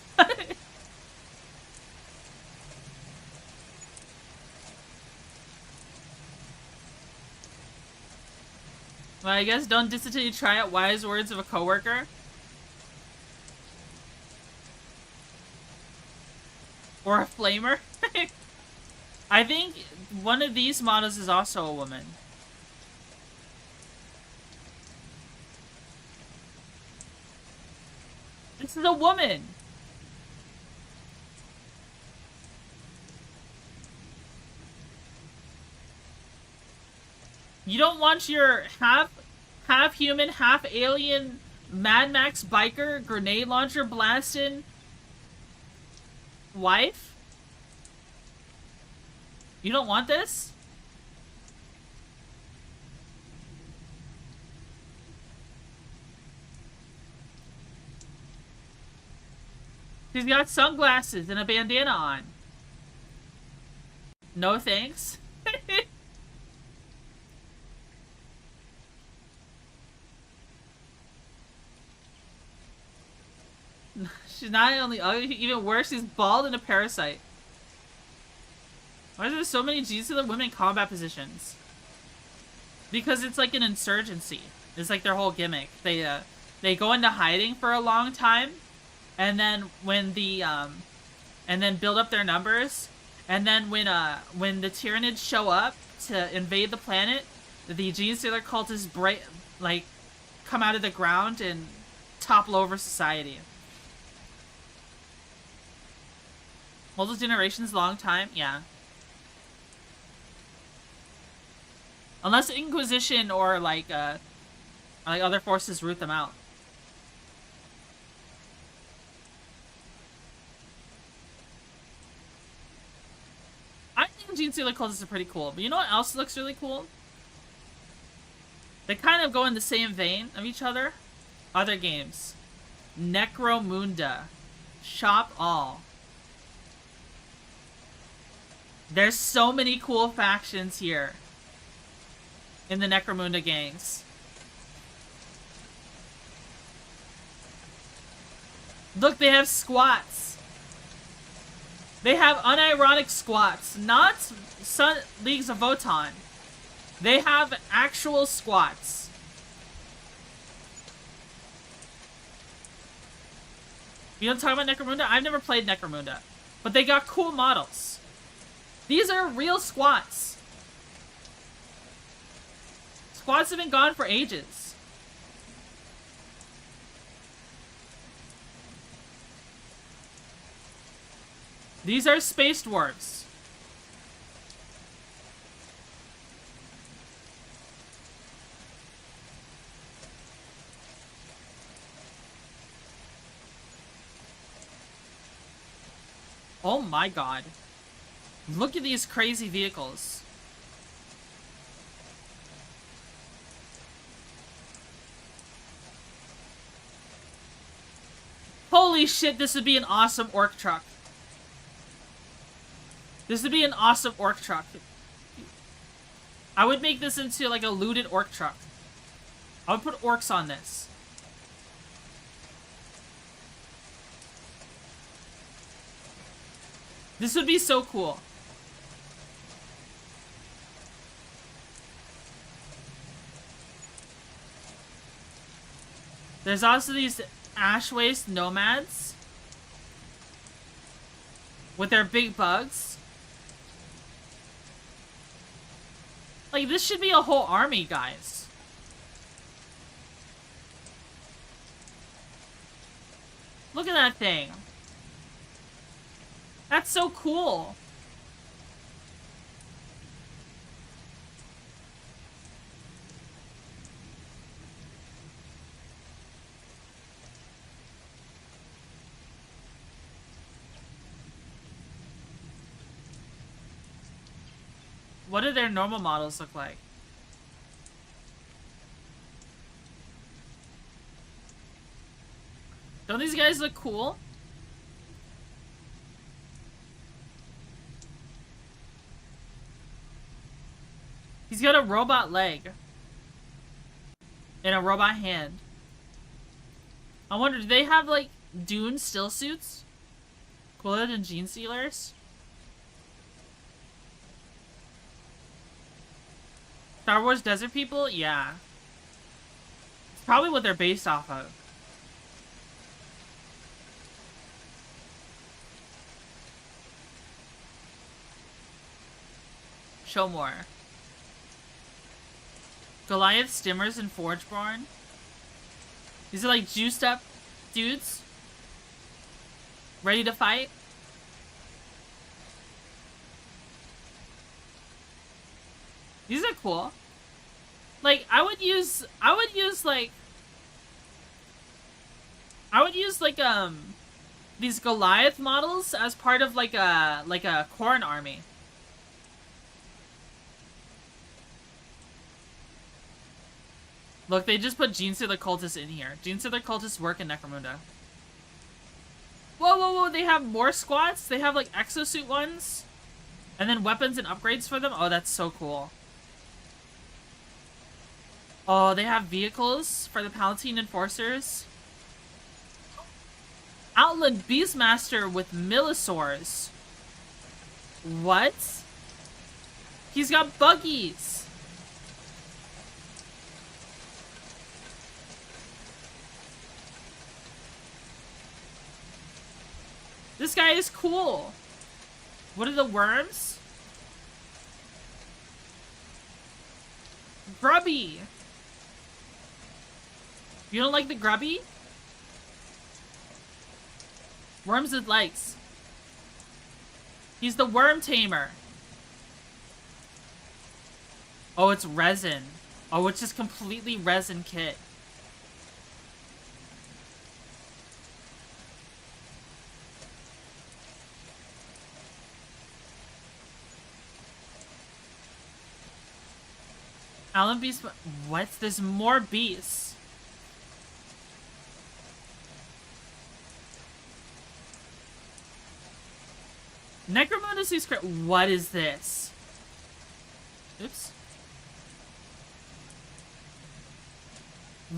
Well, I guess don't diss it till you try it. Wise words of a coworker. Or a flamer. I think one of these models is also a woman. This is a woman. You don't want your half human, half alien Mad Max biker grenade launcher blasting wife? You don't want this? She's got sunglasses and a bandana on. No thanks. She's not only ugly, even worse, she's bald and a parasite. Why are there so many G-Sealer women in combat positions? Because it's like an insurgency. It's like their whole gimmick. They go into hiding for a long time, and then when the and then build up their numbers, and then when the Tyranids show up to invade the planet, the G-Sealer cultists come out of the ground and topple over society. Multiple generations, long time, yeah. Unless Inquisition or like other forces root them out. I think Gene-Stealer cultists are pretty cool, but you know what else looks really cool? They kind of go in the same vein of each other. Other games. Necromunda. Shop all. There's so many cool factions here in the Necromunda gangs. Look, they have squats. They have unironic squats, not Leagues of Votan. They have actual squats. You don't talk about Necromunda? I've never played Necromunda, but they got cool models. These are real squats. Squats have been gone for ages. These are space dwarves. Oh my god. Look at these crazy vehicles. Holy shit, this would be an awesome orc truck. This would be an awesome orc truck. I would make this into like a looted orc truck. I would put orcs on this. This would be so cool. There's also these ash waste nomads with their big bugs. Like, this should be a whole army, guys. Look at that thing. That's so cool. What do their normal models look like? Don't these guys look cool? He's got a robot leg. And a robot hand. I wonder, do they have, like, Dune still suits? Cooler than Gene Stealers? Star Wars Desert People? Yeah. It's probably what they're based off of. Show more. Goliath, Stimmers, and Forgeborn. These are like juiced up dudes. Ready to fight. These are cool. Like, I would use these Goliath models as part of like a Khorne army. Look, they just put Genestealer Cultists in here. Genestealer Cultists work in Necromunda. Whoa, whoa, whoa, they have more squats? They have, like, exosuit ones? And then weapons and upgrades for them? Oh, that's so cool. Oh, they have vehicles for the Palatine Enforcers. Outland Beastmaster with Millisaurs. What? He's got buggies. This guy is cool. What are the worms? Grubby. You don't like the grubby? Worms it likes. He's the worm tamer. Oh, it's resin. Oh, it's just completely resin kit. Alan Beast. What? There's more beasts. Necromunda Secret. What is this? Oops.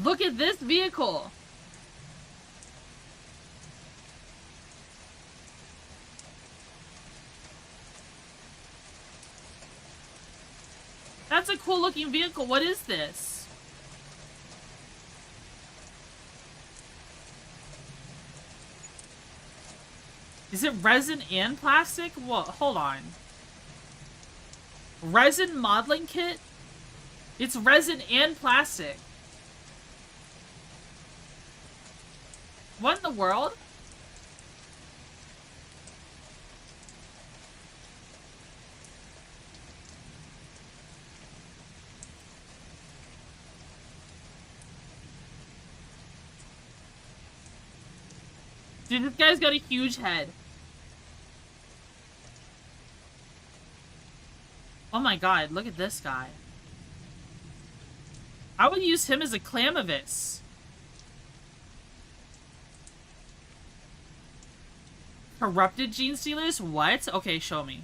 Look at this vehicle. That's a cool looking vehicle. What is this? Is it resin and plastic? Well, hold on. Resin modeling kit? It's resin and plastic. What in the world? Dude, this guy's got a huge head. Oh my god, look at this guy. I would use him as a Clamavis. Corrupted Gene Stealers? What? Okay, show me.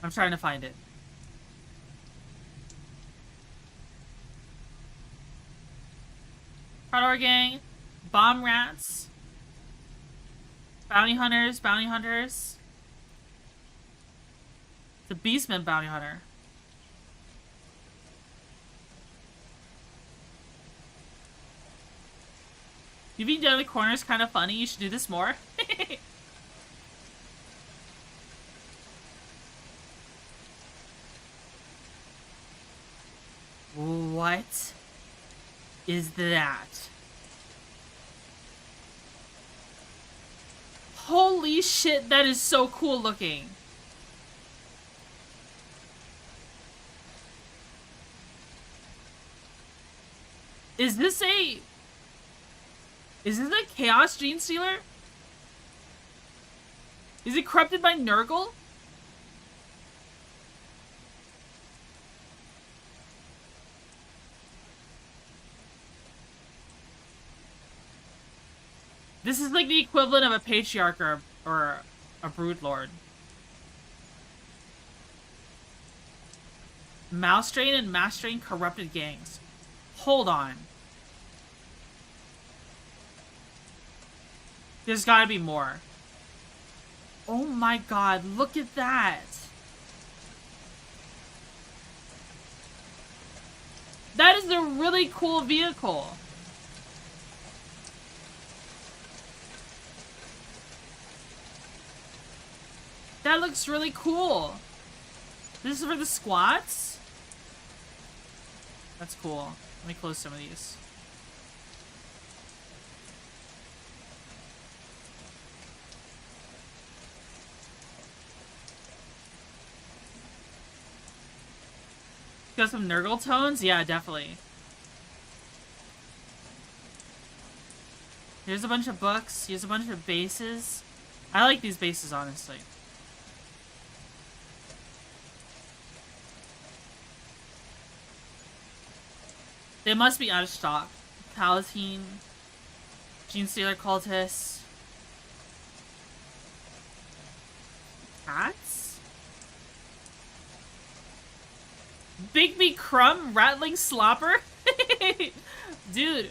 I'm trying to find it. Predator Gang. Bomb Rats. Bounty Hunters. Bounty Hunters. The Beastman Bounty Hunter. You being down the corner is kind of funny. You should do this more. What is that? Holy shit, that is so cool looking. Is this a Chaos Gene Stealer? Is it corrupted by Nurgle? This is like the equivalent of a Patriarch or a Broodlord. Mouse Drain and Mass Drain corrupted gangs. Hold on. There's gotta be more. Oh my god, look at that. That is a really cool vehicle. That looks really cool. This is for the squats? That's cool. Let me close some of these. Got some Nurgle tones? Yeah, definitely. Here's a bunch of books. Here's a bunch of bases. I like these bases, honestly. They must be out of stock. Palatine. Gene Stealer Cultist. Cats? Bigby Crumb Rattling Slopper? Dude.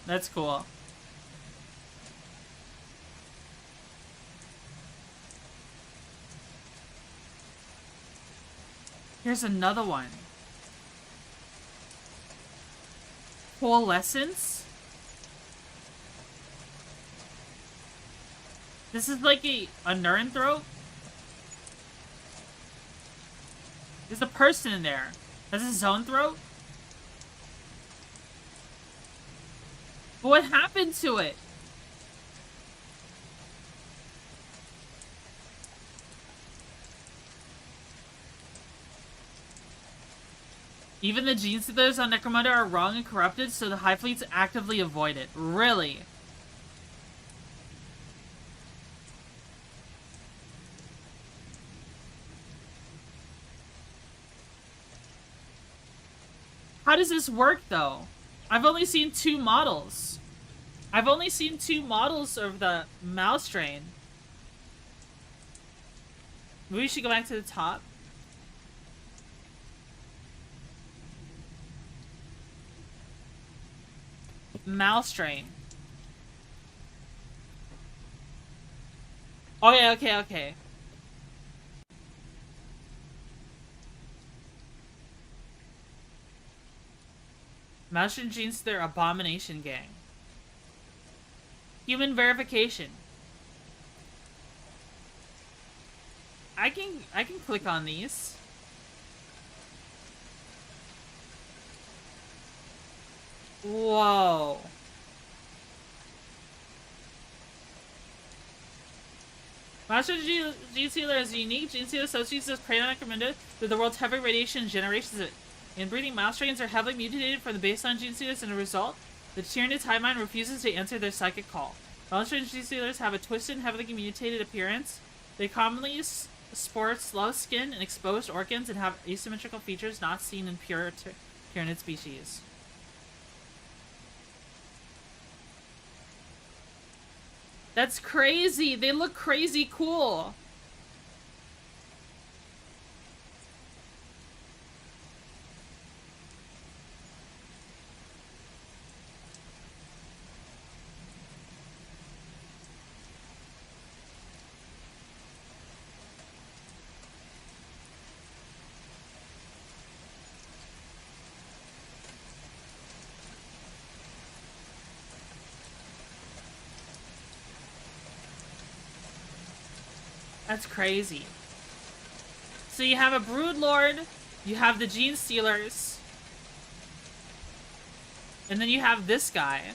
That's cool. Here's another one. Coalescence? This is like a Nurenthrope? There's a person in there. That's a Zone Throat? But what happened to it? Even the Gene Stealers on Necromunda are wrong and corrupted, so the High Fleets actively avoid it. Really? How does this work, though? I've only seen 2 models. I've only seen 2 models of the Mouse Drain. Maybe we should go back to the top. Mouse Drain. Okay. Mouse Drain Genes, their Abomination Gang. Human verification. I can click on these. Whoa. Master Gene Stealer is unique. Gene Stealer associates with prey on Necromunda with the world's heavy radiation generations of it. Inbreeding mouse strains are heavily mutated from the baseline Gene Stealers, and as a result, the Tyrannid's hive mind refuses to answer their psychic call. Mouse Strain Gene Stealers have a twisted, heavily mutated appearance. They commonly sport slow skin and exposed organs and have asymmetrical features not seen in pure Tyrannid species. That's crazy! They look crazy cool! That's crazy. So you have a Broodlord, you have the Gene Stealers, and then you have this guy.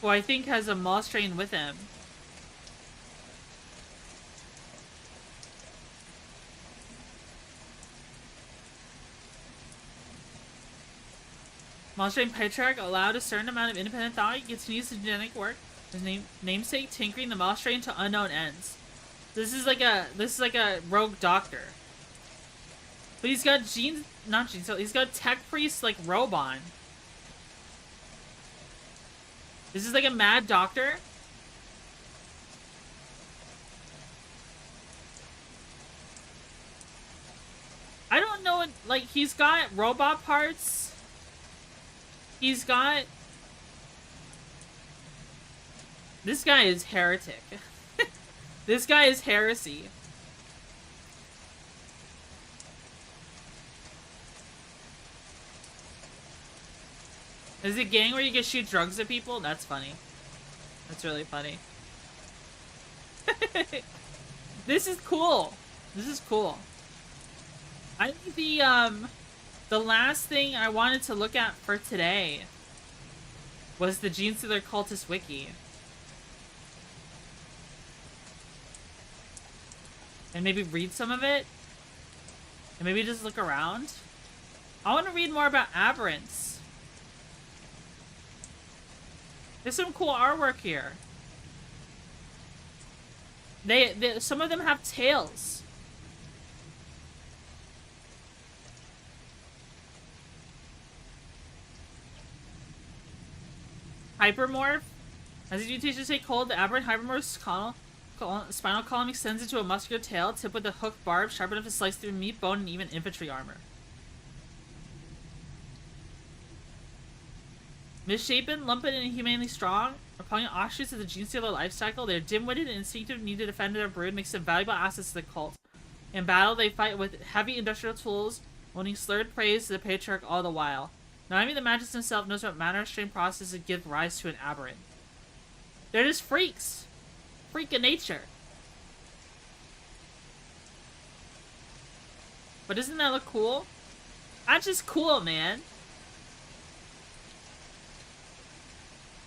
Who I think has a Mouse Strain with him. Monstrain Patriarch allowed a certain amount of independent thought. He continues the genetic work. His namesake tinkering the Monstrain to unknown ends. This is like a rogue doctor. But he's got he's got Tech Priest like robe on. This is like a mad doctor. like, he's got robot parts. He's got... This guy is heretic. This guy is heresy. Is it a gang where you can shoot drugs at people? That's funny. That's really funny. This is cool. This is cool. I think the last thing I wanted to look at for today was the Gene Stealer Cultist Wiki. And maybe read some of it. And maybe just look around. I want to read more about aberrants. There's some cool artwork here. Some of them have tails. Hypermorph. As the mutations take hold, the aberrant hypermorph's spinal column extends into a muscular tail, tipped with a hooked barb, sharp enough to slice through meat, bone, and even infantry armor. Misshapen, lumped, and inhumanely strong, repelling offshoots of the Gene Stealer life cycle, they're dim-witted and instinctive, need to defend their brood, makes them valuable assets to the cult. In battle, they fight with heavy industrial tools, owning slurred praise to the patriarch all the while. Not even the Magus himself knows what manner of strange processes give rise to an aberrant. They're just freaks. Freak of nature. But doesn't that look cool? That's just cool, man.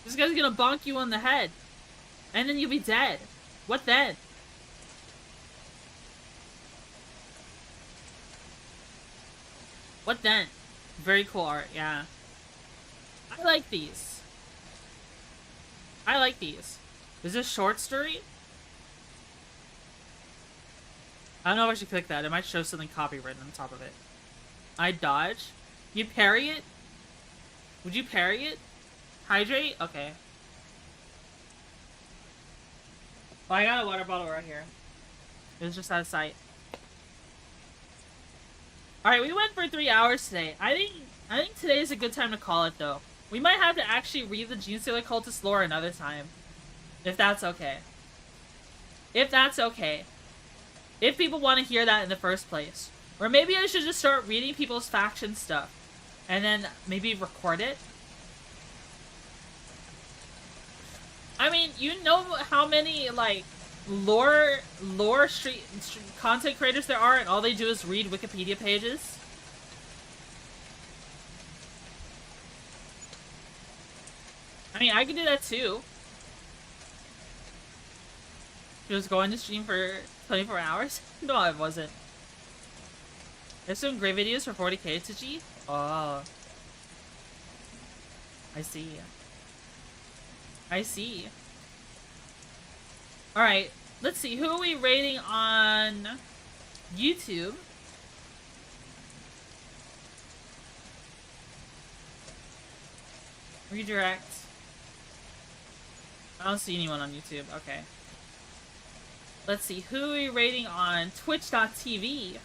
This guy's gonna bonk you on the head. And then you'll be dead. What then? What then? Very cool art, yeah. I like these. I like these. Is this short story? I don't know if I should click that. It might show something copywritten on top of it. I dodge. You parry it? Would you parry it? Hydrate? Okay. Oh, I got a water bottle right here. It was just out of sight. Alright, we went for 3 hours today. I think today is a good time to call it, though. We might have to actually read the Gene Stealer Cultist lore another time. If that's okay. If that's okay. If people want to hear that in the first place. Or maybe I should just start reading people's faction stuff. And then maybe record it. I mean, you know how many, like, lore street content creators there are, and all they do is read Wikipedia pages? I mean, I could do that too. She was going to stream for 24 hours? No, I wasn't. There's some great videos for 40k to G. Oh. I see. I see. Alright, let's see. Who are we rating on YouTube? Redirect. I don't see anyone on YouTube. Okay. Let's see. Who are we rating on Twitch.tv?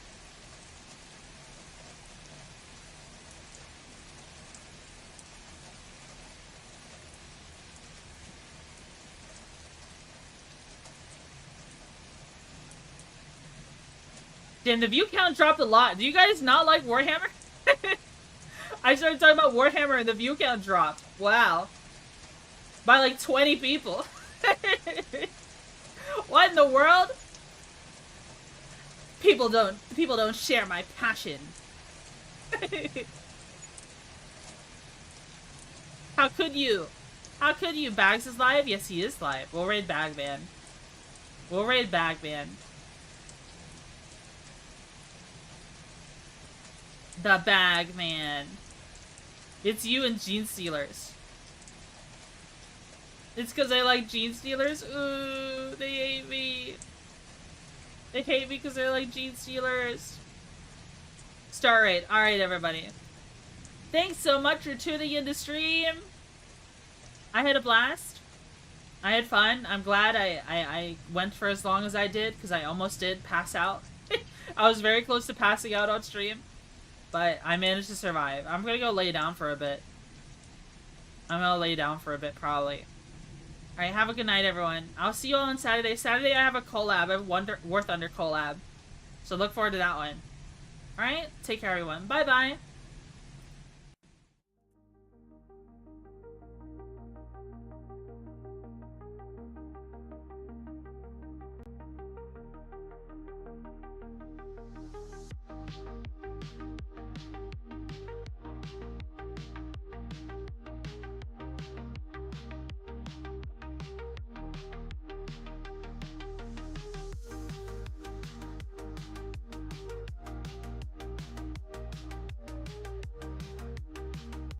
Damn, the view count dropped a lot. Do you guys not like Warhammer? I started talking about Warhammer and the view count dropped. Wow. By like 20 people. What in the world? People don't share my passion. How could you? How could you? Bags is live? Yes, he is live. We'll raid Bagman. We'll raid Bagman. The Bagman. It's you and Gene Stealers. It's because I like Gene Stealers? Ooh, they hate me. They hate me because I like Gene Stealers. Star rate. Alright, everybody. Thanks so much for tuning in to stream. I had a blast. I had fun. I'm glad I went for as long as I did, because I almost did pass out. I was very close to passing out on stream. but I managed to survive. I'm gonna go lay down for a bit. I'm gonna lay down for a bit, probably. Alright, have a good night, everyone. I'll see you all on Saturday. Saturday, I have a collab. I have War Thunder collab. So look forward to that one. Alright, take care, everyone. Bye-bye.